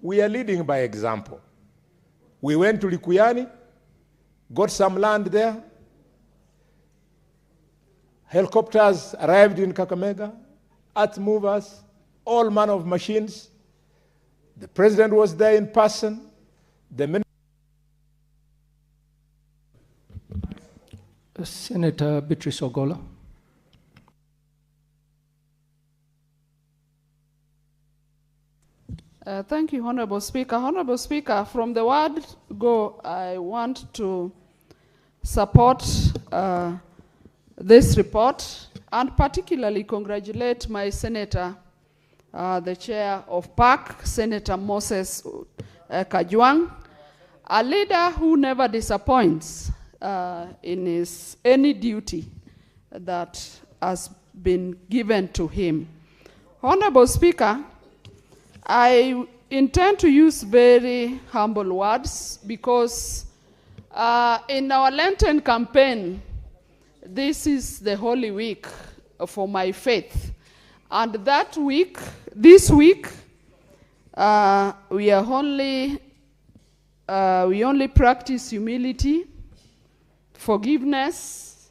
we are leading by example. We went to Likuyani, got some land there. Helicopters arrived in Kakamega, earth movers, all manner of machines. The president was there in person. The Senator Beatrice Ogola. Thank you, Honorable Speaker. Honorable Speaker, from the word go, I want to support this report and particularly congratulate my senator, the chair of PAC, Senator Moses Kajwang, a leader who never disappoints in his any duty that has been given to him. Honorable Speaker, I intend to use very humble words because in our Lenten campaign, this is the Holy Week for my faith. And that week, this week, we only practice humility, forgiveness,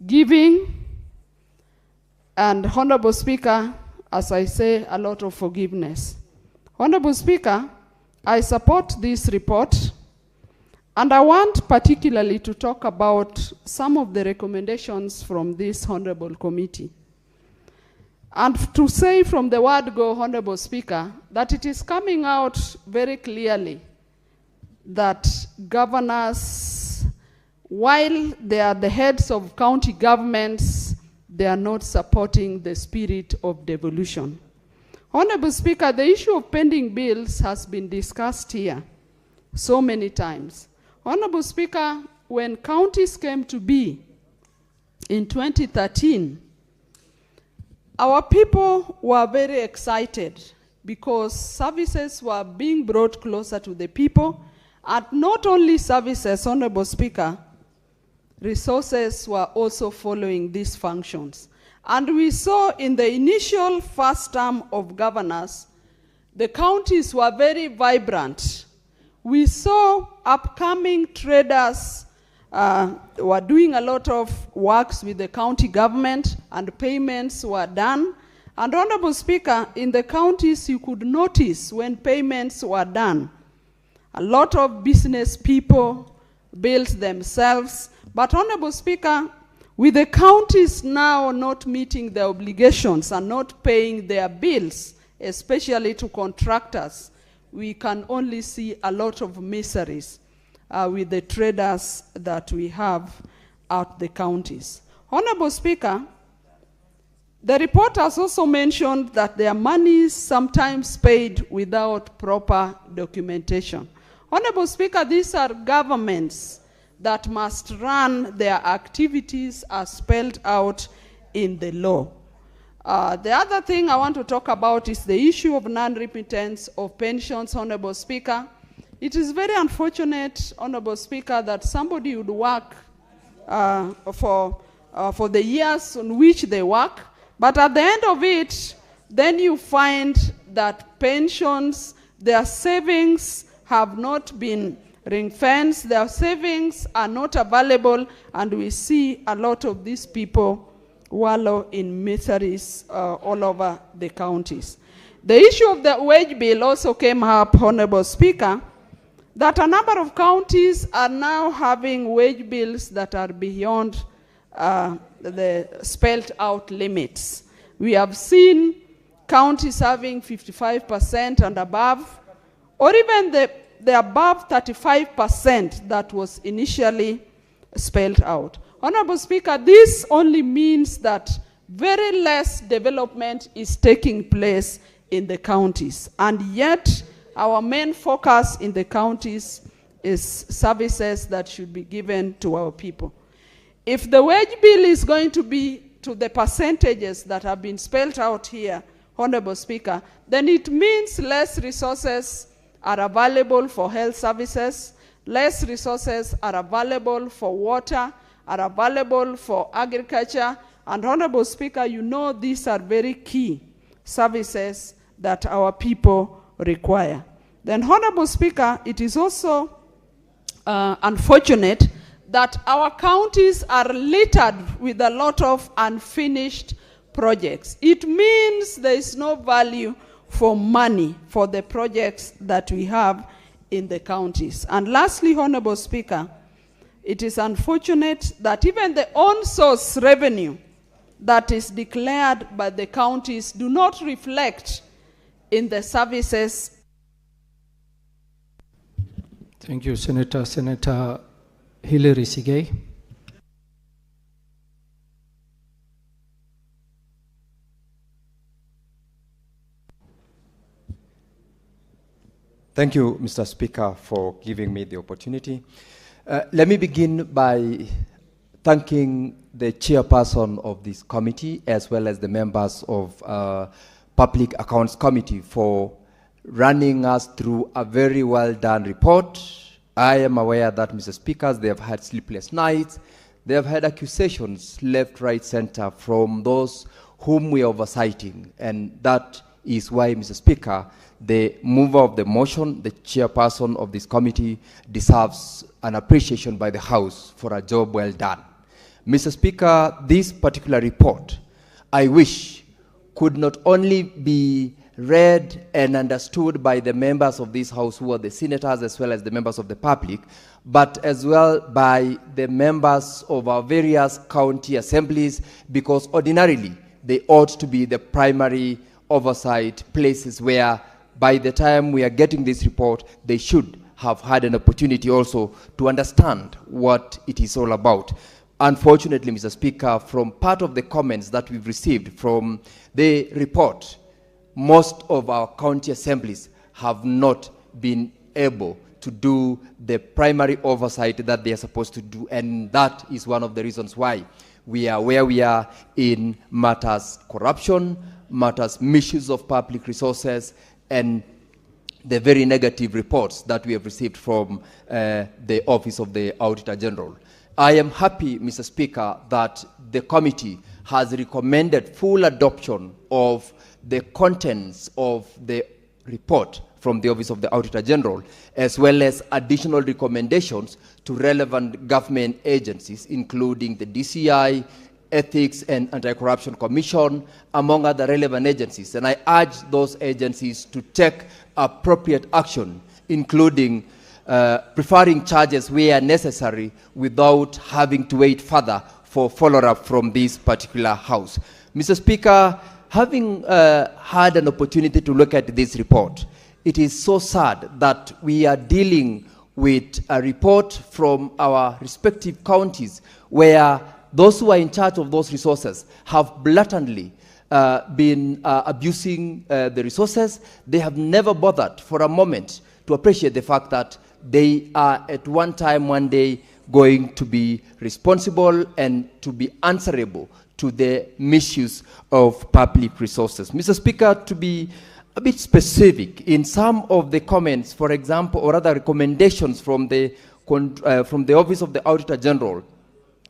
giving, and Honorable Speaker, as I say, a lot of forgiveness. Honorable Speaker, I support this report, and I want particularly to talk about some of the recommendations from this Honorable Committee. And to say from the word go, Honorable Speaker, that it is coming out very clearly that governors, while they are the heads of county governments, they are not supporting the spirit of devolution. Honorable Speaker, the issue of pending bills has been discussed here so many times. Honorable Speaker, when counties came to be in 2013, our people were very excited because services were being brought closer to the people, and not only services, Honorable Speaker, resources were also following these functions. And we saw in the initial first term of governors, the counties were very vibrant. We saw upcoming traders were doing a lot of works with the county government, and payments were done. And Honorable Speaker, in the counties you could notice when payments were done, a lot of business people built themselves. But Honorable Speaker, with the counties now not meeting their obligations and not paying their bills, especially to contractors, we can only see a lot of miseries with the traders that we have at the counties. Honorable Speaker, the report has also mentioned that their money is sometimes paid without proper documentation. Honorable Speaker, these are governments that must run their activities as spelled out in the law. The other thing I want to talk about is the issue of non-remittance of pensions, Honorable Speaker. It is very unfortunate, Honorable Speaker, that somebody would work for the years on which they work, but at the end of it, then you find that pensions, their savings have not been ring-fenced, their savings are not available, and we see a lot of these people wallow in miseries all over the counties. The issue of the wage bill also came up, Honorable Speaker, that a number of counties are now having wage bills that are beyond the spelled out limits. We have seen counties having 55% and above, or even the above 35% that was initially spelled out. Honorable Speaker, this only means that very less development is taking place in the counties, and yet our main focus in the counties is services that should be given to our people. If the wage bill is going to be to the percentages that have been spelled out here, Honorable Speaker, then it means less resources are available for health services, less resources are available for water, are available for agriculture, and Honorable Speaker, you know these are very key services that our people require. Then Honorable Speaker, it is also unfortunate that our counties are littered with a lot of unfinished projects. It means there is no value for money for the projects that we have in the counties. And lastly, Honorable Speaker, it is unfortunate that even the on-source revenue that is declared by the counties do not reflect in the services. Thank you, Senator. Senator Hilary Sigei. Thank you, Mr. Speaker, for giving me the opportunity. Let me begin by thanking the chairperson of this committee as well as the members of Public Accounts Committee for running us through a very well done report. I am aware that, Mr. Speaker, they have had sleepless nights. They have had accusations left, right, center from those whom we are oversighting. And that is why, Mr. Speaker, the mover of the motion, the chairperson of this committee, deserves an appreciation by the House for a job well done. Mr. Speaker, this particular report, I wish, could not only be read and understood by the members of this House who are the senators as well as the members of the public, but as well by the members of our various county assemblies, because ordinarily they ought to be the primary oversight places where by the time we are getting this report, they should have had an opportunity also to understand what it is all about. Unfortunately, Mr. Speaker, from part of the comments that we've received from the report, most of our county assemblies have not been able to do the primary oversight that they are supposed to do, and that is one of the reasons why we are where we are in matters corruption, matters misuse of public resources, and the very negative reports that we have received from the Office of the Auditor General. I am happy, Mr. Speaker, that the committee has recommended full adoption of the contents of the report from the Office of the Auditor General, as well as additional recommendations to relevant government agencies, including the DCI, Ethics and Anti-Corruption Commission, among other relevant agencies. And I urge those agencies to take appropriate action, including preferring charges where necessary without having to wait further for follow-up from this particular House. Mr. Speaker, having had an opportunity to look at this report, it is so sad that we are dealing with a report from our respective counties where those who are in charge of those resources have blatantly been abusing the resources. They have never bothered for a moment to appreciate the fact that they are at one time, one day, going to be responsible and to be answerable to the misuse of public resources. Mr. Speaker, to be a bit specific, in some of the comments, for example, or other recommendations from the Office of the Auditor General,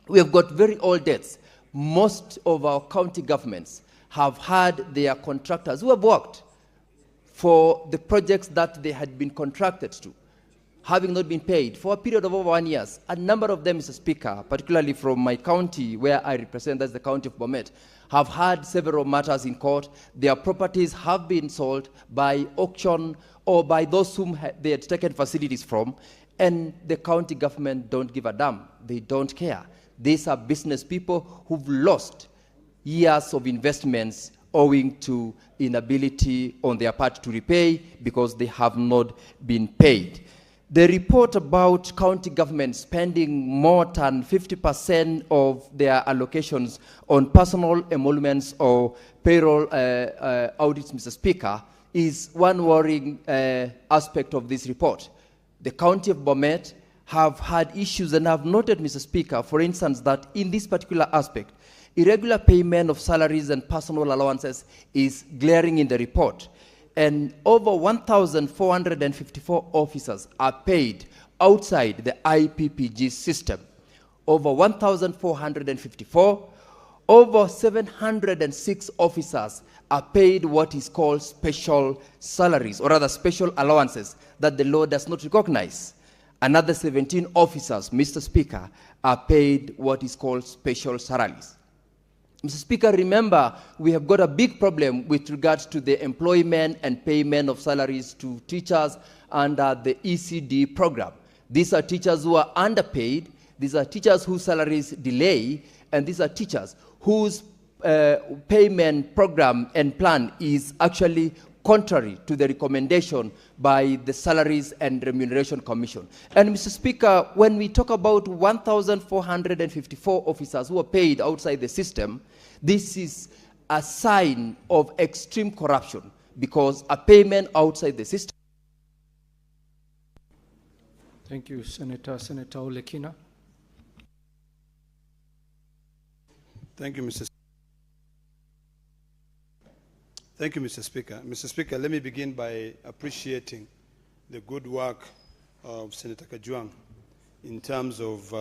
we have got very old debts. Most of our county governments have had their contractors who have worked for the projects that they had been contracted to, having not been paid for a period of over 1 year. A number of them, Mr. Speaker, particularly from my county where I represent, that's the county of Bomet, have had several matters in court. Their properties have been sold by auction or by those whom they had taken facilities from, and the county government don't give a damn. They don't care. These are business people who've lost years of investments owing to inability on their part to repay because they have not been paid. The report about county government spending more than 50% of their allocations on personal emoluments or payroll audits, Mr. Speaker, is one worrying aspect of this report. The county of Bomet have had issues and have noted, Mr. Speaker, for instance, that in this particular aspect, irregular payment of salaries and personal allowances is glaring in the report. And over 1,454 officers are paid outside the IPPG system. Over 1,454, over 706 officers are paid what is called special salaries, or rather special allowances that the law does not recognize. Another 17 officers, Mr. Speaker, are paid what is called special salaries. Mr. Speaker, remember, we have got a big problem with regards to the employment and payment of salaries to teachers under the ECD program. These are teachers who are underpaid These are teachers whose salaries delay, and these are teachers whose payment program and plan is actually contrary to the recommendation by the Salaries and Remuneration Commission. And Mr. Speaker, when we talk about 1,454 officers who are paid outside the system, this is a sign of extreme corruption, because a payment outside the system. Thank you, Senator. Senator Olekina. Thank you, Thank you, Mr. Speaker. Mr. Speaker, let me begin by appreciating the good work of Senator Kajwang in terms of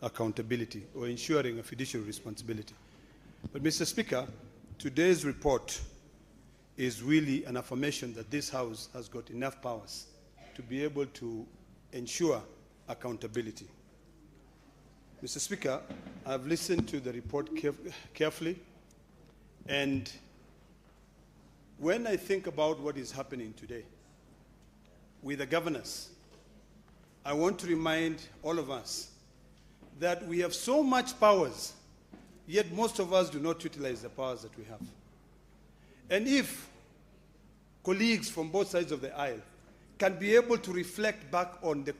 accountability or ensuring a fiduciary responsibility. But, Mr. Speaker, today's report is really an affirmation that this House has got enough powers to be able to ensure accountability. Mr. Speaker, I've listened to the report carefully, and when I think about what is happening today with the governors, I want to remind all of us that we have so much powers, yet most of us do not utilize the powers that we have. And if colleagues from both sides of the aisle can be able to reflect back on the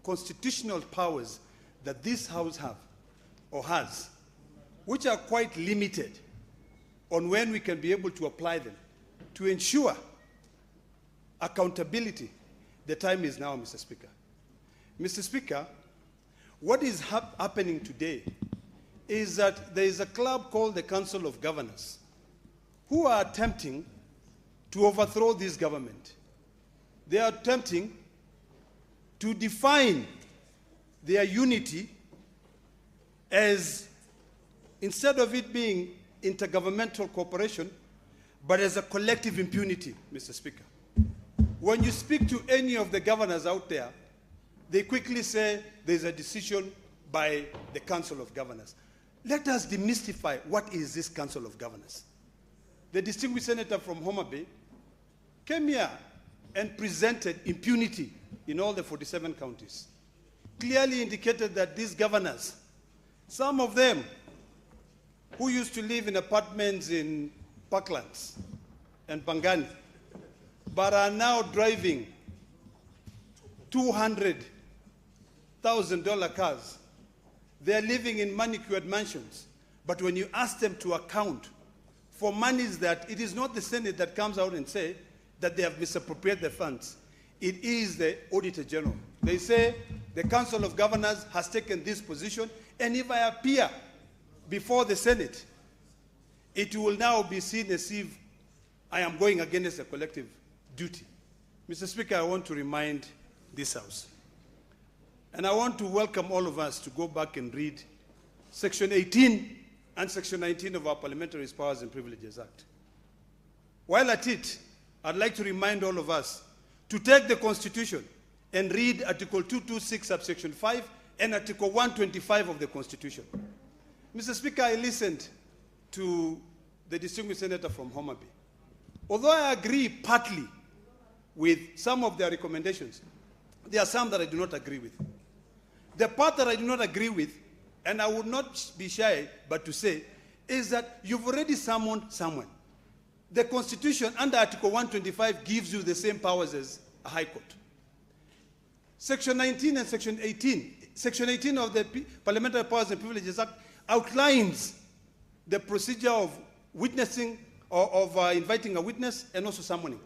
constitutional powers that this House have or has, which are quite limited on when we can be able to apply them to ensure accountability, the time is now, Mr. Speaker. Mr. Speaker, what is happening today is that there is a club called the Council of Governors who are attempting to overthrow this government. They are attempting to define their unity as, instead of it being intergovernmental cooperation, but as a collective impunity, Mr. Speaker. When you speak to any of the governors out there, they quickly say there's a decision by the Council of Governors. Let us demystify what is this Council of Governors. The distinguished senator from Homa Bay came here and presented impunity in all the 47 counties. Clearly indicated that these governors, some of them who used to live in apartments in Parklands and Pangani, but are now driving $200,000 cars. They are living in manicured mansions. But when you ask them to account for monies that it is not the Senate that comes out and say that they have misappropriated the funds, it is the Auditor General. They say the Council of Governors has taken this position, and if I appear before the Senate, it will now be seen as if I am going against a collective duty. Mr. Speaker, I want to remind this House, and I want to welcome all of us to go back and read Section 18 and Section 19 of our Parliamentary Powers and Privileges Act. While at it, I'd like to remind all of us to take the Constitution and read Article 226, subsection 5, and Article 125 of the Constitution. Mr. Speaker, I listened to the distinguished senator from Homa Bay. Although I agree partly with some of their recommendations, there are some that I do not agree with. The part that I do not agree with, and I would not be shy but to say, is that you've already summoned someone. The Constitution under Article 125 gives you the same powers as a High Court. Section 19 and Section 18, Section 18 of the Parliamentary Powers and Privileges Act outlines the procedure of witnessing or of inviting a witness and also summoning.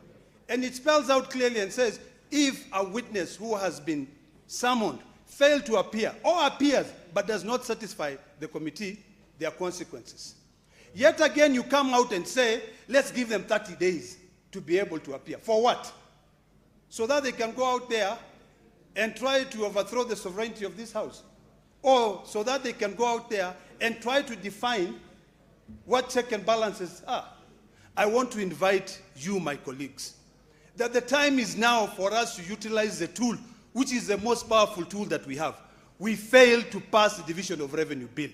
And it spells out clearly and says, if a witness who has been summoned fails to appear or appears but does not satisfy the committee, there are consequences. Yet again, you come out and say, let's give them 30 days to be able to appear. For what? So that they can go out there and try to overthrow the sovereignty of this House. Or so that they can go out there and try to define what check and balances are. I want to invite you, my colleagues, that the time is now for us to utilize the tool, which is the most powerful tool that we have. We failed to pass the Division of Revenue Bill.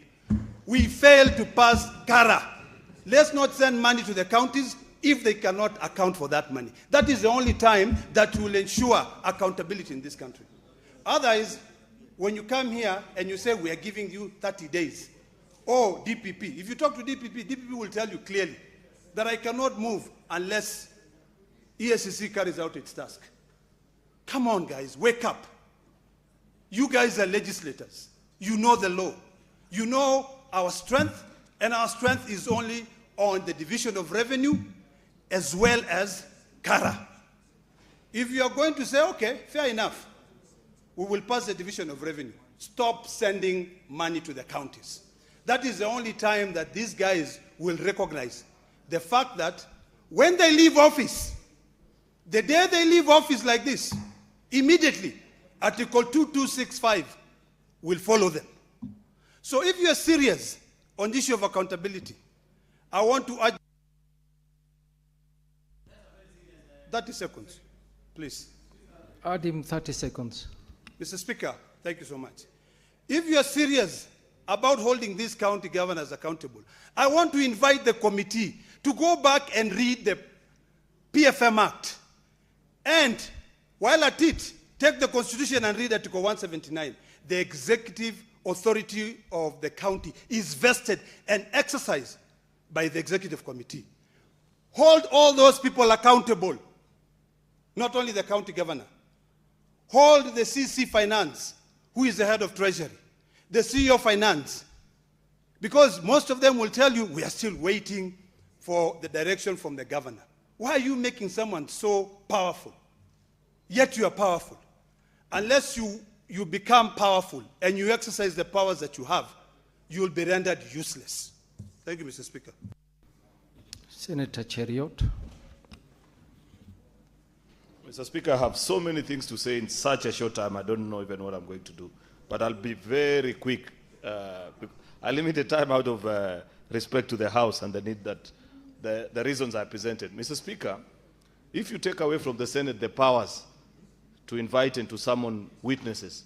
We failed to pass CARA. Let's not send money to the counties if they cannot account for that money. That is the only time that will ensure accountability in this country. Otherwise, when you come here and you say we are giving you 30 days, oh, DPP, if you talk to DPP will tell you clearly that I cannot move unless ESCC carries out its task. Come on, guys, wake up. You guys are legislators. You know the law. You know our strength, and our strength is only on the division of revenue as well as Kara. If you are going to say, okay, fair enough, we will pass the division of revenue. Stop sending money to the counties. That is the only time that these guys will recognize the fact that when they leave office, the day they leave office like this, immediately, Article 2265 will follow them. So if you are serious on the issue of accountability, I want to urge 30 seconds, please. Add him 30 seconds. Mr. Speaker, thank you so much. If you are serious about holding these county governors accountable, I want to invite the committee to go back and read the PFM Act. And while at it, take the Constitution and read Article 179. The executive authority of the county is vested and exercised by the executive committee. Hold all those people accountable, not only the county governor. Hold the CC Finance, who is the head of Treasury, the CEO Finance, because most of them will tell you, we are still waiting for the direction from the governor. Why are you making someone so powerful? Yet you are powerful. Unless you become powerful and you exercise the powers that you have, you will be rendered useless. Thank you, Mr. Speaker. Senator Cheriot. Mr. Speaker, I have so many things to say in such a short time, I don't know even what I'm going to do. But I'll be very quick. I limit the time out of respect to the House and the need that the reasons I presented. Mr. Speaker, if you take away from the Senate the powers to invite and to summon witnesses,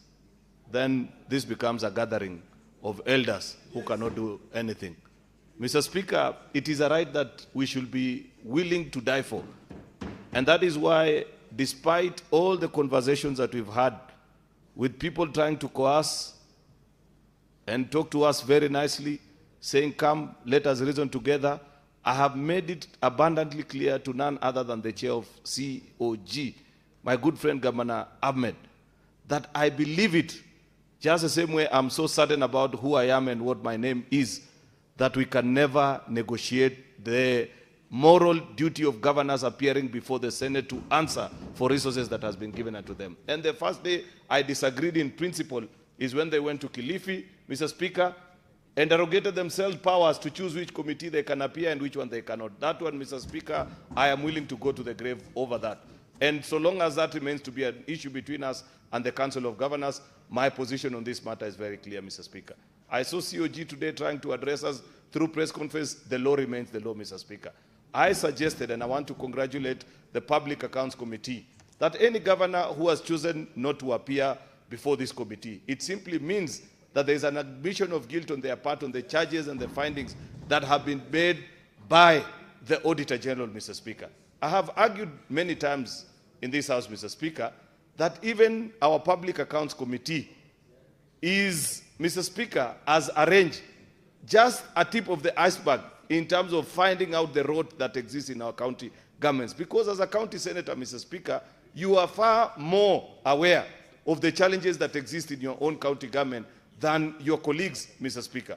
then this becomes a gathering of elders who cannot do anything. Mr. Speaker, it is a right that we should be willing to die for. And that is why, despite all the conversations that we've had with people trying to coerce and talk to us very nicely, saying, come, let us reason together, I have made it abundantly clear to none other than the chair of COG, my good friend Governor Ahmed, that I believe it, just the same way I'm so certain about who I am and what my name is, that we can never negotiate the moral duty of governors appearing before the Senate to answer for resources that has been given unto them. And the first day I disagreed in principle is when they went to Kilifi, Mr. Speaker, and arrogated themselves powers to choose which committee they can appear and which one they cannot. That one, Mr. Speaker, I am willing to go to the grave over that. And so long as that remains to be an issue between us and the Council of Governors, my position on this matter is very clear, Mr. Speaker. I saw COG today trying to address us through press conference. The law remains the law, Mr. Speaker. I suggested, and I want to congratulate the Public Accounts Committee, that any governor who has chosen not to appear before this committee, it simply means that there is an admission of guilt on their part on the charges and the findings that have been made by the Auditor General, Mr. Speaker. I have argued many times in this House, Mr. Speaker, that even our Public Accounts Committee is, Mr. Speaker, as arranged, just a tip of the iceberg in terms of finding out the road that exists in our county governments. Because as a county senator, Mr. Speaker, you are far more aware of the challenges that exist in your own county government than your colleagues, Mr. Speaker.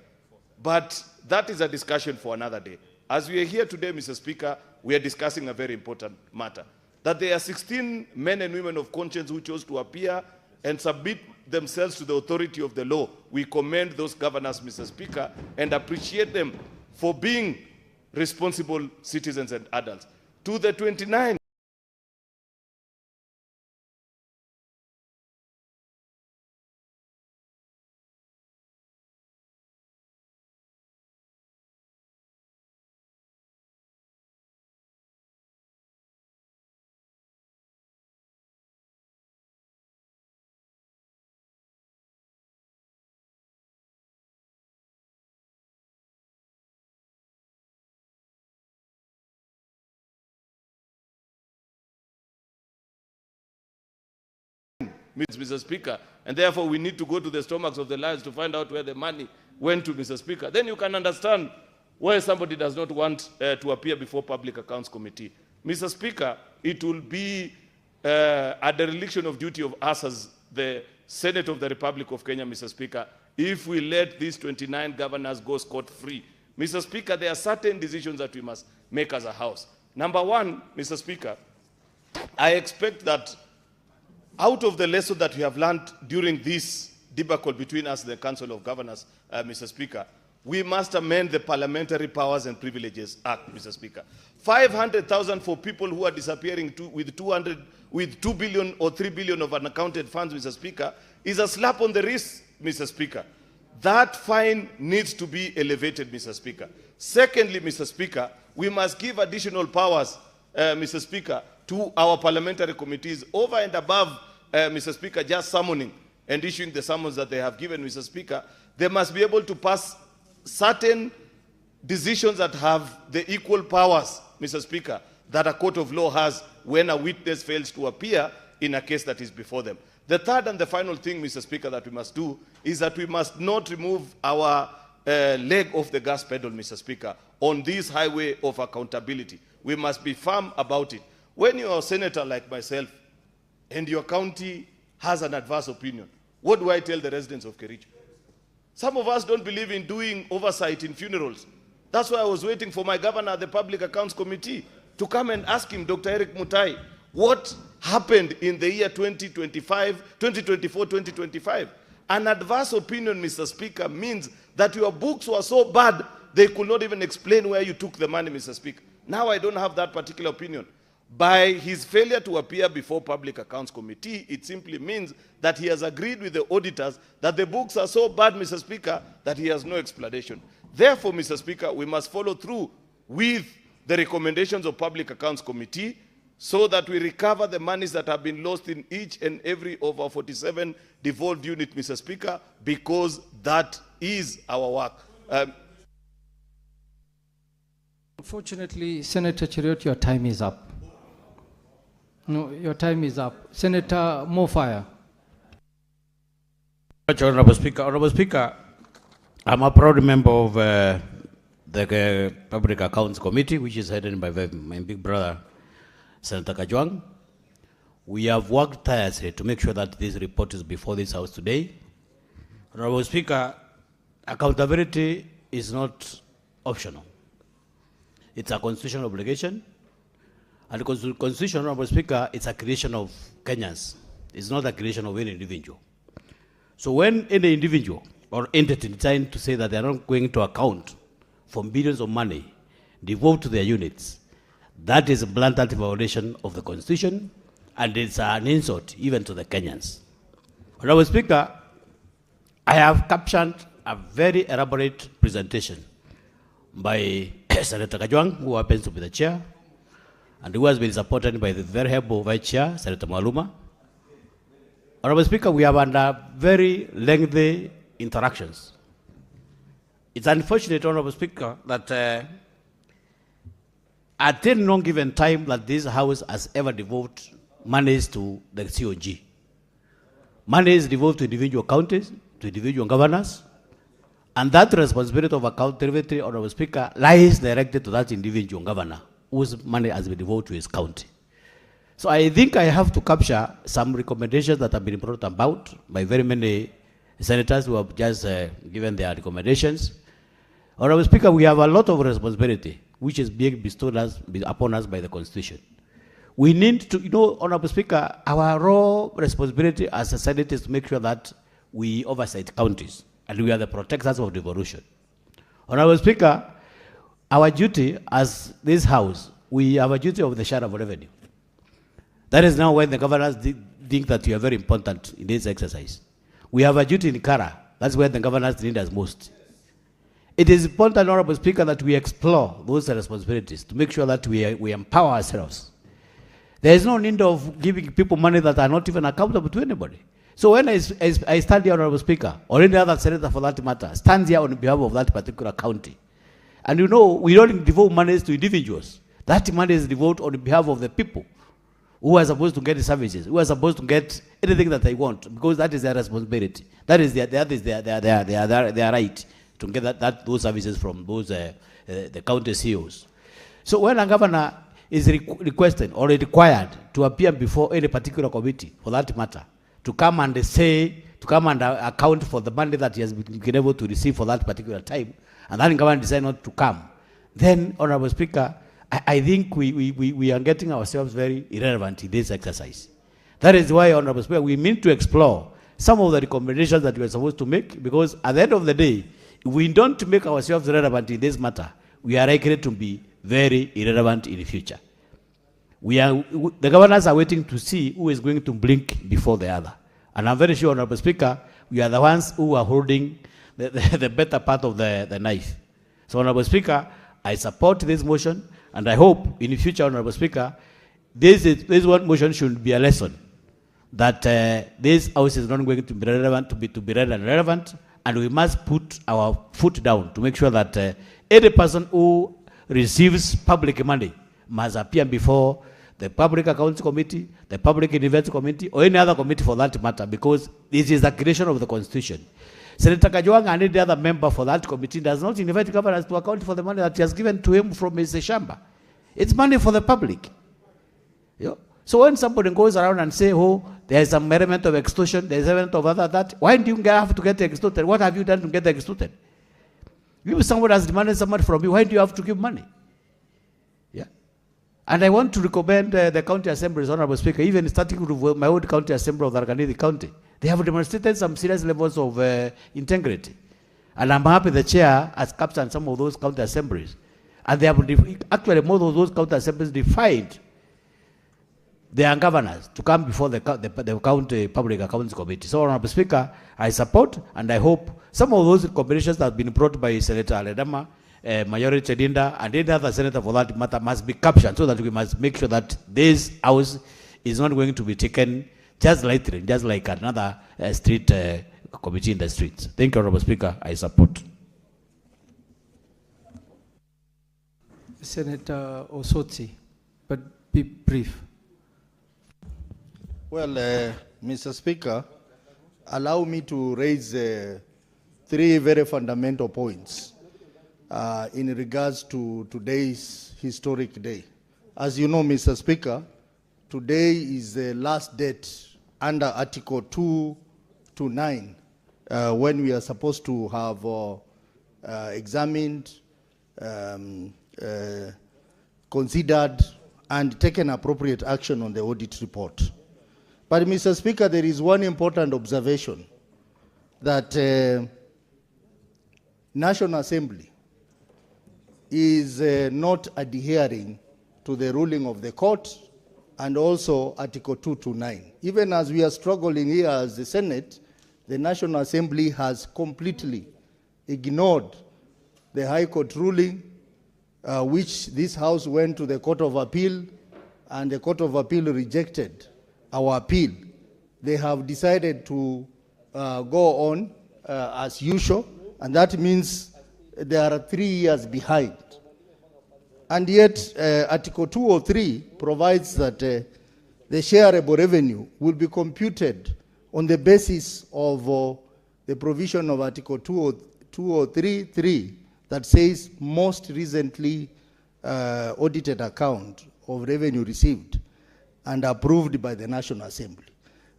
But that is a discussion for another day. As we are here today, Mr. Speaker, we are discussing a very important matter. That there are 16 men and women of conscience who chose to appear and submit themselves to the authority of the law. We commend those governors, Mr. Speaker, and appreciate them for being responsible citizens and adults. To the 29 Mr. Speaker, and therefore we need to go to the stomachs of the lions to find out where the money went to, Mr. Speaker. Then you can understand why somebody does not want to appear before Public Accounts Committee. Mr. Speaker, it will be a dereliction of duty of us as the Senate of the Republic of Kenya, Mr. Speaker, if we let these 29 governors go scot-free. Mr. Speaker, there are certain decisions that we must make as a House. Number one, Mr. Speaker, I expect that out of the lesson that we have learned during this debacle between us and the Council of Governors, Mr. Speaker, we must amend the Parliamentary Powers and Privileges Act, Mr. Speaker. 500,000 for people who are disappearing with 2 billion or 3 billion of unaccounted funds, Mr. Speaker, is a slap on the wrist, Mr. Speaker. That fine needs to be elevated, Mr. Speaker. Secondly, Mr. Speaker, we must give additional powers, Mr. Speaker, to our parliamentary committees over and above, Mr. Speaker, just summoning and issuing the summons that they have given, Mr. Speaker. They must be able to pass certain decisions that have the equal powers, Mr. Speaker, that a court of law has when a witness fails to appear in a case that is before them. The third and the final thing, Mr. Speaker, that we must do is that we must not remove our leg off the gas pedal, Mr. Speaker, on this highway of accountability. We must be firm about it. When you're a senator like myself and your county has an adverse opinion, what do I tell the residents of Kericho? Some of us don't believe in doing oversight in funerals. That's why I was waiting for my governor at the Public Accounts Committee to come and ask him, Dr. Eric Mutahi, what happened in the year 2024-2025. An adverse opinion, Mr. Speaker, means that your books were so bad, they could not even explain where you took the money, Mr. Speaker. Now I don't have that particular opinion. By his failure to appear before Public Accounts Committee, it simply means that he has agreed with the auditors that the books are so bad, Mr. Speaker, that he has no explanation. Therefore, Mr. Speaker, we must follow through with the recommendations of Public Accounts Committee so that we recover the monies that have been lost in each and every of our 47 devolved units, Mr. Speaker, because that is our work. Unfortunately, Senator Cheriot, your time is up. No, your time is up. Senator Mofire. Honorable Speaker, I'm a proud member of the Public Accounts Committee, which is headed by my big brother, Senator Kajwang. We have worked tirelessly to make sure that this report is before this House today. Honorable Speaker, accountability is not optional. It's a constitutional obligation. And the Constitution, Honorable Speaker, it's a creation of Kenyans. It's not a creation of any individual. So when any individual or entity decides to say that they are not going to account for billions of money devoted to their units, that is a blatant violation of the Constitution, and it's an insult even to the Kenyans. Honorable Speaker, I have captioned a very elaborate presentation by Senator Kajwang, who happens to be the chair, and who has been supported by the very able Vice Chair, Senator Maluma. Honorable Speaker, we have under very lengthy interactions. It's unfortunate, Honorable Speaker, that at any long given time that this House has ever devoted monies to the COG. Money is devoted to individual counties, to individual governors, and that responsibility of accountability, Honorable Speaker, lies directly to that individual governor whose money has been devoted to his county. So I think I have to capture some recommendations that have been brought about by very many senators who have just given their recommendations. Honorable Speaker, we have a lot of responsibility which is being bestowed upon us by the Constitution. We need to, Honorable Speaker, our raw responsibility as a Senate is to make sure that we oversight counties and we are the protectors of devolution. Honorable Speaker, our duty as this House, we have a duty of the share of revenue. That is now when the governors think that you are very important in this exercise. We have a duty in Kara. That's where the governors need us most. It is important, Honorable Speaker, that we explore those responsibilities to make sure that we empower ourselves. There is no need of giving people money that are not even accountable to anybody. So when I stand here, Honorable Speaker, or any other senator for that matter, stands here on behalf of that particular county, and we don't devote money to individuals. That money is devoted on behalf of the people who are supposed to get the services, who are supposed to get anything that they want, because that is their responsibility. That is their right to get those services from those the county CEOs. So when a governor is requested or required to appear before any particular committee, for that matter, to come and account for the money that he has been able to receive for that particular time, and then government decide not to come, then, Honorable Speaker, I think we are getting ourselves very irrelevant in this exercise. That is why, Honorable Speaker, we mean to explore some of the recommendations that we are supposed to make, because at the end of the day, if we don't make ourselves relevant in this matter, we are likely to be very irrelevant in the future. The governors are waiting to see who is going to blink before the other. And I'm very sure, Honorable Speaker, we are the ones who are holding the better part of the knife. So, Honorable Speaker, I support this motion, and I hope in the future, Honorable Speaker, this one motion should be a lesson that this house is not going to be relevant, to be relevant, and we must put our foot down to make sure that any person who receives public money must appear before the Public Accounts Committee, the Public Events Committee, or any other committee for that matter, because this is the creation of the Constitution. Senator Kajwang and any other member for that committee does not invite governors to account for the money that he has given to him from his shamba. It's money for the public. Yeah. So when somebody goes around and say, oh, there is some element of extortion, there is an element of other that, why do you have to get extorted? What have you done to get extorted? If someone has demanded somebody from you, why do you have to give money? Yeah. And I want to recommend the county assemblies, Honorable Speaker, even starting with my own county assembly of Tharaka County. They have demonstrated some serious levels of integrity. And I'm happy the chair has captured some of those county assemblies. And they have actually, most of those county assemblies defied their governors to come before the county Public Accounts Committee. So, Honorable Speaker, I support and I hope some of those recommendations that have been brought by Senator Aledama, Majority Chedinda, and any other senator for that matter must be captured, so that we must make sure that this house is not going to be taken just lightly, just like another street committee in the streets. Thank you, Honorable Speaker. I support. Senator Osotsi, but be brief. Well, Mr. Speaker, allow me to raise three very fundamental points in regards to today's historic day. As you know, Mr. Speaker, today is the last date under Article 229 when we are supposed to have examined, considered, and taken appropriate action on the audit report. But, Mr. Speaker, there is one important observation that National Assembly is not adhering to the ruling of the court and also Article 229. Even as we are struggling here as the Senate, the National Assembly has completely ignored the High Court ruling, which this House went to the Court of Appeal, and the Court of Appeal rejected our appeal. They have decided to go on as usual, and that means they are 3 years behind. And yet, Article 203 provides that the shareable revenue will be computed on the basis of the provision of Article 203.3 that says most recently audited account of revenue received and approved by the National Assembly.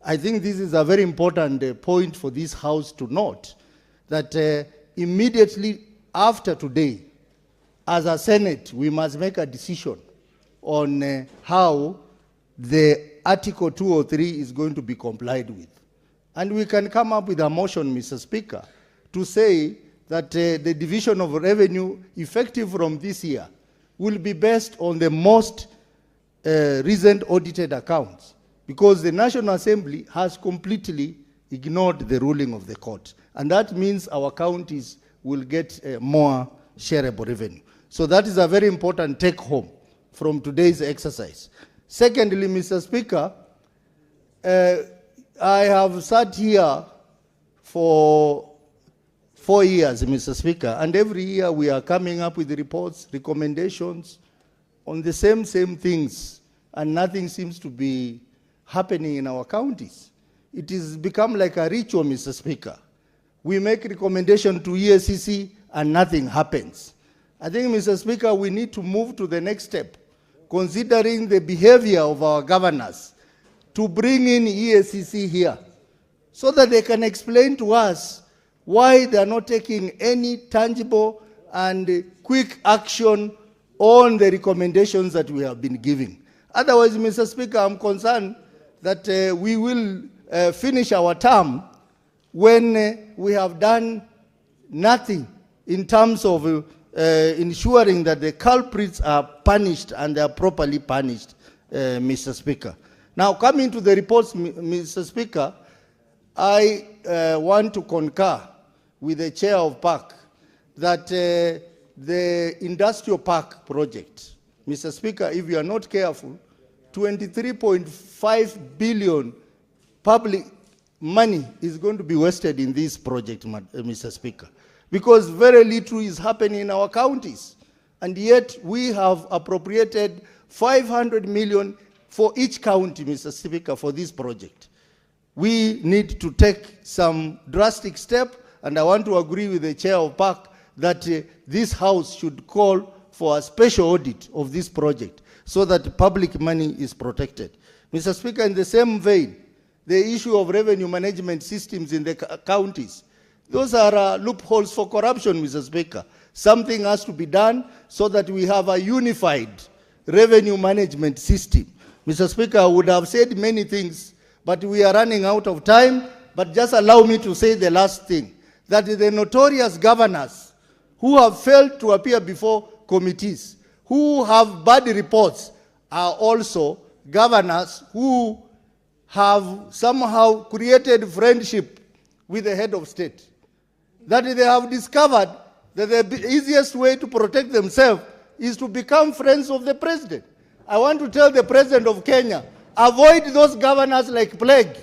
I think this is a very important point for this House to note, that immediately after today, as a Senate, we must make a decision on how the Article 203 is going to be complied with. And we can come up with a motion, Mr. Speaker, to say that the division of revenue effective from this year will be based on the most recent audited accounts, because the National Assembly has completely ignored the ruling of the court. And that means our counties will get more shareable revenue. So that is a very important take-home from today's exercise. Secondly, Mr. Speaker, I have sat here for 4 years, Mr. Speaker, and every year we are coming up with reports, recommendations on the same things and nothing seems to be happening in our counties. It has become like a ritual, Mr. Speaker. We make recommendation to EACC and nothing happens. I think, Mr. Speaker, we need to move to the next step, considering the behavior of our governors, to bring in EACC here so that they can explain to us why they are not taking any tangible and quick action on the recommendations that we have been giving. Otherwise, Mr. Speaker, I'm concerned that we will finish our term when we have done nothing in terms of ensuring that the culprits are punished and they are properly punished, Mr. Speaker. Now, coming to the reports, Mr. Speaker, I want to concur with the chair of PAC that the industrial park project, Mr. Speaker, if you are not careful, 23.5 billion public money is going to be wasted in this project, Mr. Speaker, because very little is happening in our counties. And yet we have appropriated 500 million for each county, Mr. Speaker, for this project. We need to take some drastic step, and I want to agree with the chair of PAC that this House should call for a special audit of this project so that public money is protected. Mr. Speaker, in the same vein, the issue of revenue management systems in the counties, those are loopholes for corruption, Mr. Speaker. Something has to be done so that we have a unified revenue management system. Mr. Speaker, I would have said many things, but we are running out of time. But just allow me to say the last thing, that the notorious governors who have failed to appear before committees, who have bad reports, are also governors who have somehow created friendship with the head of state. That they have discovered that the easiest way to protect themselves is to become friends of the president. I want to tell the president of Kenya, avoid those governors like plague.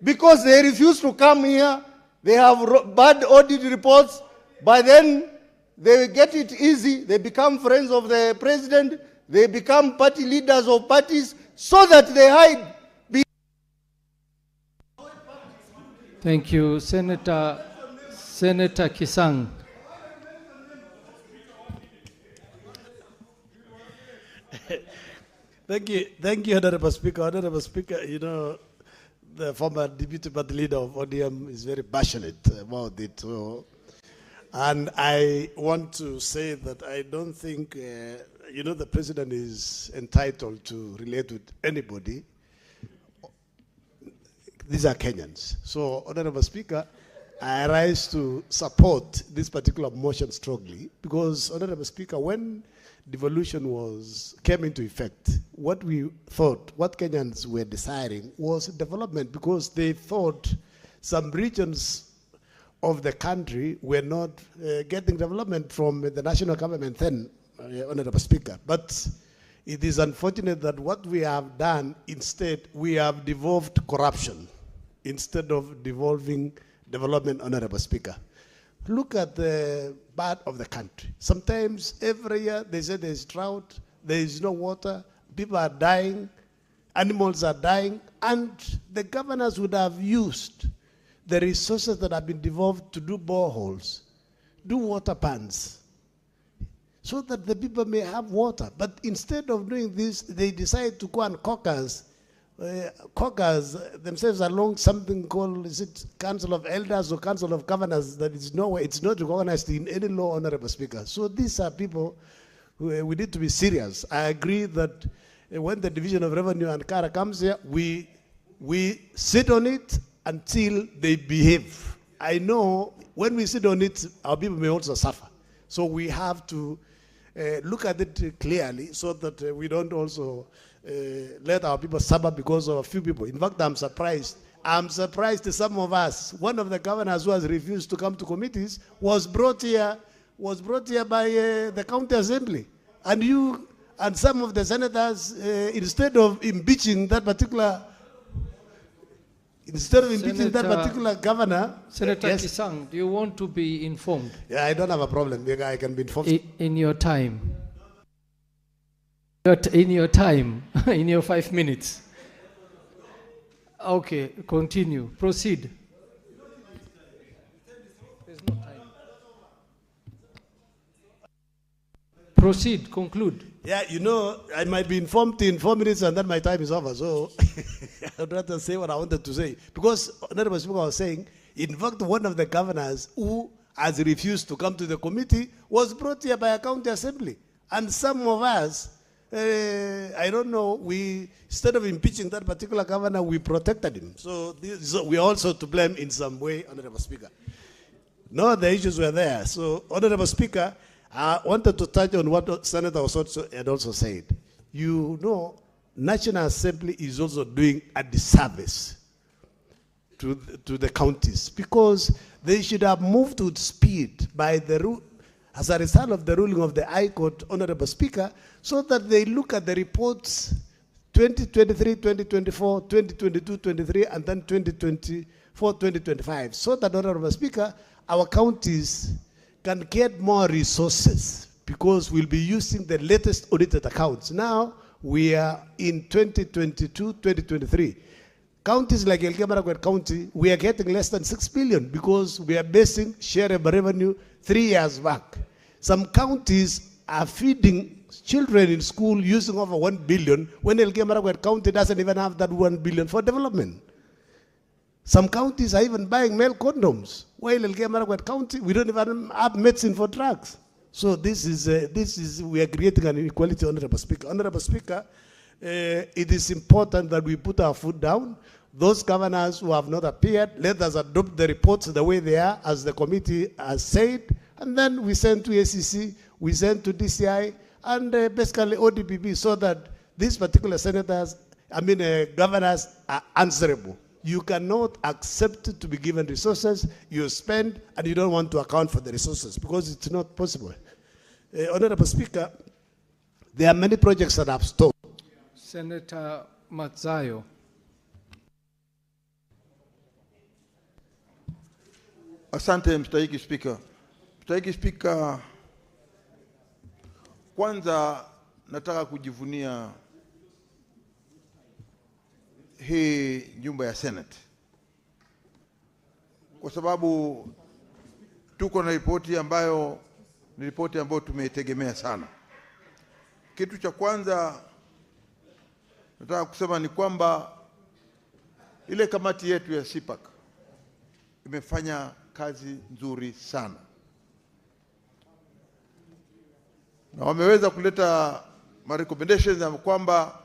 Because they refuse to come here, they have bad audit reports, but then they get it easy, they become friends of the president, they become party leaders of parties, so that they hide. Thank you, Senator Kisang. Thank you, Honorable Speaker. Honorable Speaker, you know, the former deputy party leader of ODM is very passionate about it. So, and I want to say that I don't think, you know, the president is entitled to relate with anybody. These are Kenyans. So, Honorable Speaker, I rise to support this particular motion strongly because, Honorable Speaker, when devolution came into effect, what we thought, what Kenyans were desiring was development, because they thought some regions of the country were not getting development from the national government then, Honorable Speaker. But it is unfortunate that what we have done, instead, we have devolved corruption instead of devolving development, Honorable Speaker. Look at the part of the country. Sometimes every year they say there is drought, there is no water, people are dying, animals are dying, and the governors would have used the resources that have been devolved to do boreholes, do water pans, so that the people may have water. But instead of doing this, they decide to go and caucus themselves along something called, is it Council of Elders or Council of Governors, that is nowhere, it's not recognized in any law, Honorable Speaker. So these are people who we need to be serious. I agree that when the Division of Revenue and CARA comes here, we sit on it until they behave. I know when we sit on it, our people may also suffer. So we have to look at it clearly so that we don't also let our people suffer because of a few people. In fact, I'm surprised. I'm surprised to some of us. One of the governors who has refused to come to committees was brought here by the county assembly. And you and some of the senators, instead of impeaching that particular governor. Senator yes. Kisang, do you want to be informed? Yeah, I don't have a problem. I can be informed. In your time. In your time, in your 5 minutes. Okay, continue. Proceed. There's no time. Proceed, conclude. Yeah, you know, I might be informed in 4 minutes and then my time is over. So I'd rather say what I wanted to say. Because Honorable Speaker was saying, in fact, one of the governors who has refused to come to the committee was brought here by a county assembly. And some of us, I don't know, we, instead of impeaching that particular governor, we protected him. So we are also to blame in some way, Honorable Speaker. No, the issues were there. So, Honorable Speaker, I wanted to touch on what Senator had also said. You know, National Assembly is also doing a disservice to the counties because they should have moved with speed by the rule, as a result of the ruling of the High Court, Honorable Speaker, so that they look at the reports 2023, 2024, 2022, 23, and then 2024, 2025, so that, Honorable Speaker, our counties can get more resources because we'll be using the latest audited accounts. Now, we are in 2022, 2023. Counties like Elgeyo Marakwet County, we are getting less than 6 billion because we are basing share of revenue 3 years back. Some counties are feeding children in school using over 1 billion when Elgeyo Marakwet County doesn't even have that 1 billion for development. Some counties are even buying male condoms, while Elgeyo Marakwet County, we don't even have medicine for drugs. So this is we are creating an inequality, Honorable Speaker. Honorable Speaker, it is important that we put our foot down. Those governors who have not appeared, let us adopt the reports the way they are, as the committee has said, and then we send to ACC, we send to DCI, and basically ODPP, so that these particular governors are answerable. You cannot accept to be given resources, you spend, and you don't want to account for the resources, because it's not possible. Honorable Speaker, there are many projects that have stopped. Senator Matzayo. Asante Mstahiki Spika. Mstahiki Spika, kwanza nataka kujivunia hii nyumba ya Senate, kwa sababu tuko na ripoti ambayo ni ripoti ambayo tumeitegemea sana. Kitu cha kwanza nataka kusema ni kwamba ile kamati yetu ya CPAC imefanya kazi nzuri sana, na wameweza kuleta recommendations ya kwamba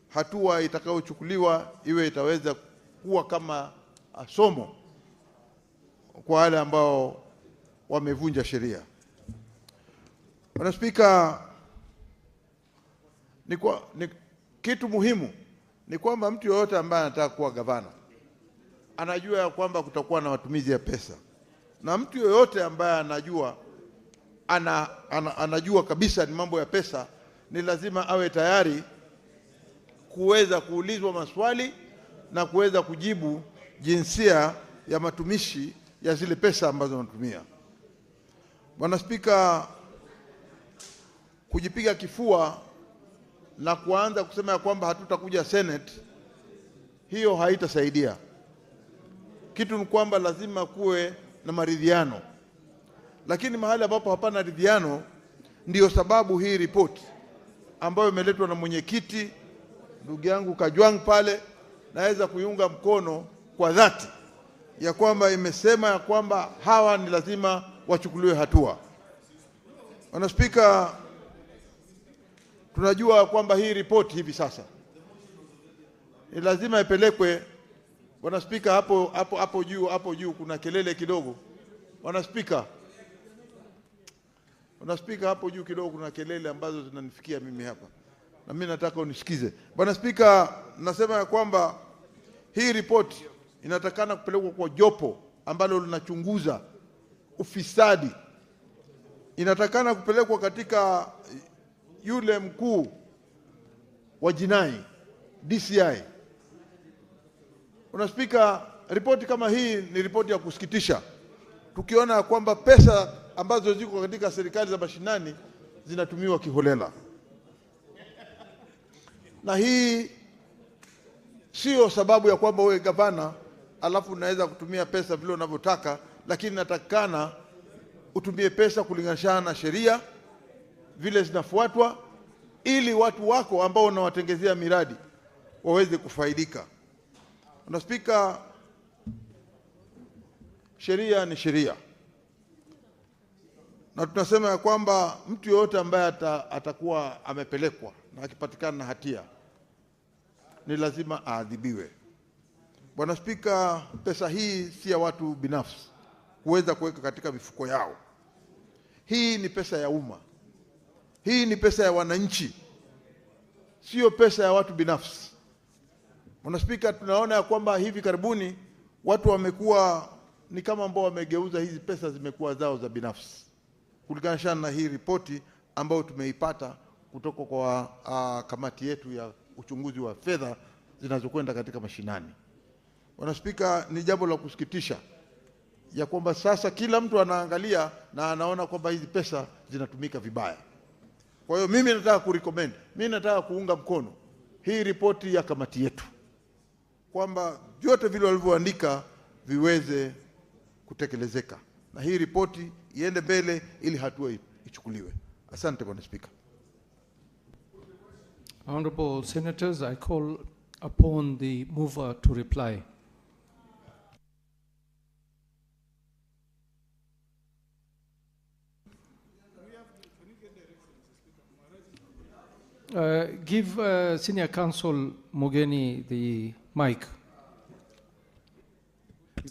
hatua itakayochukuliwa iwe itaweza kuwa kama somo kwa wale ambao wamevunja sheria. Bwana Spika, kitu muhimu ni kwamba mtu yoyote ambaye anataka kuwa gavana anajua ya kwamba kutakuwa na matumizi ya pesa, na mtu yoyote ambaye anajua kabisa ni mambo ya pesa, ni lazima awe tayari kuweza kuulizwa maswali na kuweza kujibu jinsia ya matumishi ya zile pesa ambazo wanatumia. Bwana Spika, kujipiga kifua na kuanza kusema ya kwamba hatutakuja Senate, hiyo haitasaidia. Kitu ni kwamba lazima kuwe na maridhiano, lakini mahali ambapo hapana ridhiano, ndio sababu hii report ambayo imeletwa na mwenyekiti ndugu yangu Kajwang pale, naweza kuiunga mkono kwa dhati ya kwamba imesema ya kwamba hawa ni lazima wachukuliwe hatua. Bwana Spika, tunajua kwamba hii report hivi sasa ni lazima ipelekwe. Bwana Spika, hapo juu kuna kelele kidogo. Bwana Spika, hapo juu kidogo kuna kelele ambazo zinanifikia mimi hapa, na mimi nataka unisikize. Bwana Spika, nasema ya kwamba hii report inatakana kupelekwa kwa jopo ambalo linachunguza ufisadi. Inatakana kupelekwa katika yule mkuu wa jinai DCI. Bwana Spika, ripoti kama hii ni ripoti ya kusikitisha, tukiona kwamba pesa ambazo ziko katika serikali za mashinani zinatumiwa kiholela. Na hii sio sababu ya kwamba wewe gavana alafu unaweza kutumia pesa vile unavyotaka, lakini natakikana utumie pesa kulingana na sheria vile zinafuatwa, ili watu wako ambao unawatengezea miradi waweze kufaidika. Na Spika, sheria ni sheria, na tunasema ya kwamba mtu yoyote ambaye atakuwa amepelekwa na akipatikana na hatia ni lazima aadhibiwe. Bwana Spika, pesa hii si ya watu binafsi kuweza kuweka katika mifuko yao. Hii ni pesa ya umma. Hii ni pesa ya wananchi, sio pesa ya watu binafsi. Bwana Spika, tunaona ya kwamba hivi karibuni watu wamekuwa ni kama ambao wamegeuza hizi pesa zimekuwa zao za binafsi, kulingana na hii ripoti ambayo tumeipata kutoka kwa kamati yetu ya uchunguzi wa fedha zinazokwenda katika mashinani. Bwana Spika, ni jambo la kusikitisha ya kwamba sasa kila mtu anaangalia na anaona kwamba hizi pesa zinatumika vibaya. Kwa hiyo mimi nataka kuunga mkono hii ripoti ya kamati yetu, kwamba vyote vile walivyoandika viweze kutekelezeka na hii ripoti iende mbele ili hatua ichukuliwe. Asante Bwana Spika. Honorable Senators, I call upon the mover to reply. Give Senior Counsel Mogeni the mic.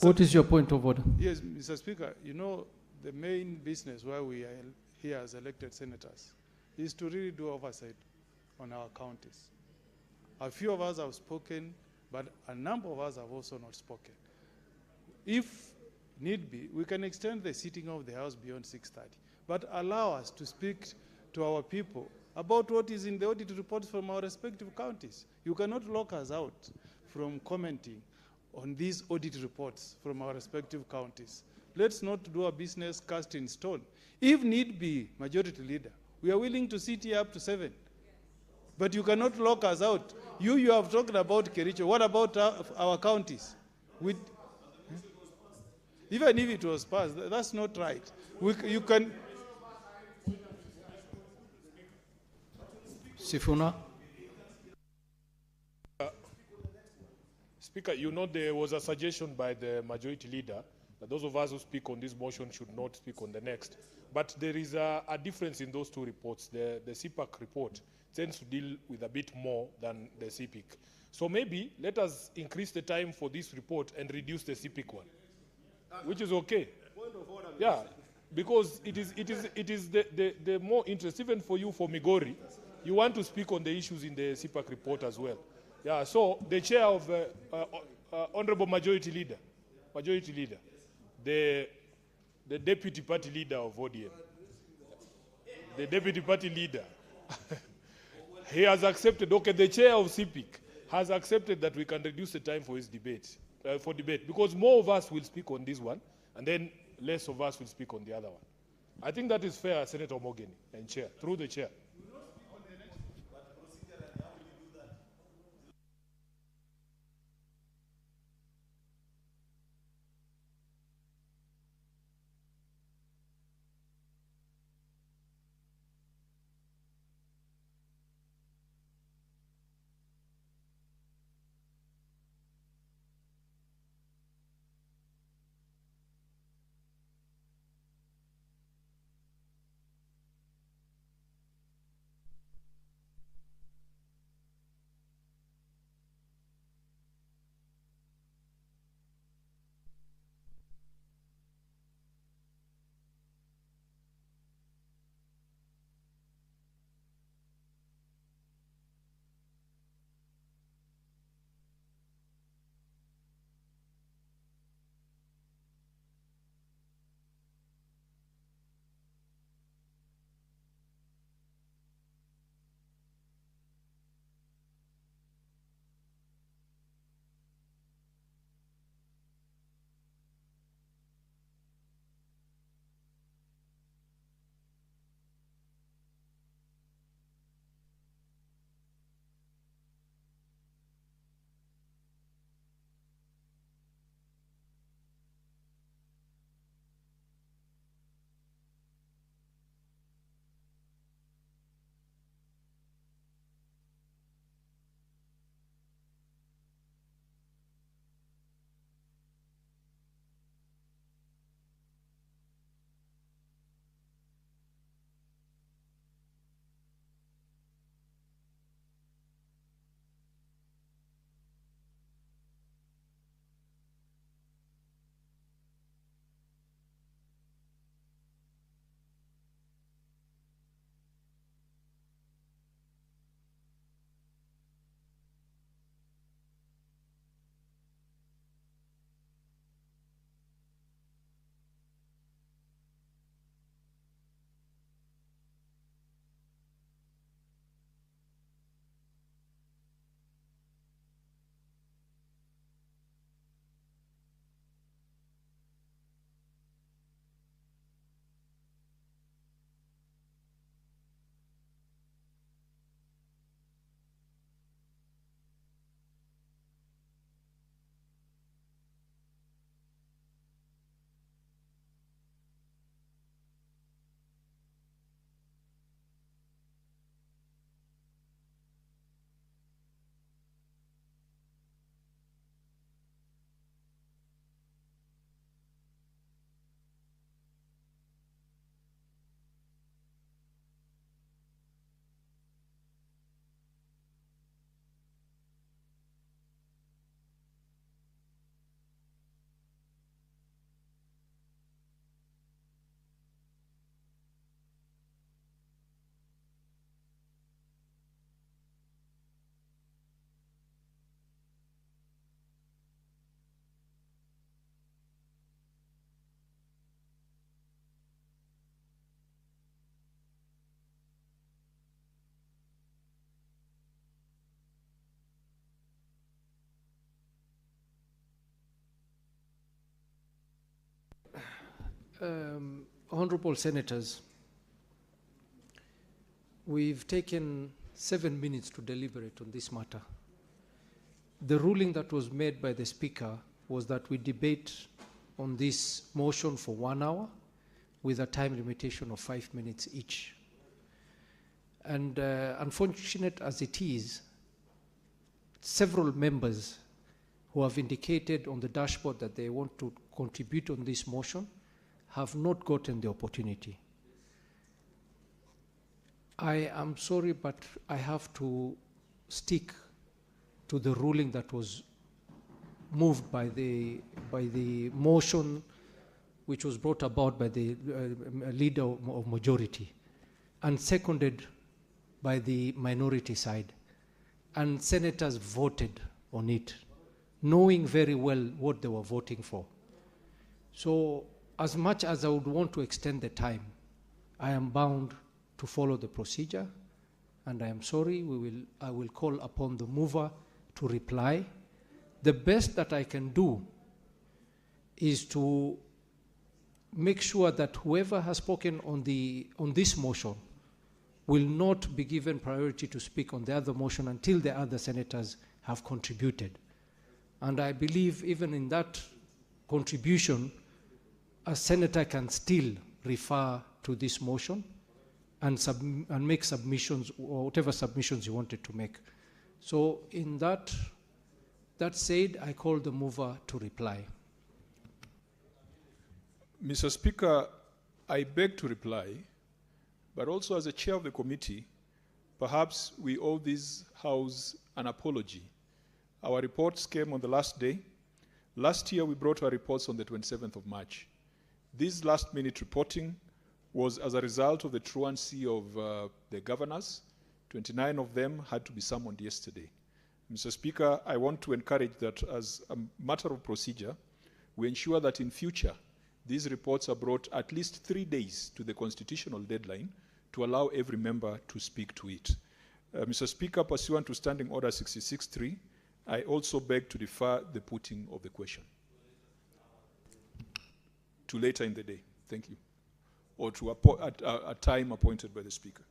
What is your point of order? Yes, Mr. Speaker, you know, the main business why we are here as elected senators is to really do oversight on our counties. A few of us have spoken, but a number of us have also not spoken. If need be, we can extend the sitting of the House beyond 6:30, but allow us to speak to our people about what is in the audit reports from our respective counties. You cannot lock us out from commenting on these audit reports from our respective counties. Let's not do a business cast in stone. If need be, Majority Leader, we are willing to sit here up to 7. But you cannot lock us out. You have talked about Kericho. What about our counties? Even if it was passed, that's not right. You can... Sifuna. Speaker, you know there was a suggestion by the Majority Leader that those of us who speak on this motion should not speak on the next. But there is a difference in those two reports. The CPAC report tends to deal with a bit more than the CPIC. So maybe let us increase the time for this report and reduce the CPIC one, which is okay. Yeah, because it is the more interest, even for you, for Migori, you want to speak on the issues in the CPAC report as well. Yeah, so the chair of Honorable Majority Leader, the deputy party leader of ODM, the deputy party leader, he has accepted, okay, the chair of CPIC has accepted that we can reduce the time for his debate, because more of us will speak on this one, and then less of us will speak on the other one. I think that is fair, Senator Mogeni and Chair, through the Chair. Honorable Senators, we've taken 7 minutes to deliberate on this matter. The ruling that was made by the Speaker was that we debate on this motion for 1 hour with a time limitation of 5 minutes each. And unfortunate as it is, several members who have indicated on the dashboard that they want to contribute on this motion have not gotten the opportunity. I am sorry, but I have to stick to the ruling that was moved by the motion which was brought about by the leader of majority and seconded by the minority side. And senators voted on it, knowing very well what they were voting for. So as much as I would want to extend the time, I am bound to follow the procedure, and I am sorry, I will call upon the mover to reply. The best that I can do is to make sure that whoever has spoken on this motion will not be given priority to speak on the other motion until the other senators have contributed. And I believe even in that contribution, a senator can still refer to this motion and make submissions, or whatever submissions you wanted to make. So in that said, I call the mover to reply. Mr. Speaker, I beg to reply, but also as a chair of the committee, perhaps we owe this House an apology. Our reports came on the last day. Last year, we brought our reports on the 27th of March. This last-minute reporting was as a result of the truancy of the governors. 29 of them had to be summoned yesterday. Mr. Speaker, I want to encourage that as a matter of procedure, we ensure that in future, these reports are brought at least 3 days to the constitutional deadline to allow every member to speak to it. Mr. Speaker, pursuant to Standing Order 66.3, I also beg to defer the putting of the question to later in the day. Thank you. Or to a time appointed by the Speaker.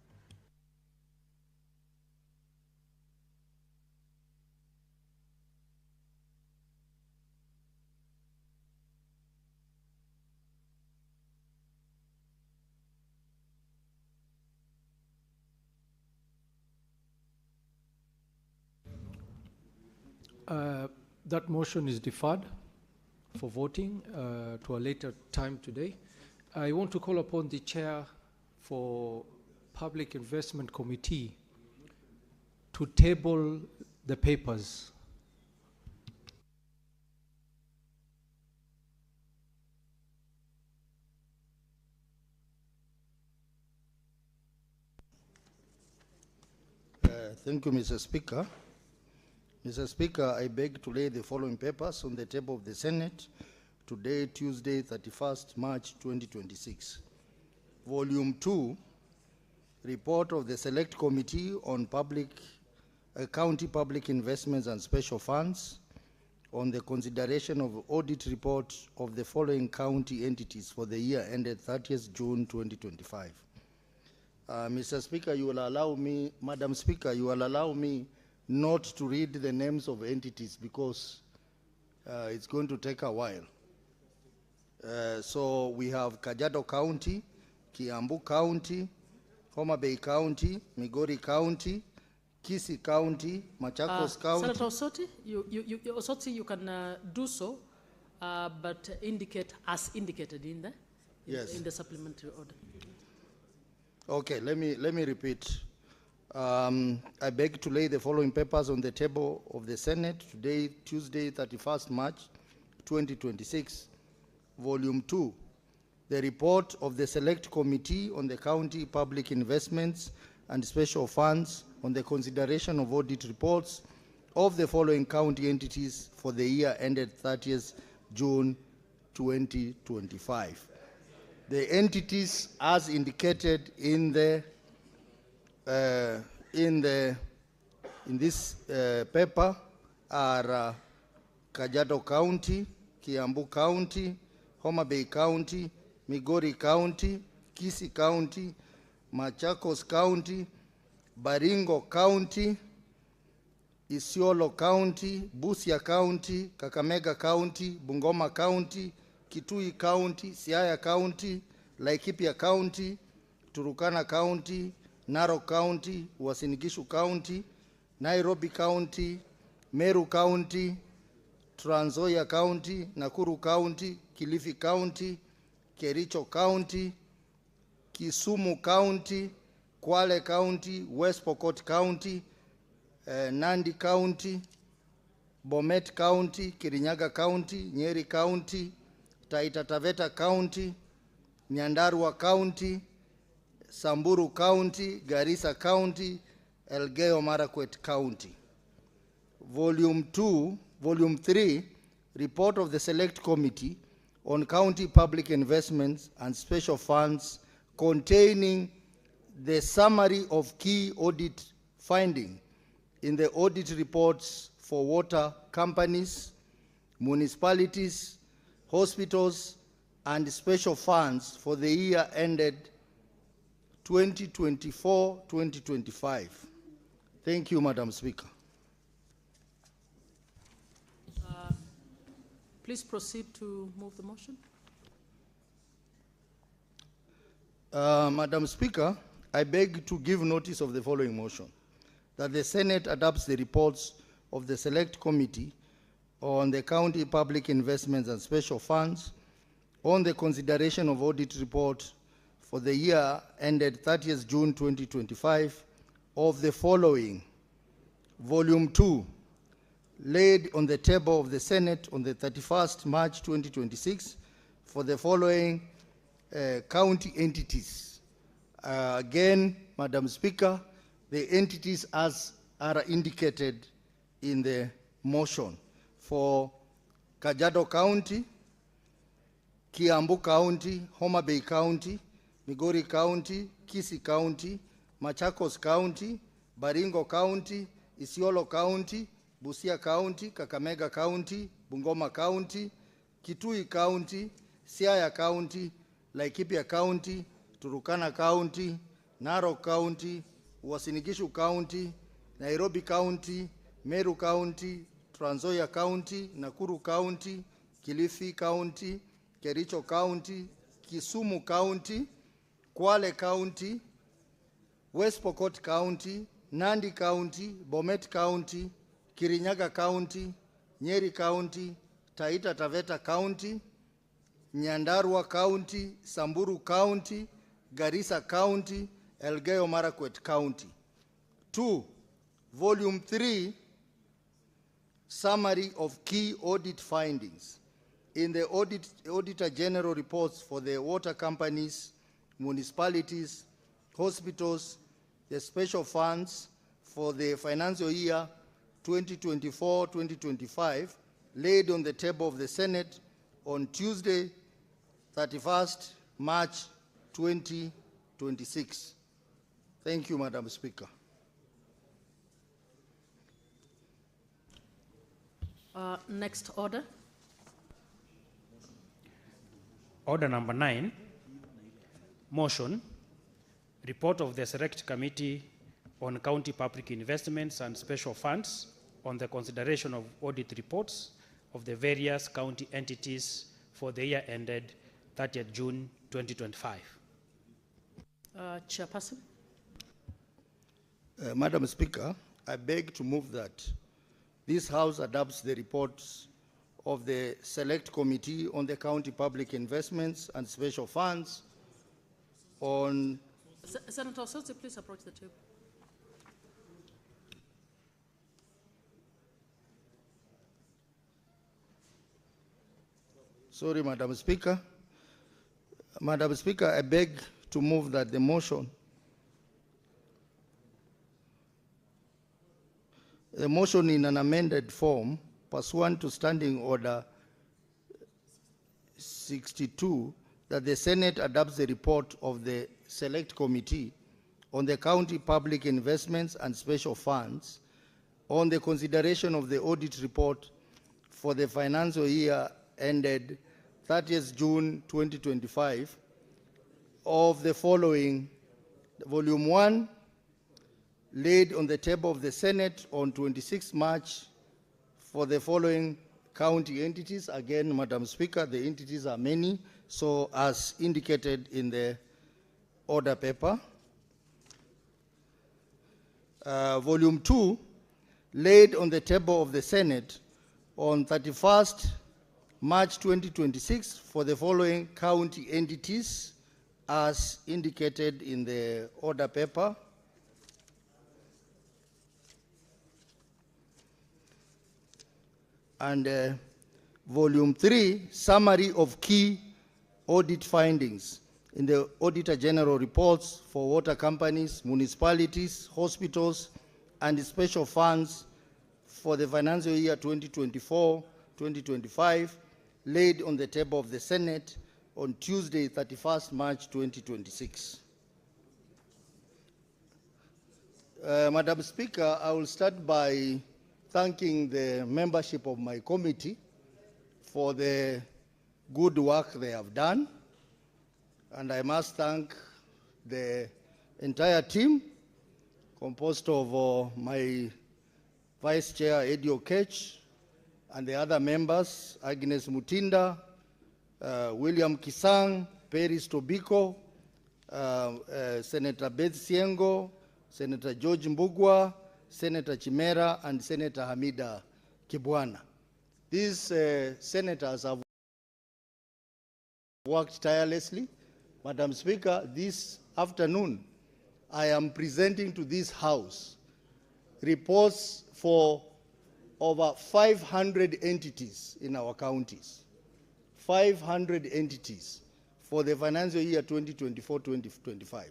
That motion is deferred for voting to a later time today. I want to call upon the chair for Public Investment Committee to table the papers. Thank you, Mr. Speaker. Mr. Speaker, I beg to lay the following papers on the table of the Senate today, Tuesday, 31st March 2026. Volume 2, Report of the Select Committee on County Public Investments and Special Funds on the consideration of audit report of the following county entities for the year ended 30th June 2025. Mr. Speaker, you will allow me, Madam Speaker, you will allow me not to read the names of entities because it's going to take a while. So we have Kajiado County, Kiambu County, Homa Bay County, Migori County, Kisii County, Machakos County. Senator Osoti, you can do so, but indicate as indicated in the supplementary order. Okay, let me repeat. I beg to lay the following papers on the table of the Senate today, Tuesday, 31st March 2026. Volume 2, the report of the Select Committee on the County Public Investments and Special Funds on the consideration of audit reports of the following county entities for the year ended 30th June 2025. The entities as indicated in this paper are Kajiado County, Kiambu County, Homa Bay County, Migori County, Kisii County, Machakos County, Baringo County, Isiolo County, Busia County, Kakamega County, Bungoma County, Kitui County, Siaya County, Laikipia County, Turukana County, Narok County, Uasin Gishu County, Nairobi County, Meru County, Trans Nzoia County, Nakuru County, Kilifi County, Kericho County, Kisumu County, Kwale County, West Pokot County, Nandi County, Bomet County, Kirinyaga County, Nyeri County, Taita Taveta County, Nyandarua County, Samburu County, Garissa County, Elgeyo Marakwet County. Volume 3, Report of the Select Committee on County Public Investments and Special Funds, containing the summary of key audit findings in the audit reports for water companies, municipalities, hospitals, and special funds for the year ended 2024-2025. Thank you, Madam Speaker. Please proceed to move the motion. Madam Speaker, I beg to give notice of the following motion: that the Senate adopts the reports of the Select Committee on the County Public Investments and Special Funds on the consideration of audit report for the year ended 30th June 2025 of the following: Volume 2, laid on the table of the Senate on the 31st March 2026 for the following county entities. Again, Madam Speaker, the entities as are indicated in the motion: for Kajiado County, Kiambu County, Homa Bay County, Migori County, Kisii County, Machakos County, Baringo County, Isiolo County, Busia County, Kakamega County, Bungoma County, Kitui County, Siaya County, Laikipia County, Turukana County, Narok County, Uasin Gishu County, Nairobi County, Meru County, Trans Nzoia County, Nakuru County, Kilifi County, Kericho County, Kisumu County, Kwale County, West Pokot County, Nandi County, Bomet County, Kirinyaga County, Nyeri County, Taita Taveta County, Nyandarua County, Samburu County, Garissa County, Elgeyo Marakwet County. 2, Volume 3, Summary of Key Audit Findings in the Auditor General reports for the water companies, municipalities, hospitals, the special funds for the financial year 2024-2025, laid on the table of the Senate on Tuesday, 31st March 2026. Thank you, Madam Speaker. Next order. Order number 9, motion, report of the Select Committee on County Public Investments and Special Funds on the consideration of audit reports of the various county entities for the year ended 30th June 2025. Chairperson. Madam Speaker, I beg to move that this House adopts the reports of the Select Committee on the County Public Investments and Special Funds on... Senator Osotsi, please approach the table. Sorry, Madam Speaker. Madam Speaker, I beg to move that the motion in an amended form pursuant to Standing Order 62, that the Senate adopts the report of the Select Committee on the County Public Investments and Special Funds on the consideration of the audit report for the financial year ended 30th June 2025 of the following: Volume 1, laid on the table of the Senate on 26 March for the following county entities. Again, Madam Speaker, the entities are many, so as indicated in the order paper. Volume 2, laid on the table of the Senate on 31st March 2026 for the following county entities as indicated in the order paper. And Volume 3, summary of key audit findings in the Auditor General reports for water companies, municipalities, hospitals, and special funds for the financial year 2024-2025, laid on the table of the Senate on Tuesday, 31st March 2026. Madam Speaker, I will start by thanking the membership of my committee for the good work they have done. And I must thank the entire team composed of my Vice Chair, Eddie Okech, and the other members, Agnes Mutinda, William Kisang, Peris Tobiko, Senator Beth Siengo, Senator George Mbugwa, Senator Chimera, and Senator Hamida Kibwana. These senators have worked tirelessly. Madam Speaker, this afternoon, I am presenting to this House reports for over 500 entities in our counties. 500 entities for the financial year 2024-2025.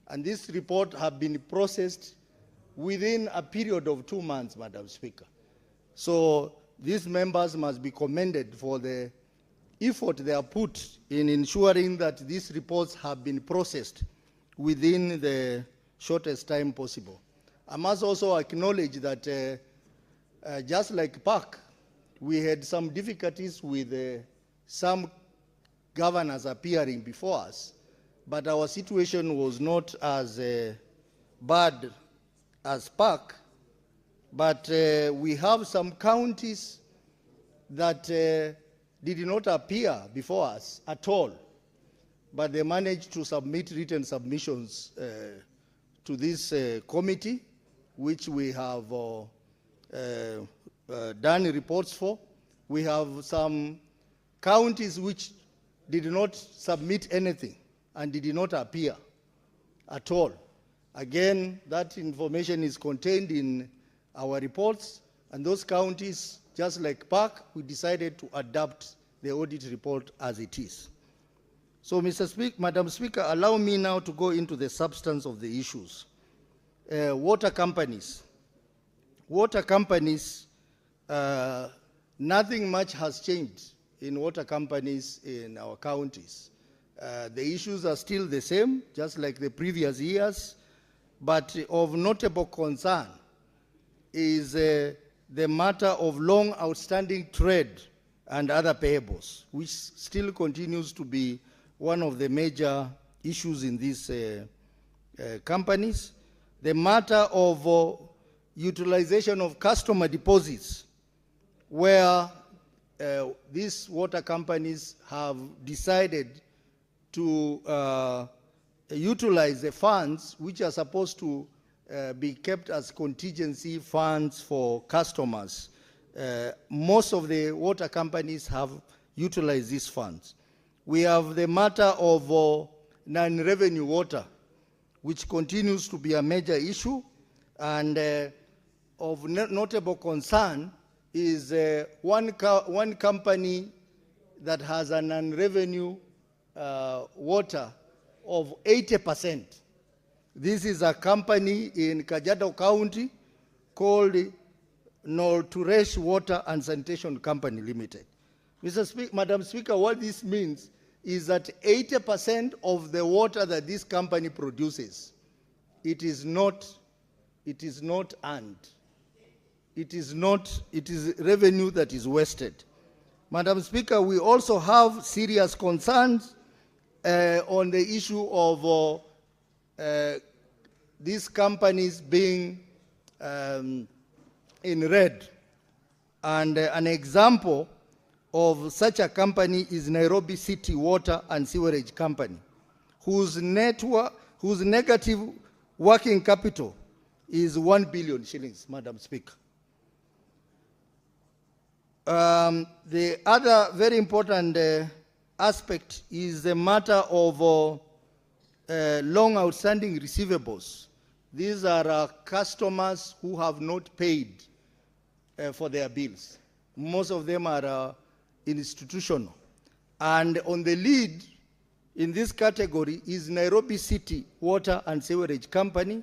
And this report have been processed within a period of 2 months, Madam Speaker. So these members must be commended for the effort they have put in ensuring that these reports have been processed within the shortest time possible. I must also acknowledge that just like PAC, we had some difficulties with some governors appearing before us, but our situation was not as bad as PAC. But we have some counties that did not appear before us at all, but they managed to submit written submissions to this committee, which we have done reports for. We have some counties which did not submit anything and did not appear at all. Again, that information is contained in our reports, and those counties, just like PAC, we decided to adapt the audit report as it is. So, Madam Speaker, allow me now to go into the substance of the issues. Water companies. Water companies, nothing much has changed in water companies in our counties. The issues are still the same, just like the previous years, but of notable concern is the matter of long outstanding trade and other payables, which still continues to be one of the major issues in these companies. The matter of utilization of customer deposits, where these water companies have decided to utilize the funds which are supposed to be kept as contingency funds for customers. Most of the water companies have utilized these funds. We have the matter of non-revenue water, which continues to be a major issue, and of notable concern is one company that has a non-revenue water of 80%. This is a company in Kajiado County called Norturesh Water and Sanitation Company Limited. Madam Speaker, what this means is that 80% of the water that this company produces, it is not earned. It is revenue that is wasted. Madam Speaker, we also have serious concerns on the issue of these companies being in red. And an example of such a company is Nairobi City Water and Sewerage Company, whose negative working capital is 1 billion shillings, Madam Speaker. The other very important aspect is the matter of long outstanding receivables. These are customers who have not paid for their bills. Most of them are institutional. And on the lead in this category is Nairobi City Water and Sewerage Company,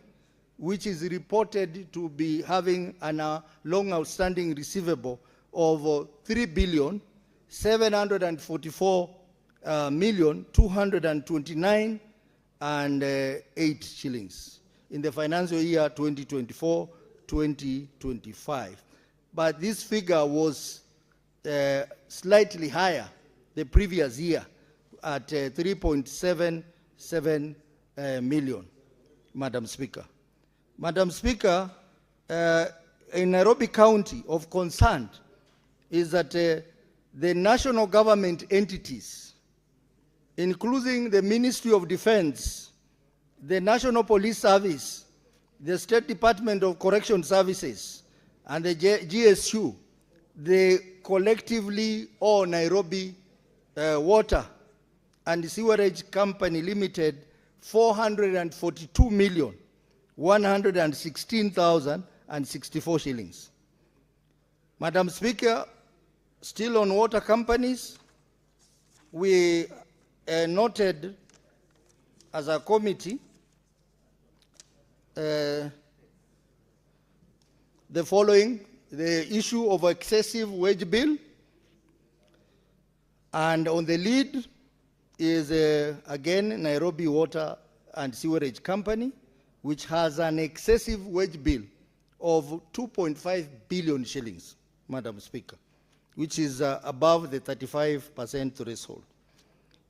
which is reported to be having a long outstanding receivable of 3,744,229,8 shillings in the financial year 2024-2025. But this figure was slightly higher the previous year at 3.77 million, Madam Speaker. Madam Speaker, in Nairobi County of concern is that the national government entities, including the Ministry of Defense, the National Police Service, the State Department of Correction Services, and the GSU, they collectively owe Nairobi Water and Sewerage Company Limited 442,116,064 shillings. Madam Speaker, still on water companies, we noted as a committee the following: the issue of excessive wage bill, and on the lead is again Nairobi Water and Sewerage Company, which has an excessive wage bill of 2.5 billion shillings, Madam Speaker, which is above the 35% threshold.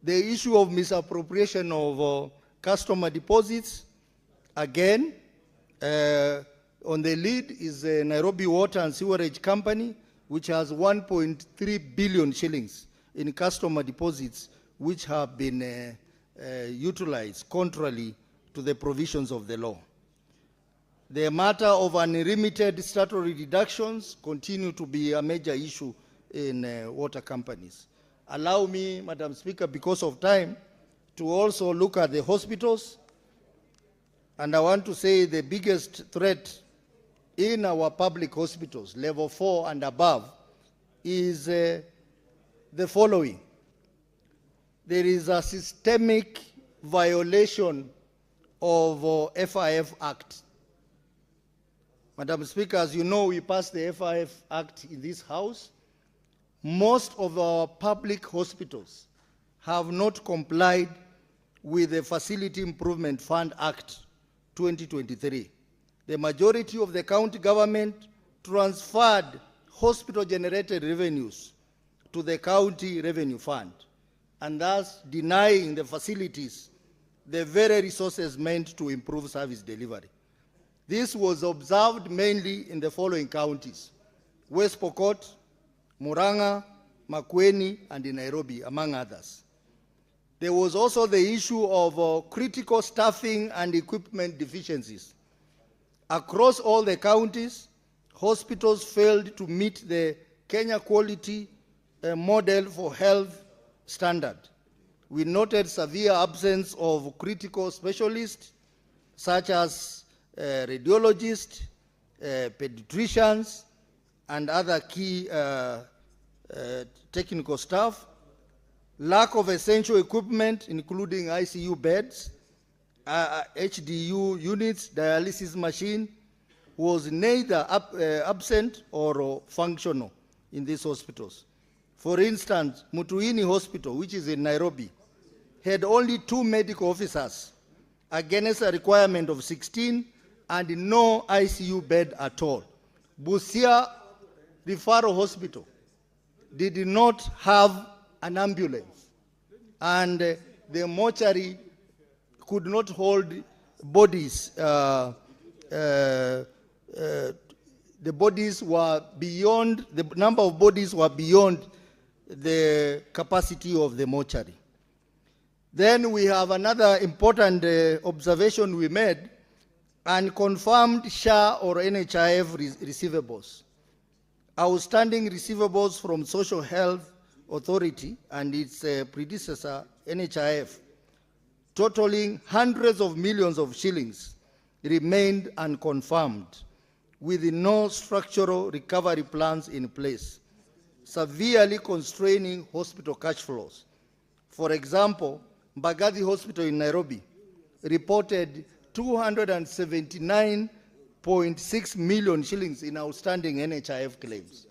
The issue of misappropriation of customer deposits, again, on the lead is Nairobi Water and Sewerage Company, which has 1.3 billion shillings in customer deposits, which have been utilized contrary to the provisions of the law. The matter of unlimited statutory deductions continue to be a major issue in water companies. Allow me, Madam Speaker, because of time, to also look at the hospitals. And I want to say the biggest threat in our public hospitals, level 4 and above, is the following. There is a systemic violation of FIF Act. Madam Speaker, as you know, we passed the FIF Act in this House. Most of our public hospitals have not complied with the Facility Improvement Fund Act 2023. The majority of the county government transferred hospital-generated revenues to the county revenue fund, and thus denying the facilities the very resources meant to improve service delivery. This was observed mainly in the following counties: West Pokot, Murang'a, Makwiny, and in Nairobi, among others. There was also the issue of critical staffing and equipment deficiencies. Across all the counties, hospitals failed to meet the Kenya Quality Model for Health standard. We noted severe absence of critical specialists such as radiologists, pediatricians, and other key technical staff. Lack of essential equipment, including ICU beds, HDU units, dialysis machine, was neither absent or functional in these hospitals. For instance, Mutahi Hospital, which is in Nairobi, had only 2 medical officers against a requirement of 16 and no ICU bed at all. Busia Referral Hospital, did not have an ambulance, and the mortuary could not hold bodies. The bodies were beyond, the number of bodies were beyond the capacity of the mortuary. Then we have another important observation we made, unconfirmed SHA or NHIF receivables. Outstanding receivables from Social Health Authority and its predecessor, NHIF, totaling hundreds of millions of shillings, remained unconfirmed, with no structural recovery plans in place, severely constraining hospital cash flows. For example, Mbagathi Hospital in Nairobi reported 279.6 million shillings in outstanding NHIF claims.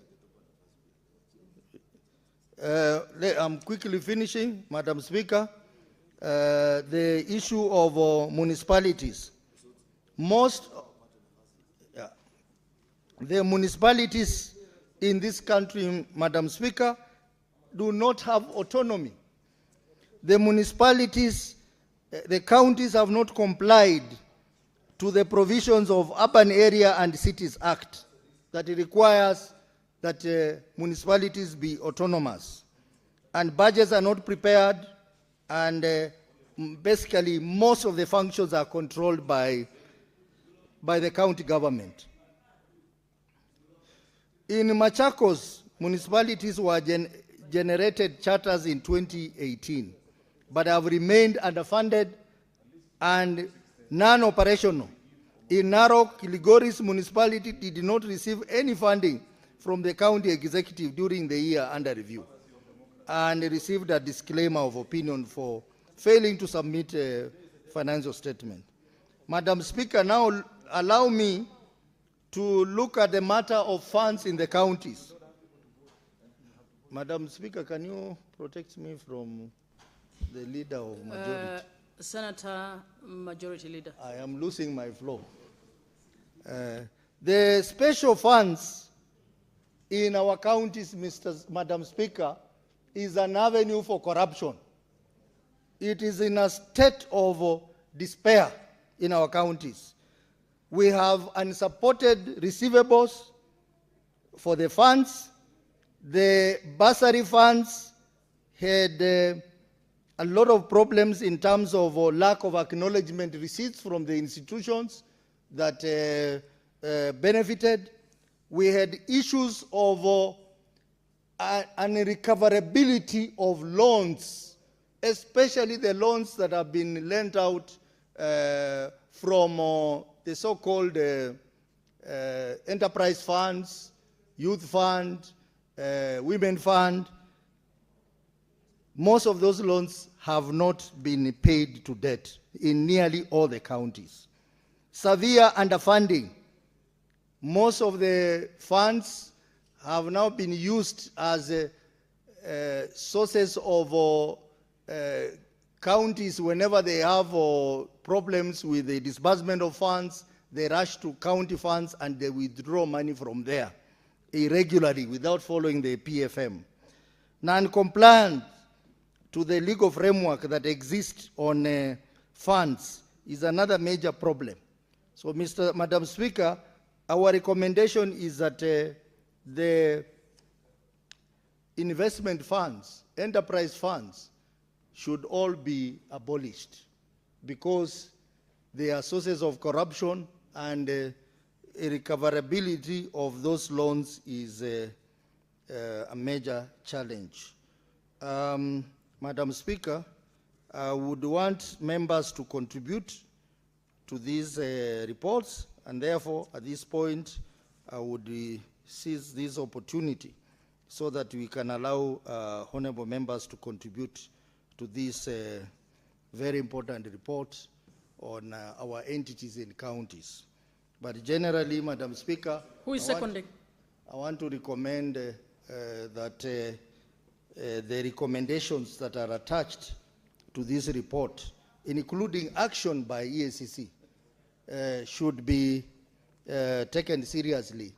I'm quickly finishing, Madam Speaker. The issue of municipalities. The municipalities in this country, Madam Speaker, do not have autonomy. The municipalities, the counties have not complied to the provisions of Urban Area and Cities Act that requires that municipalities be autonomous. And budgets are not prepared, and basically most of the functions are controlled by the county government. In Machakos, municipalities were generated charters in 2018, but have remained underfunded and non-operational. In Narok, Kilgoris municipality did not receive any funding from the county executive during the year under review, and received a disclaimer of opinion for failing to submit a financial statement. Madam Speaker, now allow me to look at the matter of funds in the counties. Madam Speaker, can you protect me from the leader of majority? Senator Majority Leader. I am losing my flow. The special funds in our counties, Madam Speaker, is an avenue for corruption. It is in a state of despair in our counties. We have unsupported receivables for the funds. The bursary funds had a lot of problems in terms of lack of acknowledgement receipts from the institutions that benefited. We had issues of unrecoverability of loans, especially the loans that have been lent out from the so-called enterprise funds, youth fund, women fund. Most of those loans have not been paid to date in nearly all the counties. Severe underfunding. Most of the funds have now been used as sources of counties. Whenever they have problems with the disbursement of funds, they rush to county funds and they withdraw money from there irregularly without following the PFM. Non-compliance to the legal framework that exists on funds is another major problem. So, Madam Speaker, our recommendation is that the investment funds, enterprise funds, should all be abolished because they are sources of corruption, and recoverability of those loans is a major challenge. Madam Speaker, I would want members to contribute to these reports, and therefore at this point I would seize this opportunity so that we can allow honorable members to contribute to this very important report on our entities in counties. But generally, Madam Speaker, who is seconding? I want to recommend that the recommendations that are attached to this report, including action by EACC, should be taken seriously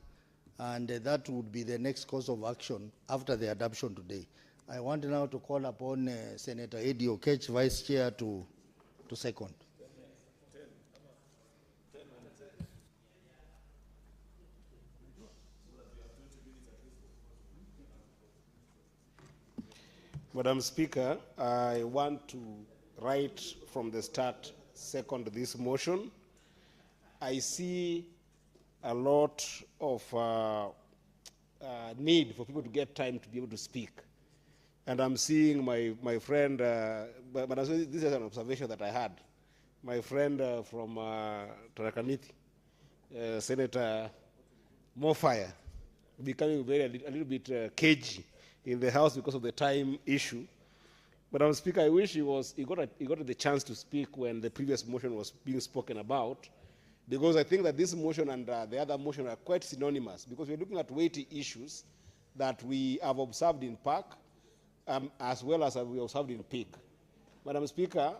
and that would be the next course of action after the adoption today. I want now to call upon Senator Eddie Okech, Vice Chair, to second. Madam Speaker, I want to right from the start second this motion. I see a lot of need for people to get time to be able to speak. And I'm seeing my friend, but this is an observation that I had. My friend from Tarakaniti, Senator Mofire, becoming a little bit cagey in the House because of the time issue. Madam Speaker, I wish he got the chance to speak when the previous motion was being spoken about, because I think that this motion and the other motion are quite synonymous, because we're looking at weighty issues that we have observed in PAC, as well as we observed in PIC. Madam Speaker,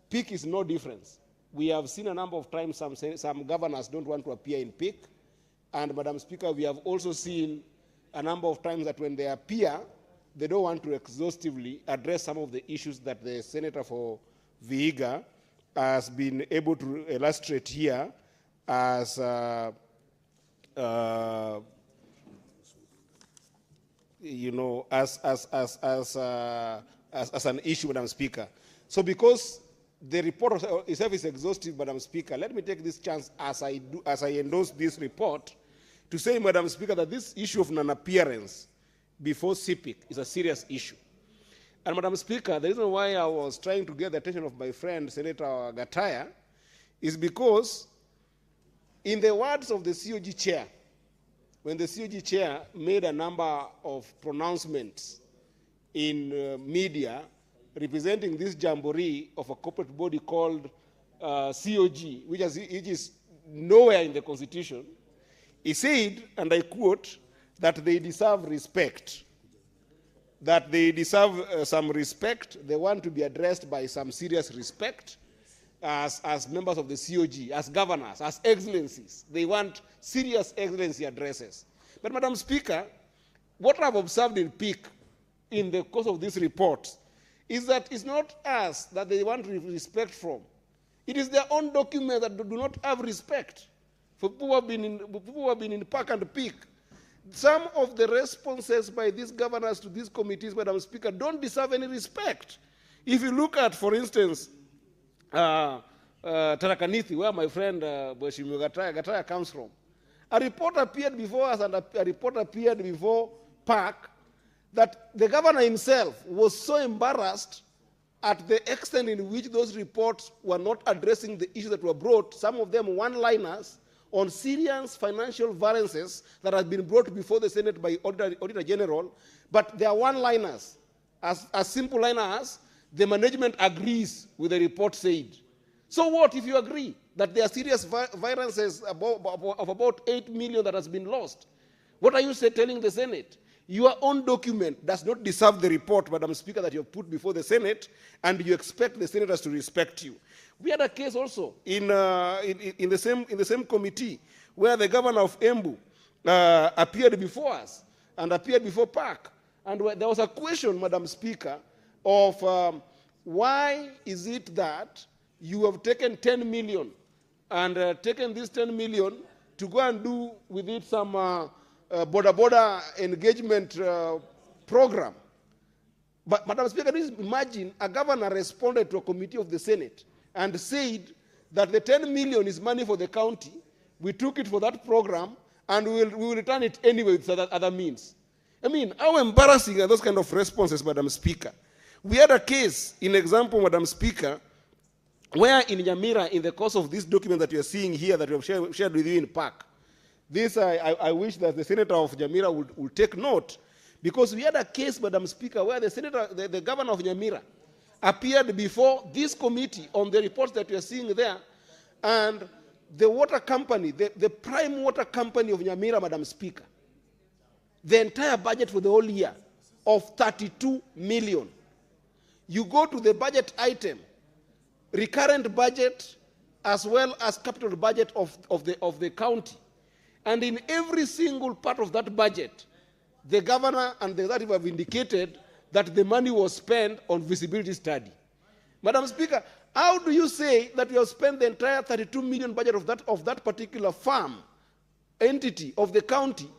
PIC is no difference. We have seen a number of times some governors don't want to appear in PIC, and Madam Speaker, we have also seen a number of times that when they appear, they don't want to exhaustively address some of the issues that the Senator for Vihiga has been able to illustrate here as you know, as an issue, Madam Speaker. So because the report itself is exhaustive, Madam Speaker, let me take this chance as I endorse this report to say, Madam Speaker, that this issue of non-appearance before CPIC is a serious issue. And Madam Speaker, the reason why I was trying to get the attention of my friend, Senator Gataya, is because in the words of the COG chair, when the COG chair made a number of pronouncements in media representing this jamboree of a corporate body called COG, which is nowhere in the Constitution, he said, and I quote, that they deserve respect, that they deserve some respect, they want to be addressed by some serious respect as members of the COG, as governors, as excellencies. They want serious excellency addresses. But Madam Speaker, what I've observed in PIC in the course of this report is that it's not us that they want respect from. It is their own documents that do not have respect. For people who have been in PAC and PIC, some of the responses by these governors to these committees, Madam Speaker, don't deserve any respect. If you look at, for instance, Tarakaniti, where my friend Gataya comes from, a report appeared before us and a report appeared before PAC that the governor himself was so embarrassed at the extent in which those reports were not addressing the issues that were brought, some of them one-liners, on serious financial variances that have been brought before the Senate by Auditor General, but they are one-liners, as simple line as the management agrees with the report said. So what if you agree that there are serious variances of about 8 million that has been lost? What are you telling the Senate? Your own document does not deserve the report, Madam Speaker, that you have put before the Senate, and you expect the senators to respect you. We had a case also in the same committee where the governor of Embu appeared before us and appeared before PAC. And there was a question, Madam Speaker, of why is it that you have taken 10 million and taken this 10 million to go and do with it some border engagement program. But Madam Speaker, imagine a governor responded to a committee of the Senate and said that the 10 million is money for the county, we took it for that program, and we will return it anyway with other means. I mean, how embarrassing are those kind of responses, Madam Speaker? We had a case, in example, Madam Speaker, where in Nyamira, in the course of this document that you are seeing here that we have shared with you in PAC, this I wish that the Senator of Nyamira would take note, because we had a case, Madam Speaker, where the governor of Nyamira appeared before this committee on the reports that you are seeing there, and the water company, the prime water company of Nyamira, Madam Speaker, the entire budget for the whole year of 32 million. You go to the budget item, recurrent budget as well as capital budget of the county, And in every single part of that budget, the governor and the executive have indicated that the money was spent on visibility study. Madam Speaker, how do you say that you have spent the entire 32 million budget of that particular farm entity of the county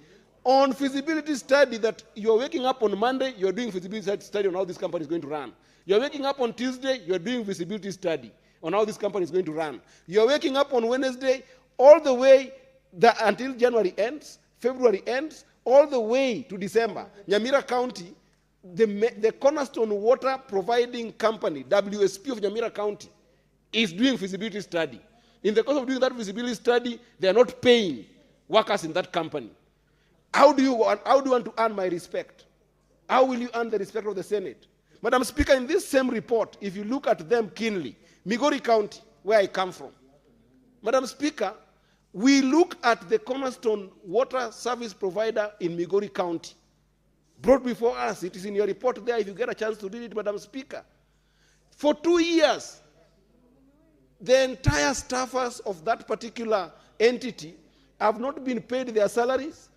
on feasibility study, that you are waking up on Monday, you are doing feasibility study on how this company is going to run. You are waking up on Tuesday, you are doing feasibility study on how this company is going to run. You are waking up on Wednesday, all the way until January ends, February ends, all the way to December. Nyamira County, the cornerstone water providing company, WSP of Nyamira County, is doing feasibility study. In the course of doing that feasibility study, they are not paying workers in that company. How do you want to earn my respect? How will you earn the respect of the Senate? Madam Speaker, in this same report, if you look at them keenly, Migori County, where I come from, Madam Speaker, we look at the cornerstone water service provider in Migori County, brought before us. It is in your report there if you get a chance to read it, Madam Speaker. For 2 years, the entire staffers of that particular entity have not been paid their salaries.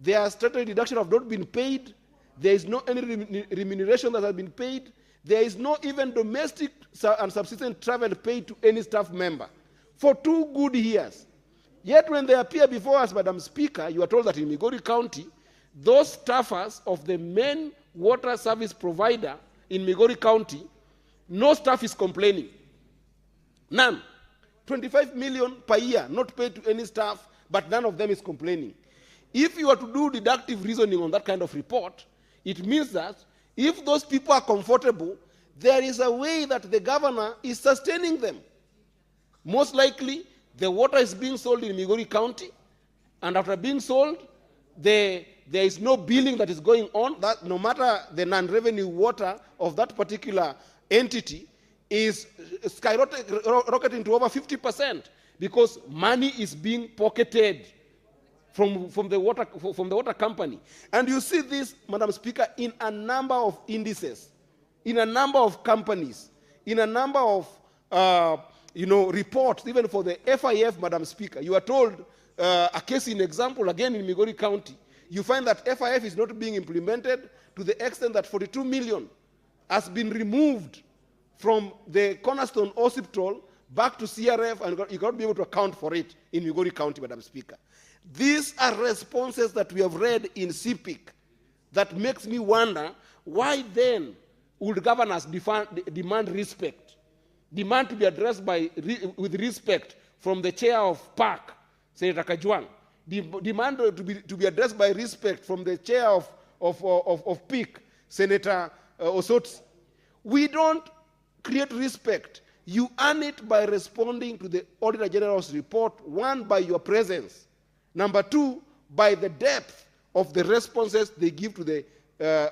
Their statutory deduction have not been paid. There is no any remuneration that has been paid. There is no even domestic and subsistence travel paid to any staff member for 2 good years. Yet when they appear before us, Madam Speaker, you are told that in Migori County, those staffers of the main water service provider in Migori County, no staff is complaining. None. 25 million per year, not paid to any staff, but none of them is complaining. If you are to do deductive reasoning on that kind of report, it means that if those people are comfortable, there is a way that the governor is sustaining them. Most likely, the water is being sold in Migori County, and after being sold, there is no billing that is going on. That no matter the non-revenue water of that particular entity is skyrocketing to over 50% because money is being pocketed from the water company. And you see this, Madam Speaker, in a number of indices, in a number of companies, in a number of reports, even for the FIF, Madam Speaker. You are told a case in example, again in Migori County, you find that FIF is not being implemented to the extent that 42 million has been removed from the cornerstone hospital back to CRF, and you cannot be able to account for it in Migori County, Madam Speaker. These are responses that we have read in CPIC that makes me wonder, why then would governors demand respect? Demand to be addressed with respect from the chair of PAC, Senator Kajwang. Demand to be addressed by respect from the chair of PIC, Senator Osotsi. We don't create respect. You earn it by responding to the Auditor General's report, one, by your presence. Number two, by the depth of the responses they give to the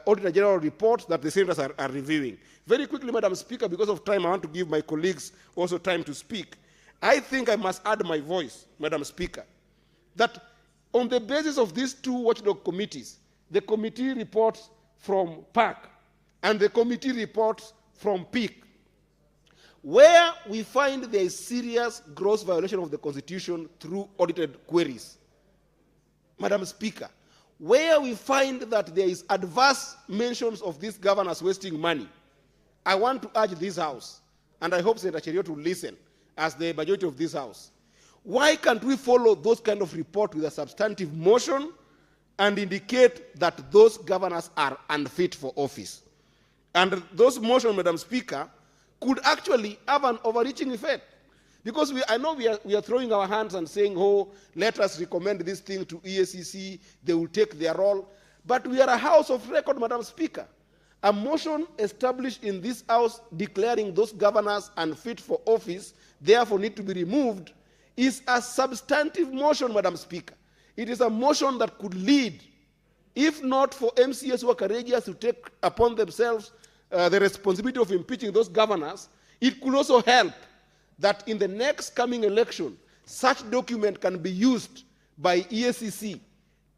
Auditor General report that the senators are reviewing. Very quickly, Madam Speaker, because of time, I want to give my colleagues also time to speak. I think I must add my voice, Madam Speaker, that on the basis of these 2 watchdog committees, the committee reports from PAC and the committee reports from PIC, where we find there is serious gross violation of the Constitution through audited queries. Madam Speaker, where we find that there is adverse mentions of these governors wasting money, I want to urge this House, and I hope Senator Cheriot will listen as the majority of this House. Why can't we follow those kind of reports with a substantive motion and indicate that those governors are unfit for office? And those motions, Madam Speaker, could actually have an overreaching effect. Because I know we are throwing our hands and saying, oh, let us recommend this thing to EACC, they will take their role. But we are a house of record, Madam Speaker. A motion established in this House declaring those governors unfit for office, therefore need to be removed, is a substantive motion, Madam Speaker. It is a motion that could lead, if not for MCAs who are courageous to take upon themselves the responsibility of impeaching those governors, it could also help that in the next coming election, such document can be used by EACC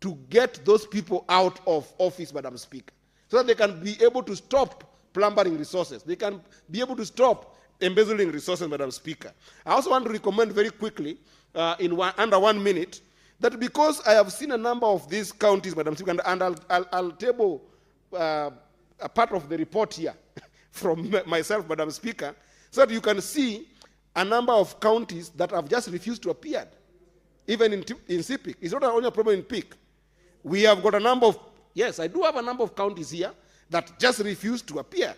to get those people out of office, Madam Speaker, so that they can be able to stop plumbering resources. They can be able to stop embezzling resources, Madam Speaker. I also want to recommend very quickly, under 1 minute, that because I have seen a number of these counties, Madam Speaker, and I'll table a part of the report here from myself, Madam Speaker, so that you can see a number of counties that have just refused to appear, even in CPIC. It's not only a problem in PIC. We have got a number of, yes, I do have a number of counties here that just refused to appear.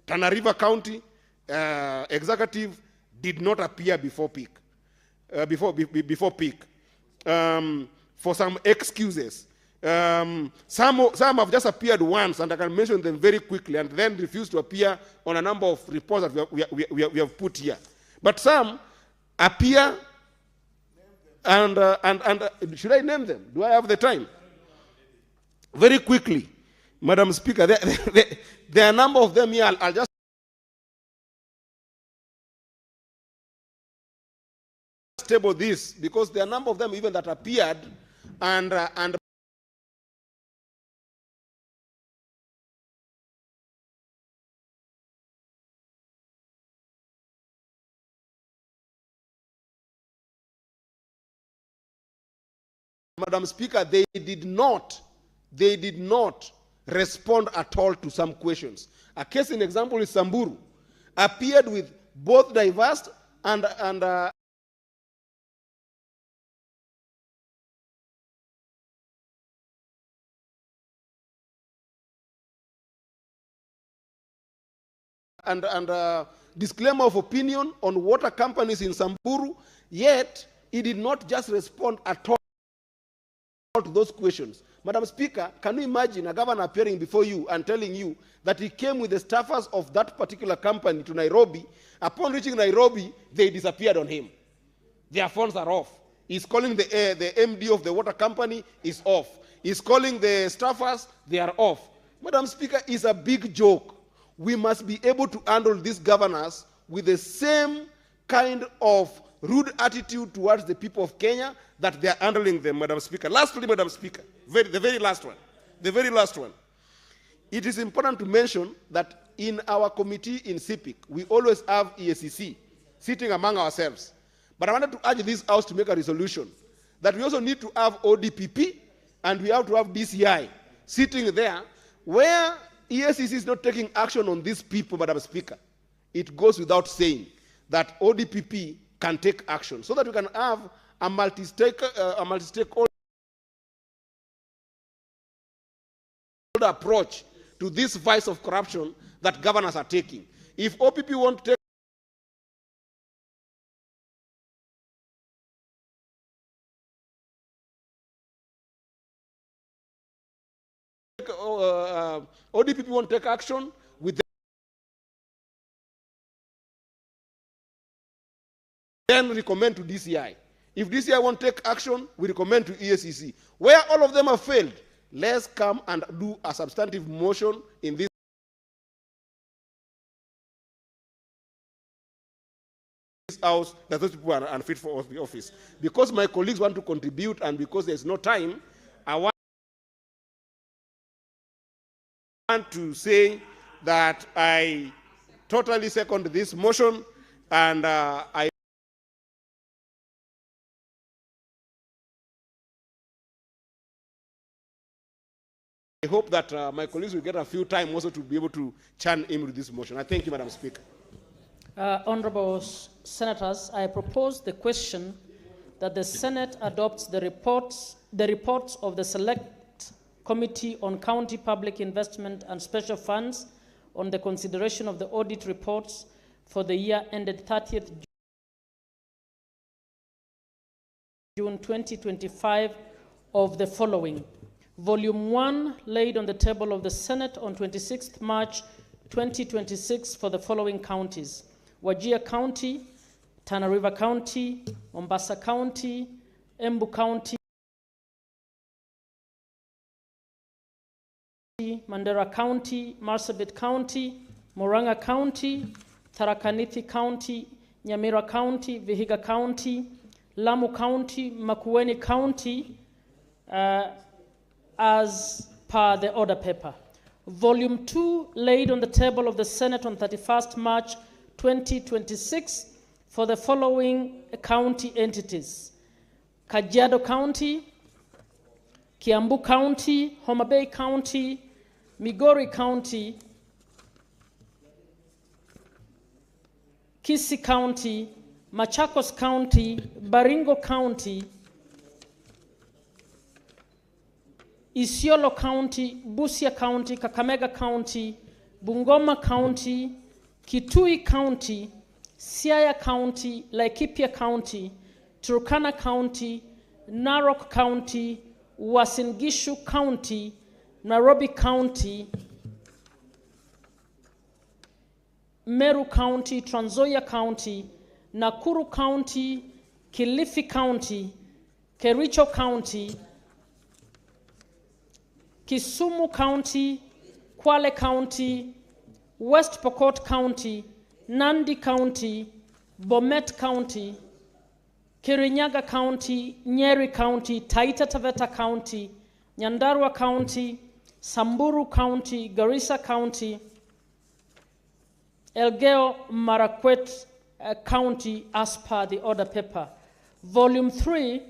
Tana River County executive did not appear before PIC, before PIC, for some excuses. Some have just appeared once, and I can mention them very quickly, and then refused to appear on a number of reports that we have put here. But some appear, and should I name them? Do I have the time? Very quickly, Madam Speaker, there are a number of them here. I'll just table this because there are a number of them even that appeared and Madam Speaker, they did not respond at all to some questions. A case in example is Samburu, appeared with both diverse and disclaimer of opinion on water companies in Samburu, yet he did not just respond at all to those questions. Madam Speaker, can you imagine a governor appearing before you and telling you that he came with the staffers of that particular company to Nairobi? Upon reaching Nairobi, they disappeared on him. Their phones are off. He's calling the MD of the water company, is off. He's calling the staffers, they are off. Madam Speaker, it's a big joke. We must be able to handle these governors with the same kind of rude attitude towards the people of Kenya that they are handling them, Madam Speaker. Lastly, Madam Speaker, the very last one. It is important to mention that in our committee in CPIC, we always have EACC sitting among ourselves. But I wanted to urge this House to make a resolution that we also need to have ODPP and we have to have DCI sitting there where EACC is not taking action on these people, Madam Speaker. It goes without saying that ODPP can take action so that we can have a multi-stakeholder approach to this vice of corruption that governors are taking. If OPP want to take ODPP won't take action with then recommend to DCI. If DCI won't take action, we recommend to EACC. Where all of them have failed, let's come and do a substantive motion in this House that those people are unfit for office. Because my colleagues want to contribute and because there's no time, I want to say that I totally second this motion, and I hope that my colleagues will get a few time also to be able to chime in with this motion. I thank you, Madam Speaker. Honorable Senators, I propose the question that the Senate adopts the reports of the Select Committee on County Public Investment and Special Funds on the consideration of the audit reports for the year ended 30th June 2025 of the following. Volume 1 laid on the table of the Senate on 26th March 2026 for the following counties: Wajir County, Tana River County, Mombasa County, Embu County, Mandera County, Marsabit County, Murang'a County, Tharaka Nithi County, Nyamira County, Vihiga County, Lamu County, Makwiny County, as per the order paper. Volume 2 laid on the table of the Senate on 31st March 2026 for the following county entities: Kajiado County, Kiambu County, Homa Bay County, Migori County, Kisii County, Machakos County, Baringo County, Isiolo County, Busia County, Kakamega County, Bungoma County, Kitui County, Siaya County, Laikipia County, Turkana County, Narok County, Uasin Gishu County, Nairobi County, Meru County, Trans Nzoia County, Nakuru County, Kilifi County, Kericho County, Kisumu County, Kwale County, West Pokot County, Nandi County, Bomet County, Kirinyaga County, Nyeri County, Taita Taveta County, Nyandarua County, Samburu County, Garissa County, Elgeyo Marakwet County as per the order paper. Volume 3,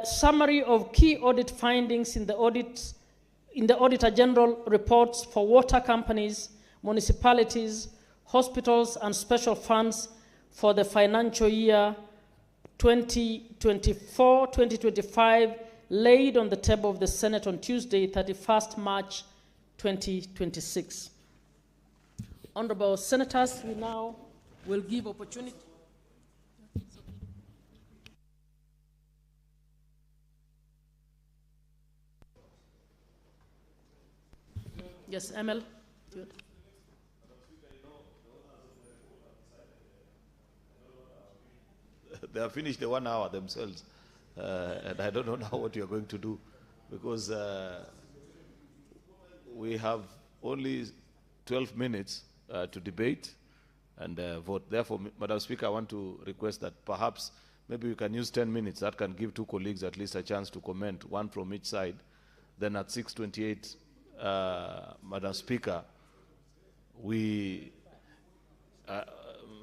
summary of key audit findings in the Auditor General reports for water companies, municipalities, hospitals, and special funds for the financial year 2024-2025, laid on the table of the Senate on Tuesday, 31st March 2026. Honorable Senators, we now will give opportunity. Yes, ML. Good. They have finished the 1 hour themselves, and I don't know now what you're going to do, because we have only 12 minutes to debate and vote. Therefore, Madam Speaker, I want to request that perhaps maybe we can use 10 minutes. That can give two colleagues at least a chance to comment, one from each side. Then at 6:28, Madam Speaker,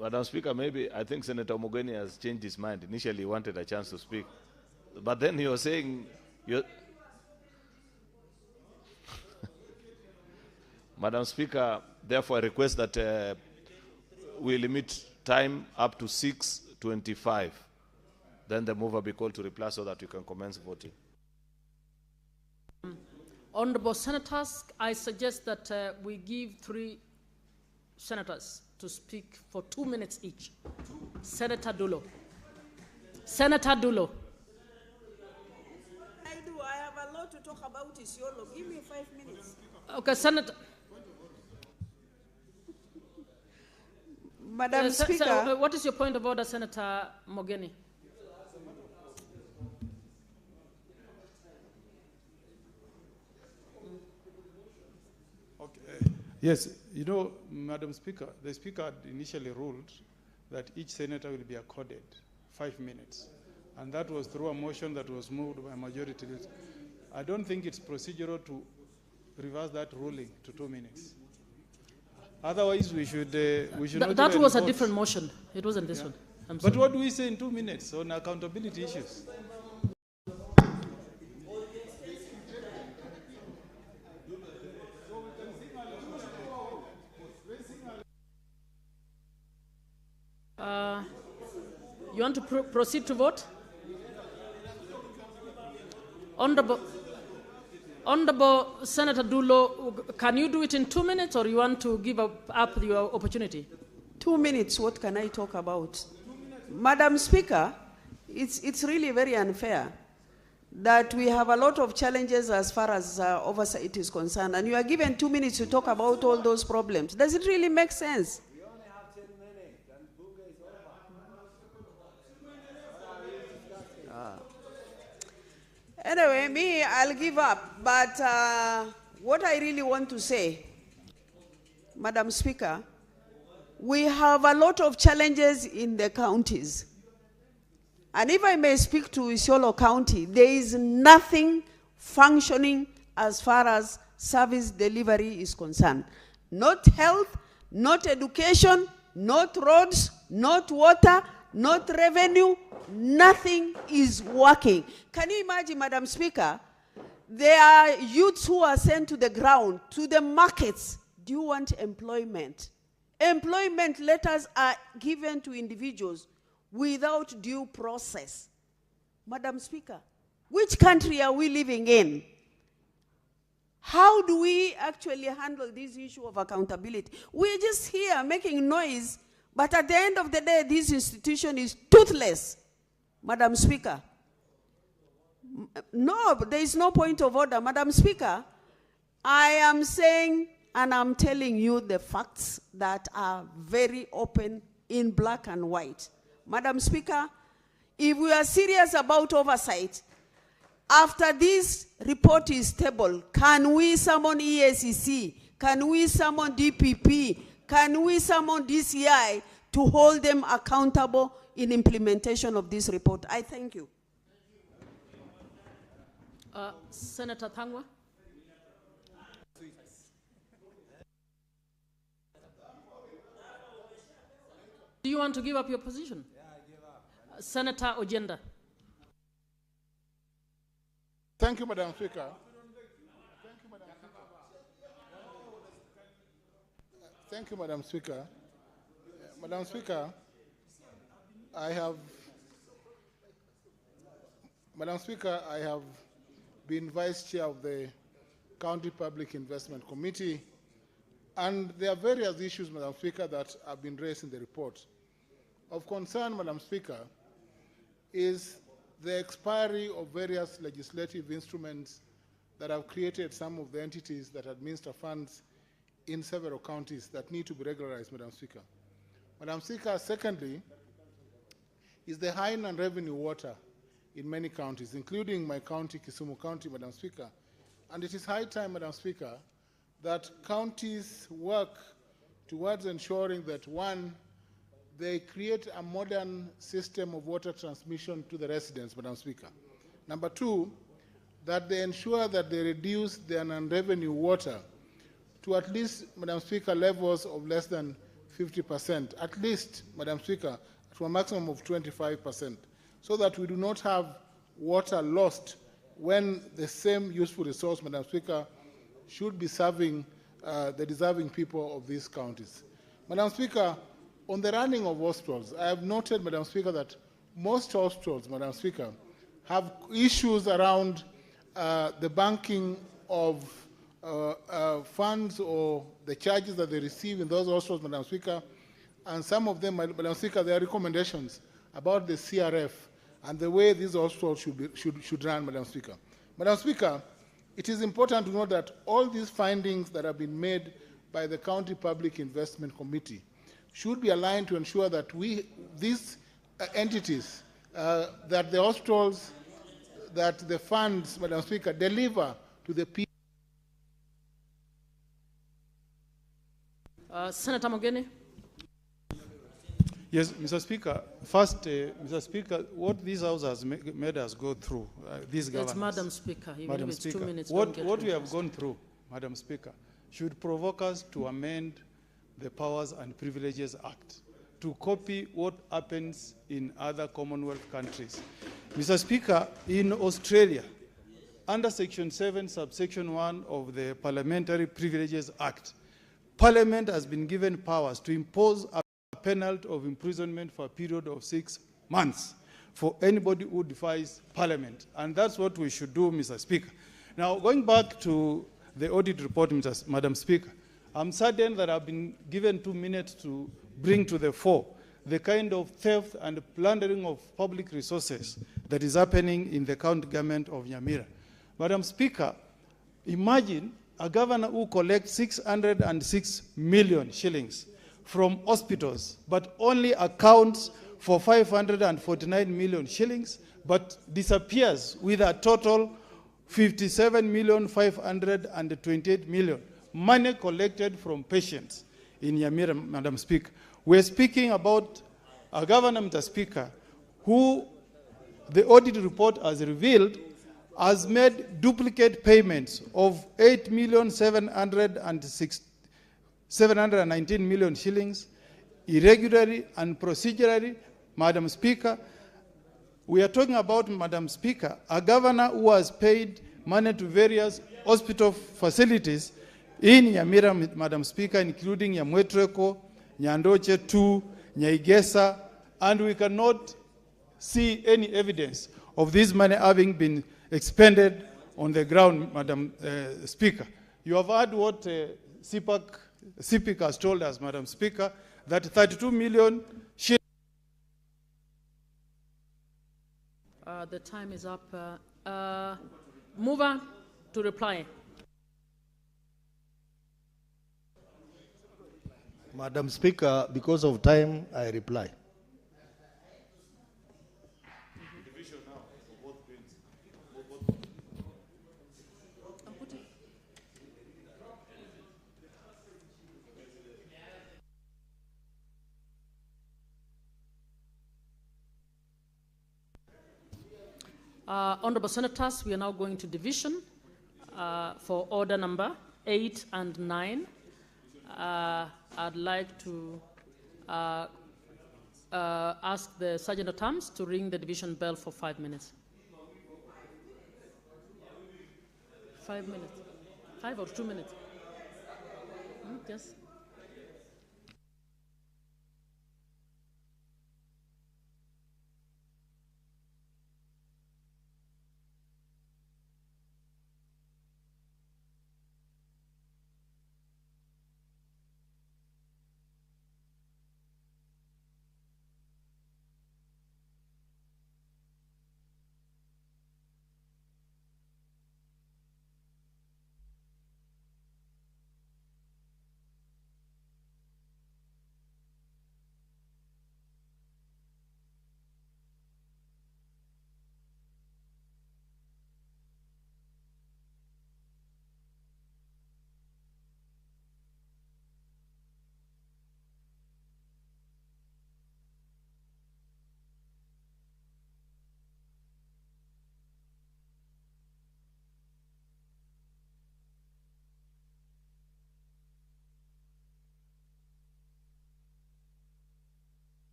Madam Speaker, maybe I think Senator Mugeni has changed his mind. Initially, he wanted a chance to speak, but then you're saying Madam Speaker, therefore I request that we limit time up to 6:25. Then the mover be called to reply so that we can commence voting. Honorable Senators, I suggest that we give 3 senators to speak for 2 minutes each. Senator Dulo. Senator Dulo. I have a lot to talk about Isiolo. Give me 5 minutes. Okay, Senator. Madam Speaker. What is your point of order, Senator Mogeni? Yes, you know, Madam Speaker, the Speaker had initially ruled that each senator will be accorded 5 minutes. And that was through a motion that was moved by majority. I don't think it's procedural to reverse that ruling to 2 minutes. Otherwise, we should not. That was a different motion. It wasn't this one. But what do we say in 2 minutes on accountability issues? You want to proceed to vote? Honorable Senator Dulo, can you do it in 2 minutes, or you want to give up your opportunity? 2 minutes, what can I talk about? Madam Speaker, it's really very unfair that we have a lot of challenges as far as oversight is concerned, and you are given 2 minutes to talk about all those problems. Does it really make sense? Anyway, I'll give up. But what I really want to say, Madam Speaker, we have a lot of challenges in the counties. And if I may speak to Isiolo County, there is nothing functioning as far as service delivery is concerned. Not health, not education, not roads, not water, not revenue, Nothing is working. Can you imagine, Madam Speaker? There are youths who are sent to the ground, to the markets. Do you want employment? Employment letters are given to individuals without due process. Madam Speaker, which country are we living in? How do we actually handle this issue of accountability? We're just here making noise, but at the end of the day, this institution is toothless. Madam Speaker. No, there is no point of order. Madam Speaker, I am saying and I'm telling you the facts that are very open in black and white. Madam Speaker, if we are serious about oversight, after this report is tabled, can we summon EACC? Can we summon DPP? Can we summon DCI to hold them accountable in implementation of this report? I thank you. Senator Thangwa. Do you want to give up your position? Yeah, I give up. Senator Ojenda. Thank you, Madam Speaker. Thank you, Madam Speaker. Madam Speaker, I have been Vice Chair of the County Public Investment Committee, and there are various issues, Madam Speaker, that have been raised in the report. Of concern, Madam Speaker, is the expiry of various legislative instruments that have created some of the entities that administer funds in several counties that need to be regularized, Madam Speaker. Madam Speaker, secondly, is the high non-revenue water in many counties, including my county, Kisumu County, Madam Speaker. And it is high time, Madam Speaker, that counties work towards ensuring that, one, they create a modern system of water transmission to the residents, Madam Speaker. Number two, that they ensure that they reduce their non-revenue water to at least, Madam Speaker, levels of less than 50%, at least, Madam Speaker, to a maximum of 25%, so that we do not have water lost when the same useful resource, Madam Speaker, should be serving the deserving people of these counties. Madam Speaker, on the running of hospitals, I have noted, Madam Speaker, that most hospitals, Madam Speaker, have issues around the banking of funds or the charges that they receive in those hospitals, Madam Speaker, and some of them, Madam Speaker, there are recommendations about the CRF and the way these hospitals should run, Madam Speaker. Madam Speaker, it is important to note that all these findings that have been made by the County Public Investment Committee should be aligned to ensure that these entities, that the hospitals, that the funds, Madam Speaker, deliver to the people. Senator Mogeni. Yes, Mr. Speaker. First, Mr. Speaker, what this House has made us go through, this governance. It's Madam Speaker. Madam it's Speaker, 2 minutes. what we have gone through, Madam Speaker, should provoke us to amend the Powers and Privileges Act to copy what happens in other Commonwealth countries. Mr. Speaker, in Australia, under Section 7, subsection 1 of the Parliamentary Privileges Act, Parliament has been given powers to impose a penalty of imprisonment for a period of 6 months for anybody who defies Parliament. And that's what we should do, Mr. Speaker. Now, going back to the audit report, Madam Speaker, I'm saddened that I've been given 2 minutes to bring to the fore the kind of theft and plundering of public resources that is happening in the county government of Nyamira. Madam Speaker, imagine a governor who collects 606 million shillings from hospitals, but only accounts for 549 million shillings, but disappears with a total 57,528 million money collected from patients in Nyamira, Madam Speaker. We're speaking about a governor, Mr. Speaker, who the audit report has revealed has made duplicate payments of 8,719 million shillings, irregularly and procedurally, Madam Speaker, We are talking about, Madam Speaker, a governor who has paid money to various hospital facilities in Nyamira, Madam Speaker, including Nyamwetreko, Nyandoche 2, Nyaigesa, and we cannot see any evidence of this money having been expended on the ground, Madam Speaker. You have heard what CPIC has told us, Madam Speaker, that 32 million shillings. The time is up. Mover to reply. Madam Speaker, because of time, I reply. Honorable Senators, we are now going to division for order number 8 and 9. I'd like to ask the Sergeant at Arms to ring the division bell for 5 minutes. 5 minutes. 5 or 2 minutes? Yes.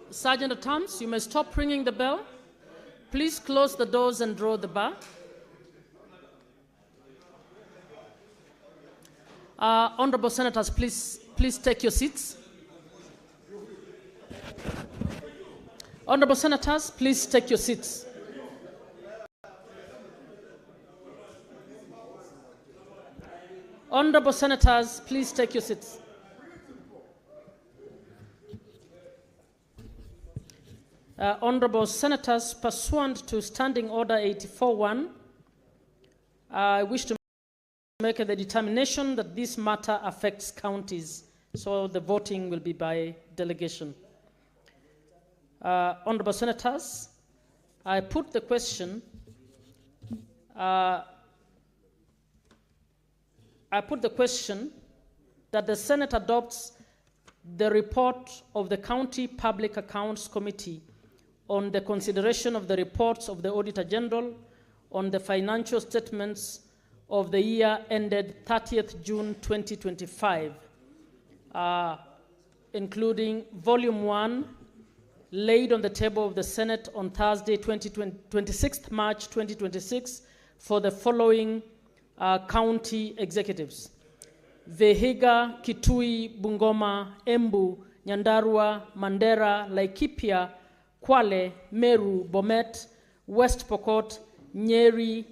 Sergeant at Arms, you may stop ringing the bell. Please close the doors and draw the bar. Honorable Senators, please take your seats. Honorable Senators, please take your seats. Honorable Senators, please take your seats. Honorable Senators, pursuant to Standing Order 84-1, I wish to make the determination that this matter affects counties, so the voting will be by delegation. Honorable Senators, I put the question that the Senate adopts the report of the County Public Accounts Committee on the consideration of the reports of the Auditor General on the financial statements of the year ended 30th June 2025, including Volume 1, laid on the table of the Senate on Thursday, 26th March 2026, for the following county executives: Vihiga, Kitui, Bungoma, Embu, Nyandarua, Mandera, Laikipia, Kwale, Meru, Bomet, West Pokot, Nyeri,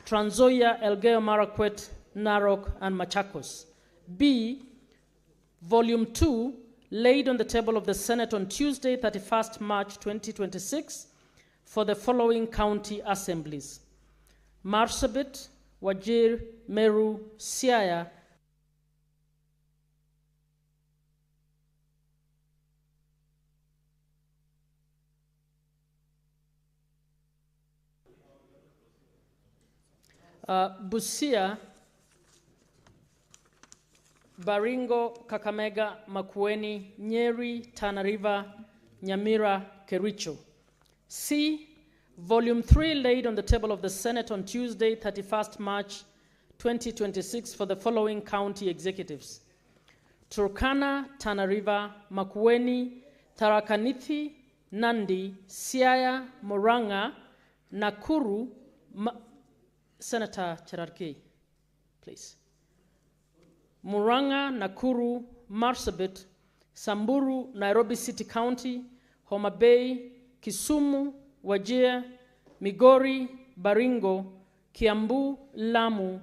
Trans Nzoia, Elgeyo Marakwet, Narok, and Machakos. B, Volume 2, laid on the table of the Senate on Tuesday, 31st March 2026, for the following county assemblies: Marsabit, Wajir, Meru, Siaya, Busia, Baringo, Kakamega, Makwiny, Nyeri, Tana River, Nyamira, Kericho. C, Volume 3, laid on the table of the Senate on Tuesday, 31st March 2026, for the following county executives: Turkana, Tana River, Makwiny, Tharaka Nithi, Nandi, Siaya, Murang'a, Nakuru. Senator Cherargei, please. Murang'a, Nakuru, Marsabit, Samburu, Nairobi City County, Homa Bay, Kisumu, Wajir, Migori, Baringo, Kiambu, Lamu,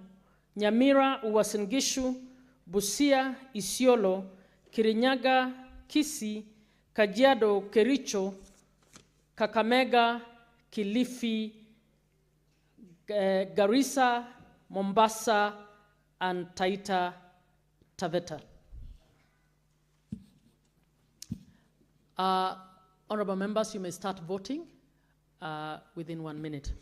Nyamira, Uasin Gishu, Busia, Isiolo, Kirinyaga, Kisii, Kajiado, Kericho, Kakamega, Kilifi, Garissa, Mombasa, and Taita Taveta. Honorable members, you may start voting within 1 minute.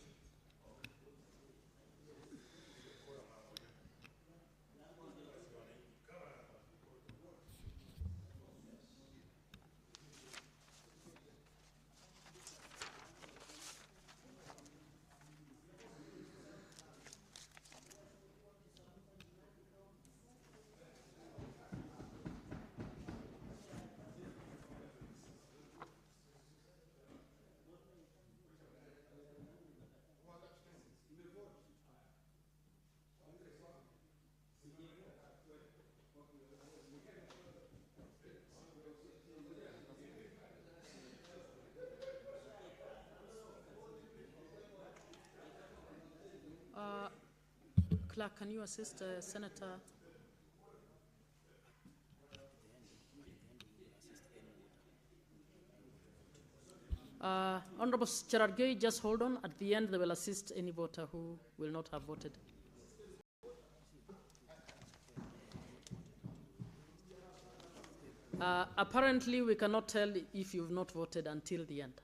Clerk, can you assist Senator? Honorable Cherargei, just hold on. At the end, they will assist any voter who will not have voted. Apparently, we cannot tell if you've not voted until the end.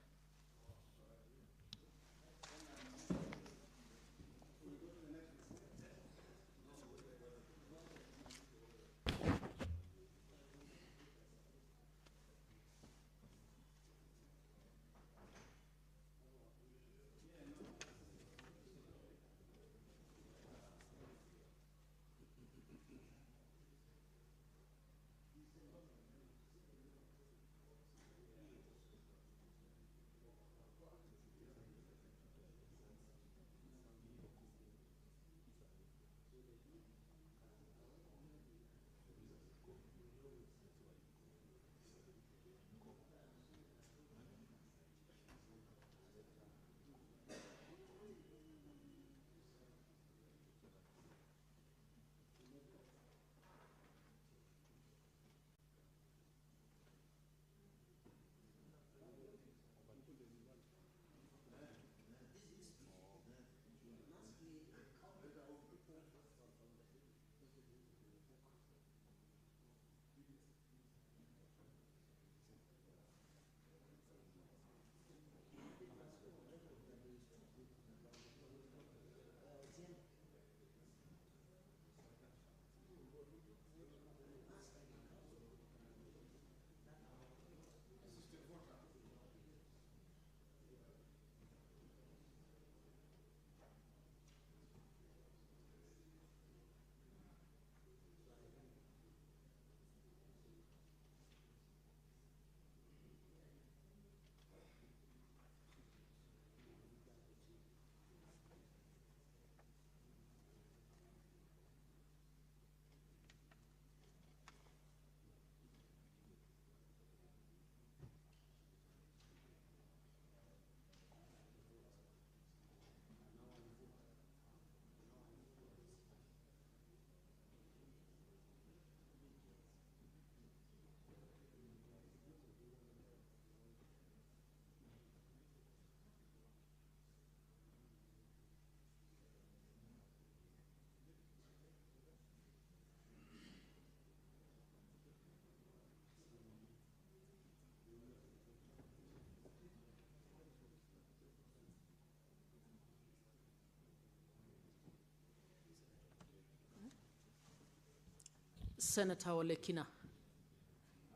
Senator Olekina.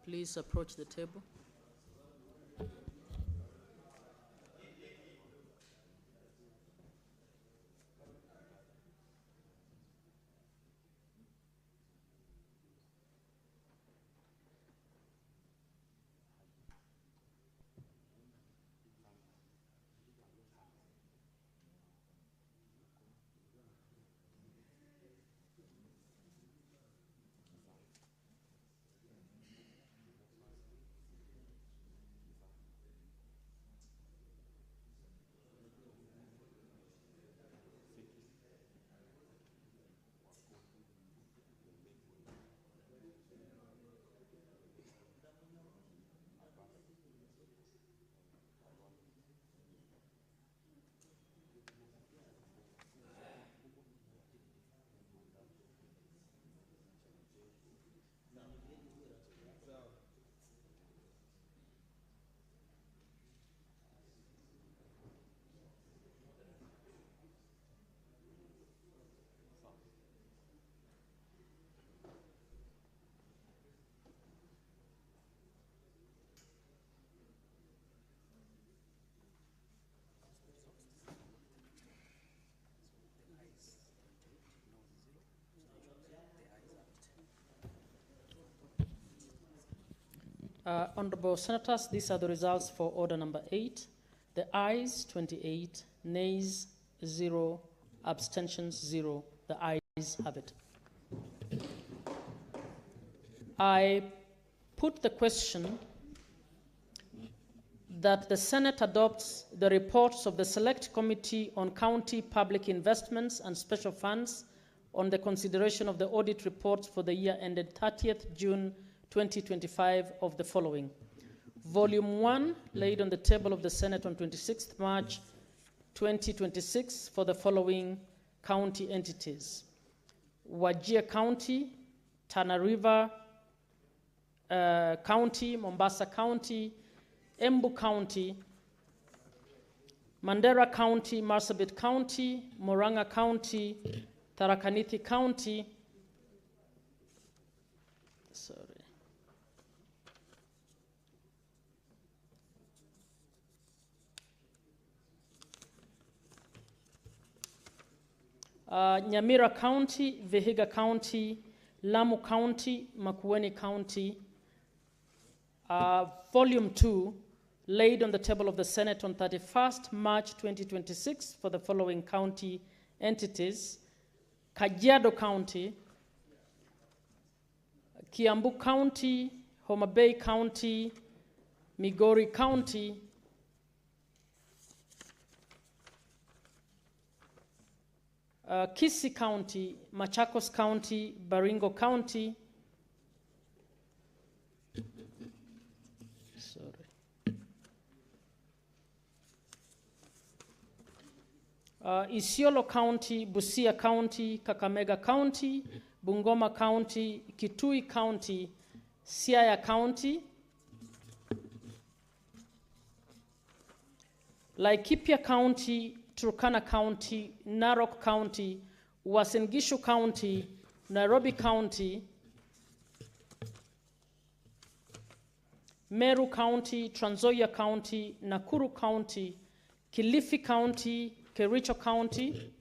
Please approach the table. Honorable Senators, these are the results for order number 8. The ayes 28, nays 0, abstentions 0. The ayes have it. I put the question that the Senate adopts the reports of the Select Committee on County Public Investments and Special Funds on the consideration of the audit reports for the year ended 30th June 2025 of the following. Volume 1, laid on the table of the Senate on 26th March 2026 for the following county entities: Wajir County, Tana River County, Mombasa County, Embu County, Mandera County, Marsabit County, Murang'a County, Tharaka Nithi County, Nyamira County, Vihiga County, Lamu County, Makwiny County. Volume 2, laid on the table of the Senate on 31st March 2026 for the following county entities: Kajiado County, Kiambu County, Homa Bay County, Migori County, Kisii County, Machakos County, Baringo County, Isiolo County, Busia County, Kakamega County, Bungoma County, Kitui County, Siaya County, Laikipia County, Turkana County, Narok County, Uasin Gishu County, Nairobi County, Meru County, Trans Nzoia County, Nakuru County, Kilifi County, Kericho County,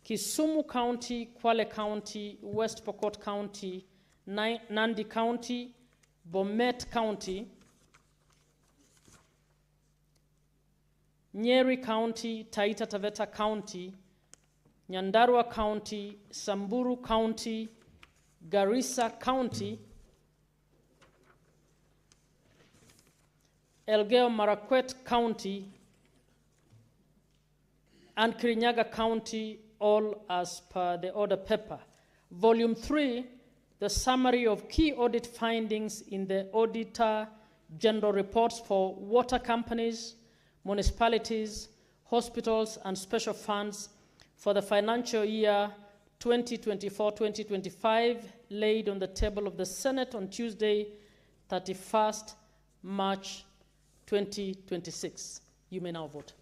Kisumu County, Kwale County, West Pokot County, Nandi County, Bomet County, Nyeri County, Taita Taveta County, Nyandarua County, Samburu County, Garissa County, Elgeyo Marakwet County, and Kirinyaga County, all as per the order paper. Volume 3, the summary of key audit findings in the Auditor General reports for water companies, municipalities, hospitals, and special funds for the financial year 2024-2025, laid on the table of the Senate on Tuesday, 31st March 2026. You may now vote.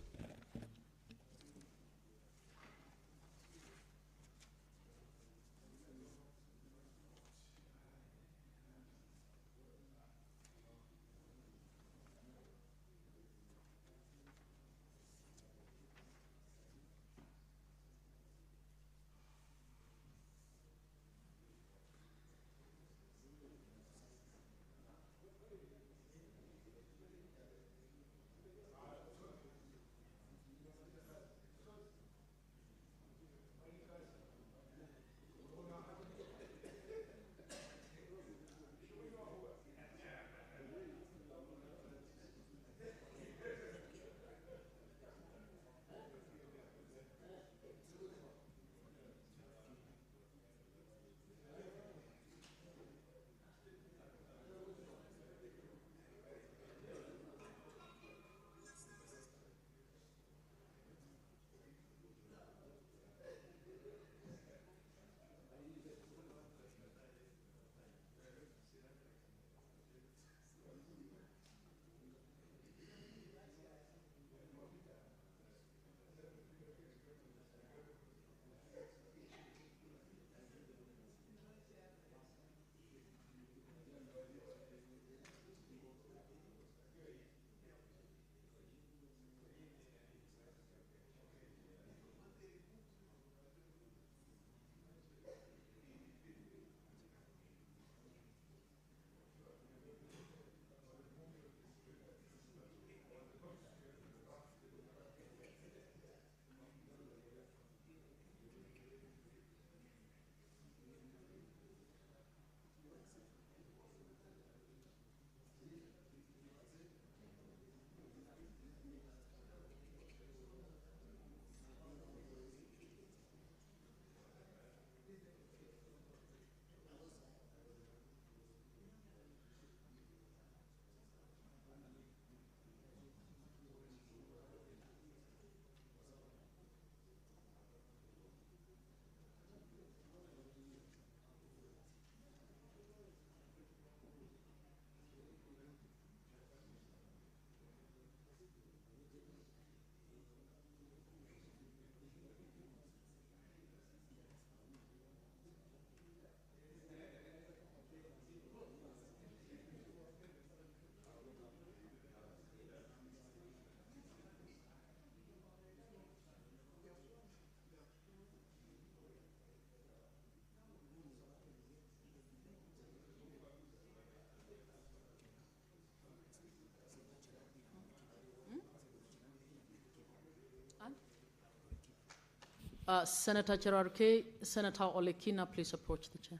Senator Cherarke, Senator Olekina, please approach the chair.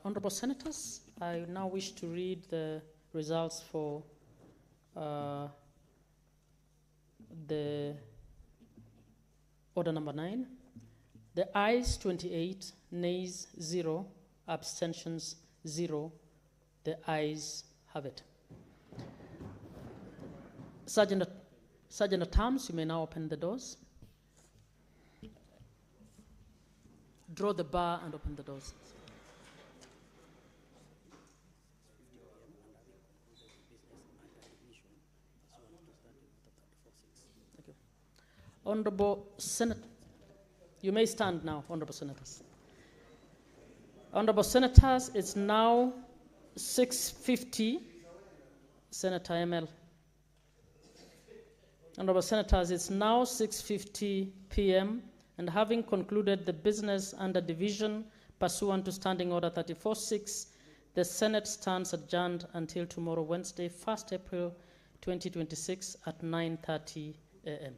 Honorable Senators, I now wish to read the results for the order number 9. The ayes 28, nays 0, abstentions 0. The ayes have it. Sergeant at Arms, you may now open the doors. Draw the bar and open the doors. Honorable Senator, you may stand now, Honorable Senators. Honorable Senators, it's now 6:50. Senator ML. Honorable Senators, it's now 6:50 p.m. and having concluded the business under division pursuant to Standing Order 34-6, the Senate stands adjourned until tomorrow, Wednesday, 1st April 2026 at 9:30 a.m.